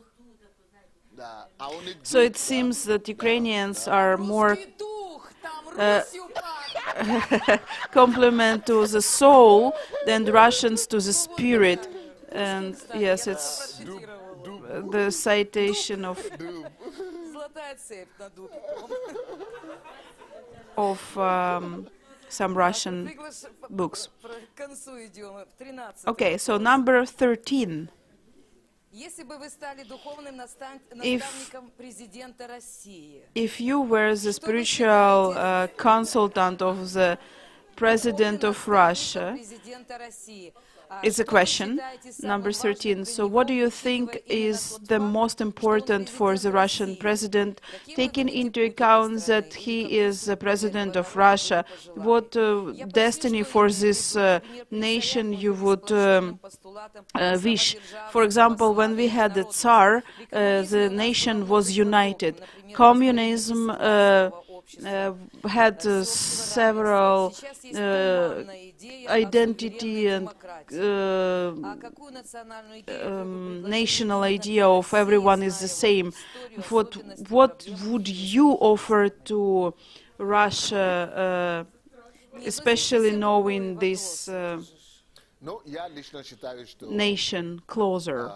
Да, а у них So it seems that Ukrainians are more Русский дух, там Русью пахнет. complement to the soul than Russians to the spirit. And yes, it's Процитировала. the citation of Золотая цепь на духе. some Russian Приглаш- books. К концу идем. 13. Okay, so number 13. Если бы вы стали духовным If- наставником президента России, If you were the spiritual consultant of the President of Russia, президента России, it's a question, number 13. So what do you think is the most important for the Russian president, taking into account that he is the president of Russia? What destiny for this nation you would wish? For example, when we had the Tsar, the nation was united. Communism had several identity and national idea of everyone is the same. What would you offer to Russia, especially knowing this Ну, я лично считаю, что nation closer?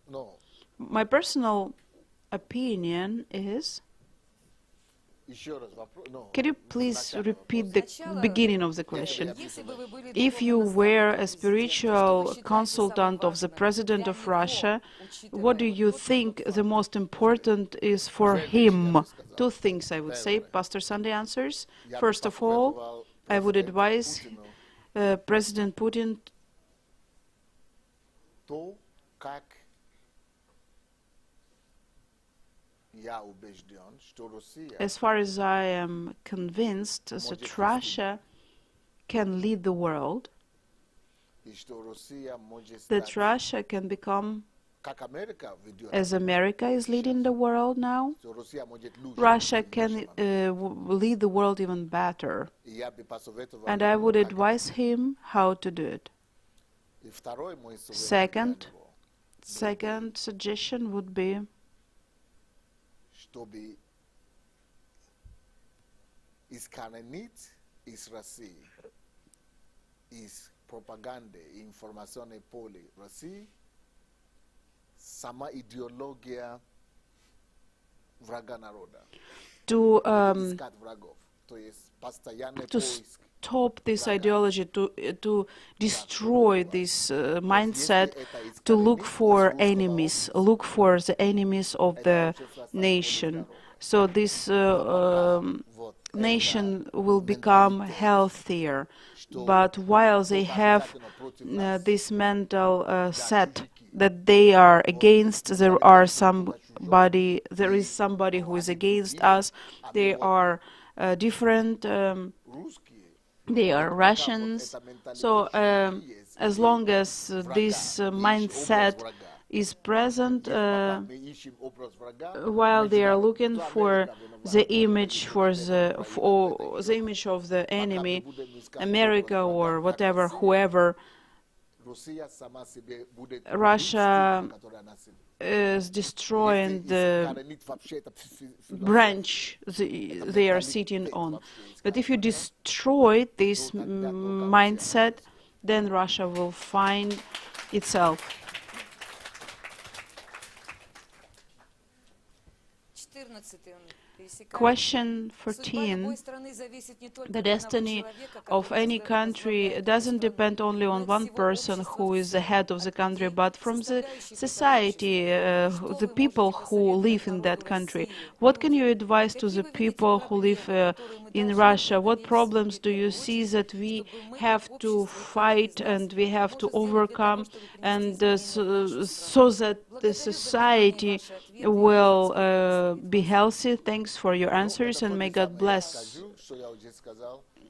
ну, My personal opinion is. еще раз вопрос. Can you please repeat the beginning of the question? если бы вы были If you were a spiritual consultant of the President of Russia, what do you think the most important is for him? 2 things, I would say. Pastor Sunday answers. First of all, I would advise President Putin то, как я убежден, что Россия as far as I am convinced that Russia can lead the world, и что Россия может that стать, Russia can become, как Америка ведет, as America is leading the world now, что Россия может лучше. Russia can lead the world even better. И я бы посоветовал And I ему, would как advise him how to do it. И второй мой совет Second. для него, Second suggestion would be чтобы искоренить из России, из пропаганды и информационной поля России, сама идеология врага народа. to Искать врагов. То есть постоянный to поиск. stop this ideology, to destroy this mindset, to look for enemies, look for the enemies of the nation. So this nation will become healthier. But while they have this mental set that they are against, there is somebody who is against us. They are different. They are Russians. So as long as this mindset is present Пока мы ищем образ врага, while they are начинаем, looking что for Америка виновата, the image for Украина the image of the Пока мы enemy, будем искать America образ or врага, как whatever, Россия, whoever. Россия сама себе будет Russia стигма, которую она себе. is destroying the Искоренить вообще это branch they are sitting on. But if you destroy this mindset, then Russia will find itself. 14 он пересекает. Question Судьба 14. любой страны зависит не только The от одного destiny человека, of который any country doesn't depend only on one person who is the head of the country, but from the society, the people who live in that country. What can you advise to the people who live in Russia? What problems do you see that we have to fight and we have to overcome, and so that the society will be healthy? Thanks for your answers, and may God bless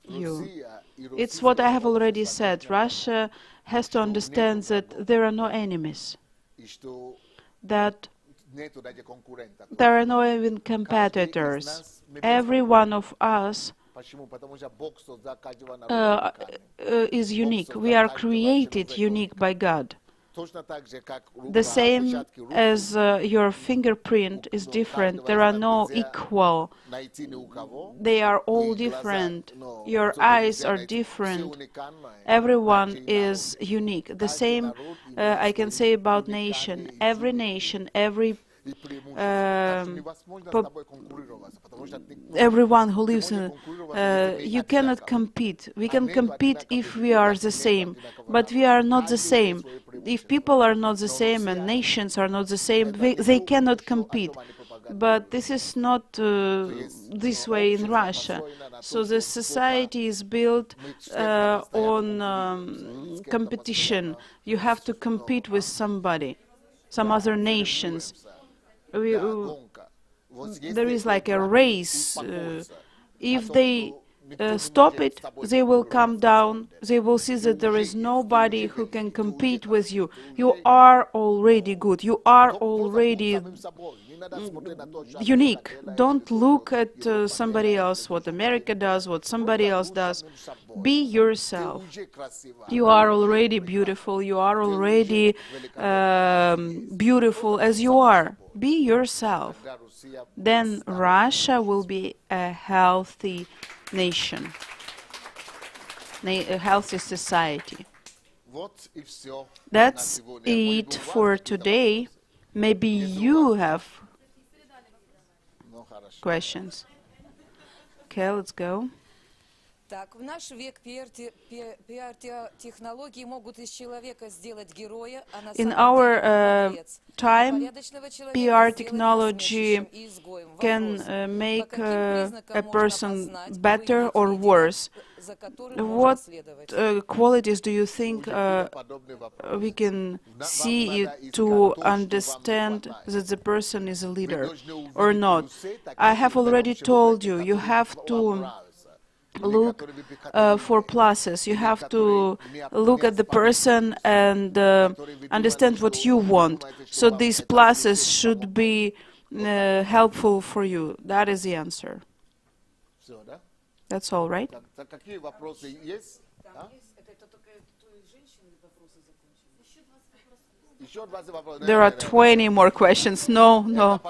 you. It's what I have already said. Russia has to understand that there are no enemies, that there are no even competitors. Every one of us is unique. We are created unique by God. The same as your fingerprint is different, there are no equal. They are all different. Your eyes are different. Everyone is unique. The same I can say about nation. Every nation, everyone who lives in you cannot compete. We can compete if we are the same, but we are not the same. If people are not the same and nations are not the same, they cannot compete. But this is not this way in Russia. So the society is built on competition. You have to compete with somebody, some other nations. There is like a race. If they stop it, they will come down. They will see that there is nobody who can compete with you. You are already good. You are already unique. Don't look at somebody else, what America does, what somebody else does. Be yourself. You are already beautiful. You are already beautiful as you are. Be yourself. Then Russia will be a healthy nation, a healthy society. That's it for today. Maybe you have questions. Okay, let's go. Так, в наш век пиар-технологии могут из человека сделать героя, а на In самом our деле молодец. time, Порядочного человека PR сделать technology насмешищем и изгоем. can Вопрос. make По каким признакам a можно person познать better or повелителя, worse. за которым можно What следовать? qualities do you think we can see to understand that the person is a leader or not? I have already told you, you have to look for pluses. You have to look at the person and understand what you want. So these pluses should be helpful for you. That is the answer. That's all, right? There are 20 more questions. No, no.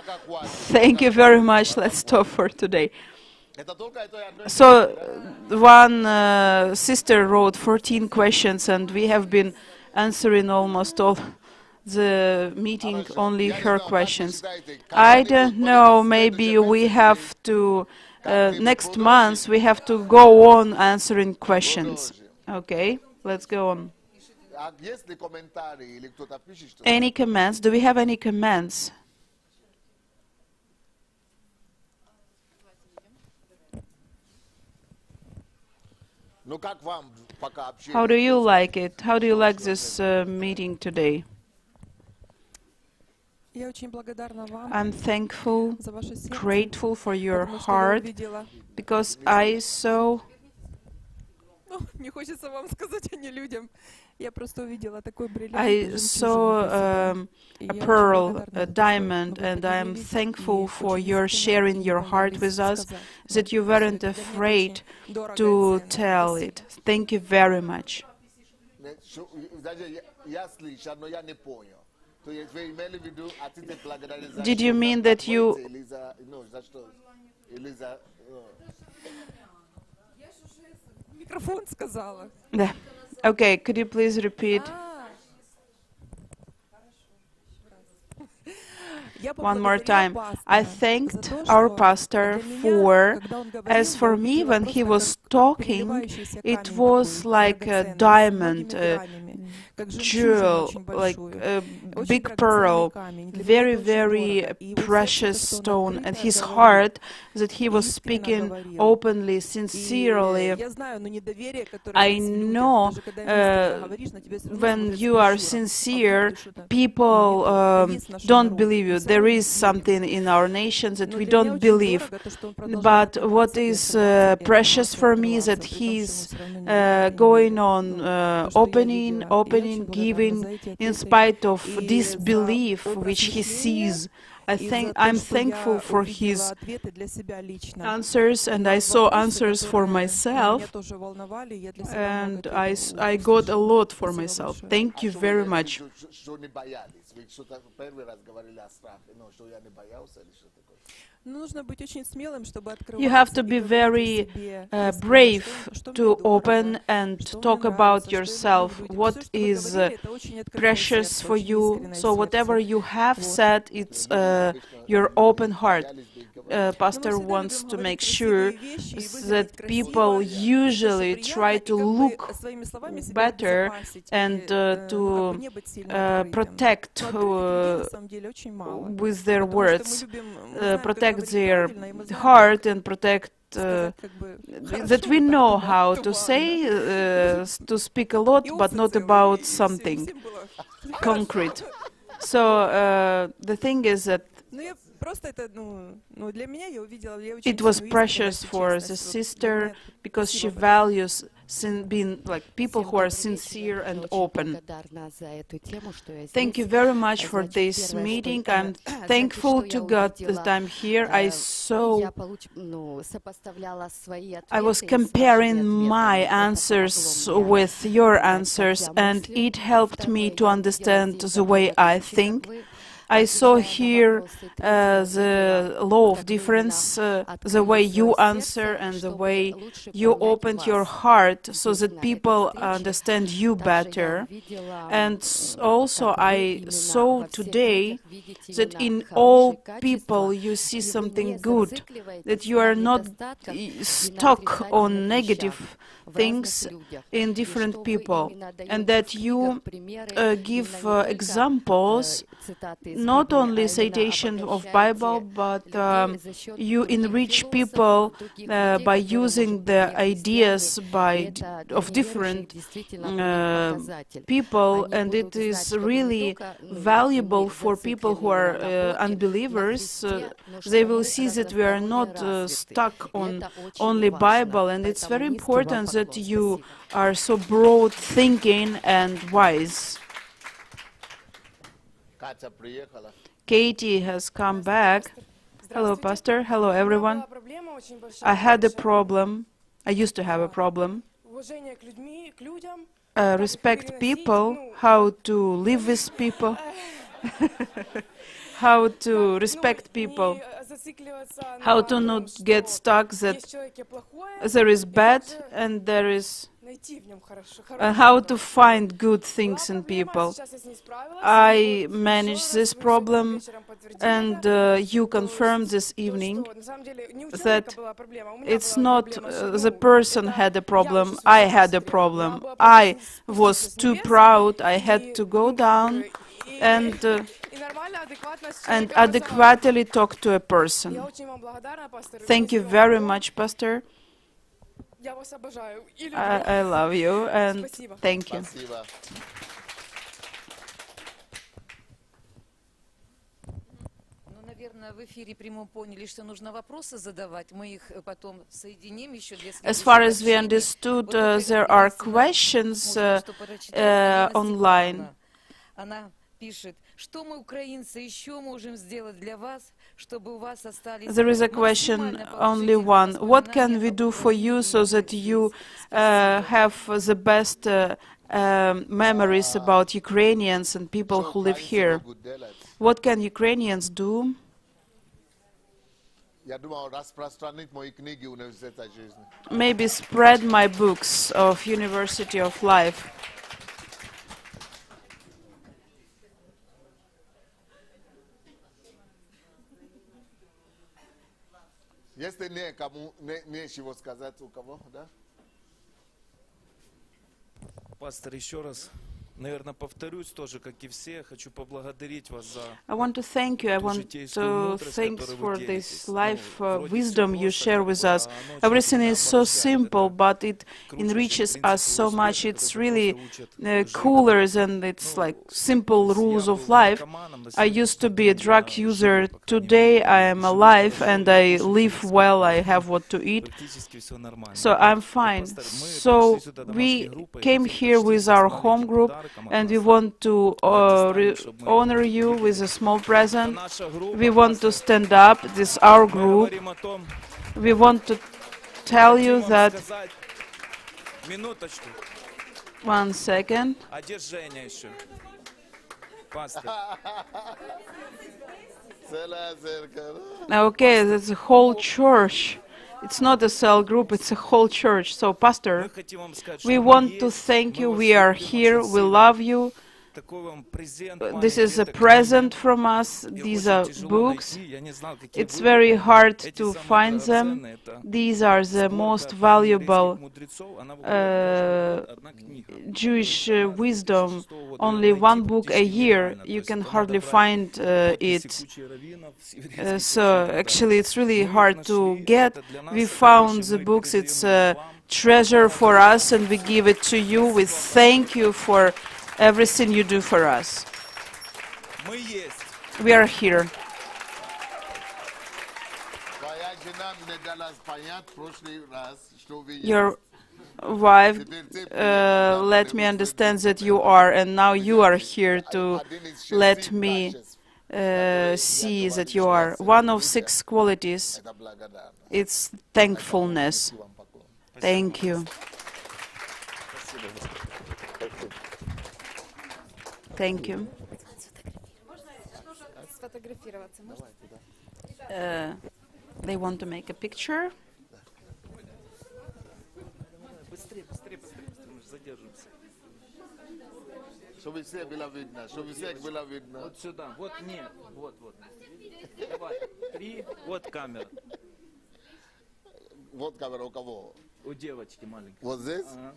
Thank you very much. Let's stop for today. So one sister wrote 14 questions, and we have been answering almost all the meeting, only her questions. I don't know, maybe we have to, next month, we have to go on answering questions. Okay, let's go on. Any comments? Do we have any comments? How do you like it? How do you like this meeting today? I'm thankful, grateful for your heart, because I saw мне хочется вам сказать, а не людям. Я просто увидела такой бриллиант. I saw a pearl, a diamond, and I'm thankful for your sharing your heart with us, that you weren't afraid to tell it. Thank you very much. Did you mean that you... Микрофон сказала. Yeah. Okay, could you please repeat one more time? I thanked our pastor for, as for me, when he was talking, it was like a diamond, a jewel, like a big pearl, very, very precious stone, and his heart, that he was speaking openly, sincerely. I know when you are sincere, people don't believe you. There is something in our nation that we don't believe. But what is precious for me is that he's going on opening, giving, in spite of disbelief which he sees. I'm thankful for his answers, and I saw answers for myself, and I got a lot for myself. Thank you very much. You have to be very brave to open and talk about yourself, what is precious for you. So whatever you have said, it's your open heart. Pastor wants to make sure that people usually try to look better and to protect with their words, protect their heart and protect that we know how to say, to speak a lot, but not about something concrete. So the thing is that it was precious for the sister because she values being like people who are sincere and open. Thank you very much for this meeting. I'm thankful to God that I'm here. I was comparing my answers with your answers, and it helped me to understand the way I think. I saw here the law of difference, the way you answer and the way you opened your heart so that people understand you better. And also I saw today that in all people you see something good, that you are not stuck on negative things in different people, and that you give examples, not only citation of Bible, but you enrich people by using the ideas of different people, and it is really valuable for people who are unbelievers. They will see that we are not stuck on only Bible, and it's very important that you are so broad thinking and wise. Katie has come back. Hello, Pastor. Hello, everyone. I had a problem. I used to have a problem. Respect people, how to live with people, how to respect people, how to not get stuck that there is bad and there is how to find good things in people. I managed this problem, and you confirmed this evening that it's not the person had a problem, I had a problem. I was too proud, I had to go down and adequately talk to a person. Thank you very much, Pastor. I love you and thank you. внезапно в эфире прямом поняли, что нужно вопросы задавать, мы их потом соединим еще для As far as we следующего общения. understood, Вот только there are единственное, questions можно что прочитать. Алина online. Степановна, она пишет, что мы, украинцы, еще можем сделать для вас, чтобы у вас остались There is a question, максимально only one. положительные What can we воспоминания do об for you so Украине и that you Спасибо. have the best memories about Ukrainians and people who live here? What can Ukrainians do? Я думал распространить мои книги университета жизни. Maybe spread my books of University of Life. Если нечего сказать у кого, да? Пастор, еще раз, наверное, повторюсь тоже, как и все, хочу поблагодарить вас за I want to thank you. I want to thank for this life wisdom you share with us. Everything is so simple, but it enriches us so much. It's really cooler than it's like simple rules of life. I used to be a drug user. Today I am alive and I live well. I have what to eat. So I'm fine. So we came here with our home group and we want to honor you with a small present. We want to stand up. This is our group. We want to tell you that... One second. Okay, that's a whole church. It's not a cell group, it's a whole church. So, Pastor, we want to thank you. We are here. We love you. This is a present from us. These are books. It's very hard to find them. These are the most valuable Jewish wisdom. Only one book a year. You can hardly find it. So actually it's really hard to get. We found the books. It's a treasure for us and we give it to you. We thank you for everything you do for us. We are here. Your wife let me understand that you are, and now you are here to let me see that you are. One of 6 qualities, it's thankfulness. Thank you. Thank you. They want to make a picture. Чтобы всех было видно, чтобы всех было видно. Вот сюда, вот нет, вот. Давай, 3, вот камера. Вот камера у кого? У девочки маленькой. Вот здесь? Ага.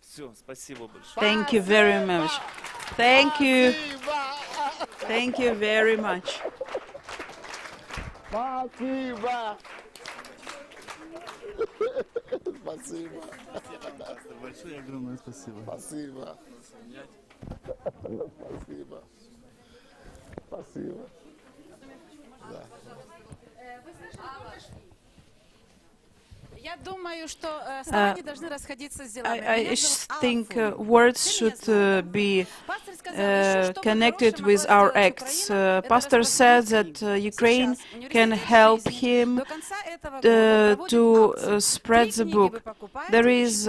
Все, спасибо большое. Thank you very much. Thank you. Thank you very much. Спасибо. Спасибо. Большое огромное спасибо. Спасибо. Спасибо. Спасибо. Да. Я думаю, что слова не должны расходиться с делами. I think words should be connected with our acts. Pastor said that Ukraine can help him to spread the book. There is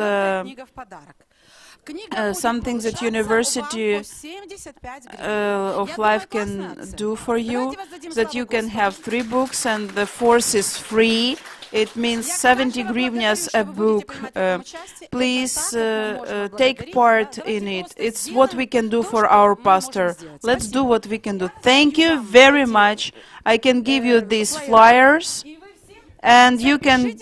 something that University of Life can do for you, that you can have 3 books and the 4th is free. It means 70 hryvnias a book. Please take part in it. It's what we can do for our pastor. Let's do what we can do. Thank you very much. I can give you these flyers. And you can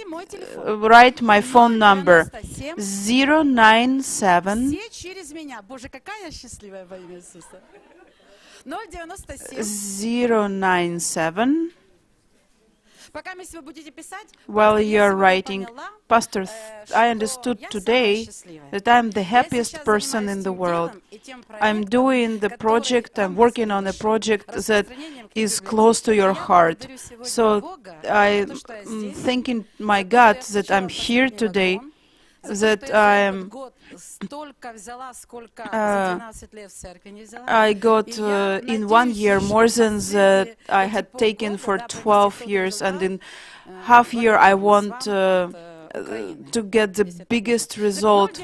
write my phone number 097 097. While you're writing Pastor, I understood today that I'm the happiest person in the world. I'm doing the project, I'm working on a project that is close to your heart. So I'm thanking my God that I'm here today, that I got in 1 year more than that I had taken for 12 years, and in half year I want to get the biggest result.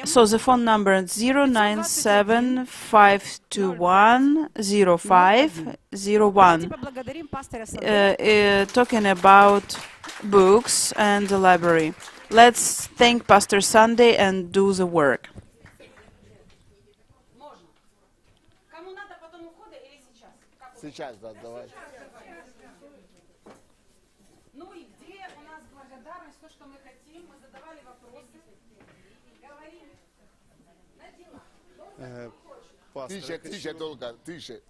So the phone number is 097-521-0501, talking about books and the library. Let's thank Pastor Sunday and do the work. Сейчас, да, давай. Ну и где у нас благодарность, то, что мы хотим, мы задавали вопросы, говорим на дела. Тише, тише, только, тише.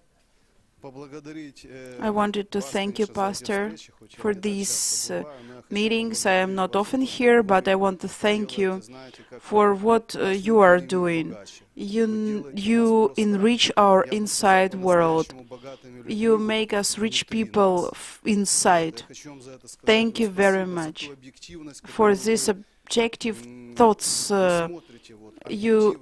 I wanted to thank you, Pastor, for these meetings. I am not often here, but I want to thank you for what you are doing. You enrich our inside world. You make us rich people inside. Thank you very much for these objective thoughts. You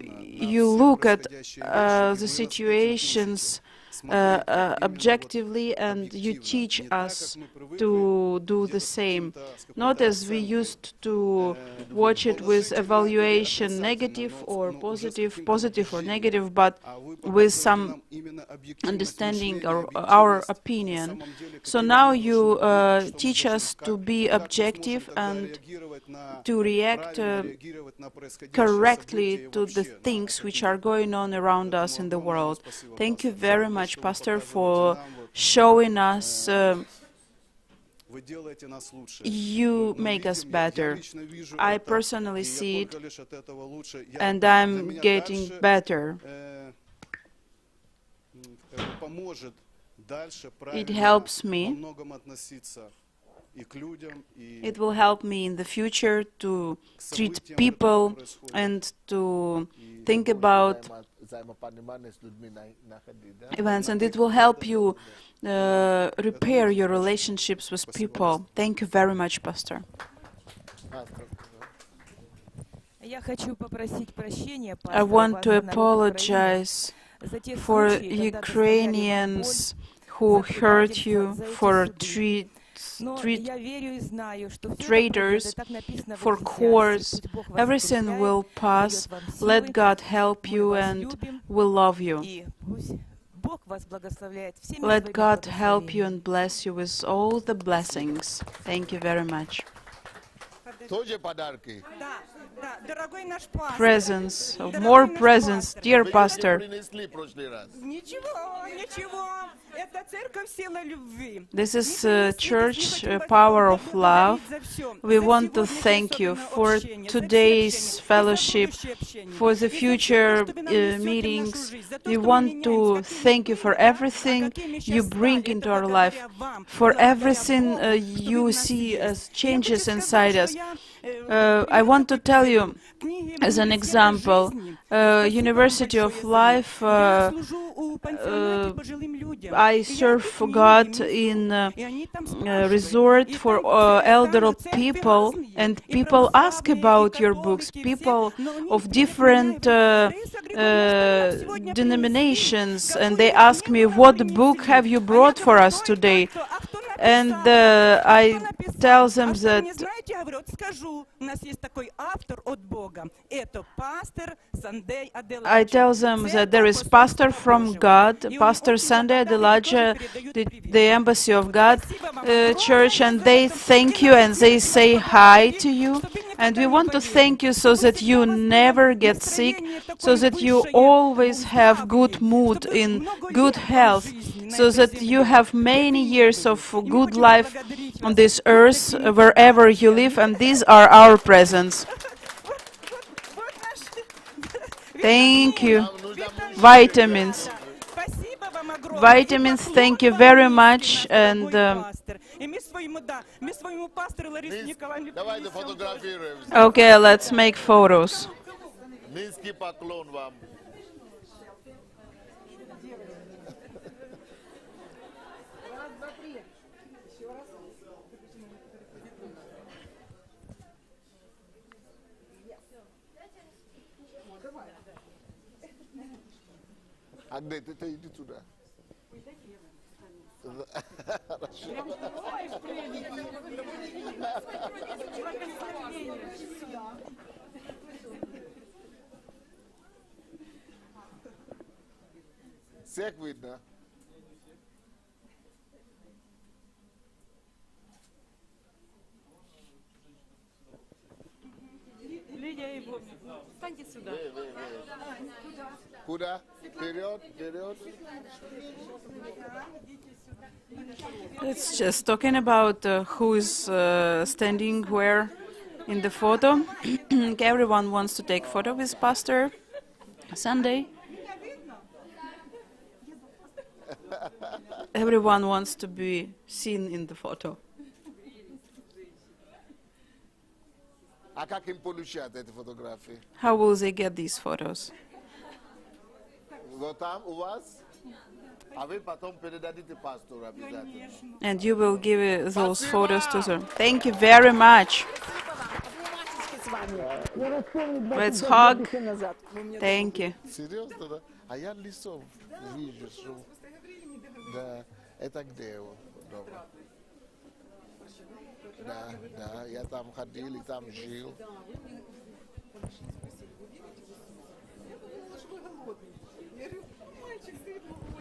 look at the situations objectively, and you teach us to do the same. Not as we used to watch it with evaluation, negative or positive, positive or negative, but with some understanding or our opinion. So now you teach us to be objective and to react correctly to the things which are going on around us in the world. Thank you very much, Pastor, for showing us you make us better. I personally see it, and I'm getting better. It helps me. It will help me in the future to treat people and to think about events, and it will help you repair your relationships with people. Thank you very much, Pastor. I want to apologize for Ukrainians who hurt you, for traitors, for courts. Everything will pass. Let God help you, and we'll love you. Let God help you and bless you with all the blessings. Thank you very much. Presents, more presents, dear Pastor. This is church power of love. We want to thank you for today's fellowship, for the future meetings. We want to thank you for everything you bring into our life, for everything you see as changes inside us. I want to tell you, as an example, University of Life, I serve God in a resort for elderly people, and people ask about your books, people of different denominations, and they ask me, what book have you brought for us today? And I tell them that there is pastor from God, Pastor Sunday Adelaja, the Embassy of God Church, and they thank you and they say hi to you. And we want to thank you so that you never get sick, so that you always have good mood, in good health, so that you have many years of good life on this earth, wherever you live, and these are our presents. Thank you. Vitamins. Vitamins, thank you very much. And И мы своему пастору Ларисе Николаевне Давайте принесем. фотографируемся. Okay, let's make photos. Низкий поклон вам. А где ты иди туда? Всех видно? Лидия и Вовник, встаньте сюда. Куда? Вперед, вперед. It's just talking about who is standing where in the photo. Everyone wants to take photo with Pastor Sunday. Everyone wants to be seen in the photo. А как им получать эти фотографии? How will they get these photos? Вот там у вас? А вы потом передадите пастору обязательно. And you will give those photos to them. Thank you very much. Let's hug. Thank you. Серьезно, да? А я лицом вижу, что... Да, это где? Добро. Да, да, я там ходил и там жил.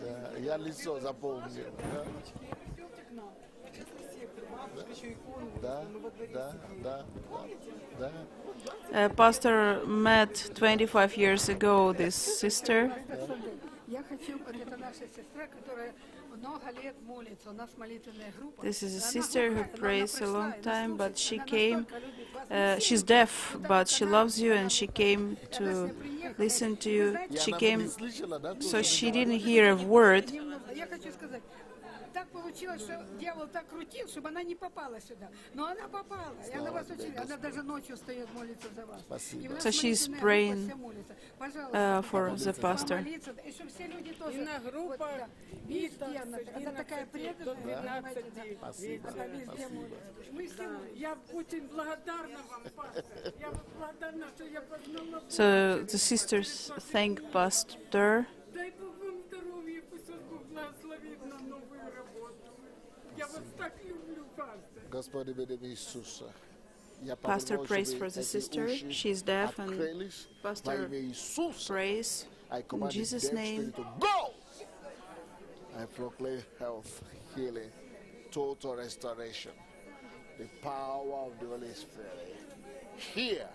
Да, я лицо запомнил. Да, да, да, да, да. Pastor met 25 years ago this sister. Я хочу, вот это наша сестра, которая много лет молится, у нас молитвенная группа. This is a sister who prays a long time, but she came. She's deaf, but she loves you, and she came to listen to you. She came, so she didn't hear a word. Я хочу сказать, так получилось, что дьявол так крутил, чтобы она не попала сюда. Но она попала, и она вас очень, она даже ночью встает молиться за вас. So she's praying for the pastor. И чтобы все люди тоже, группа, это такая преданная, она везде молится. Я очень благодарна вам, пастор. Я благодарна, что я познала. So the sisters thank Pastor. Дай Бог вам здоровья, пусть вас Бог благословит на новую работу. Я вас так люблю, пастор. Господи, в имя Иисуса. Pastor prays for the sister. She's deaf, and Pastor prays in Jesus' name. Go! I proclaim health, healing, total restoration, the power of the Holy Spirit. Here,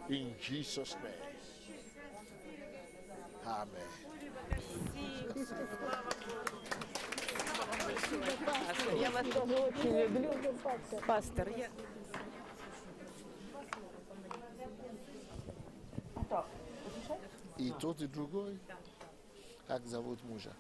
in Jesus' name. Amen. Я вас тоже очень люблю, пастор. И тот, и другой. Как зовут мужа?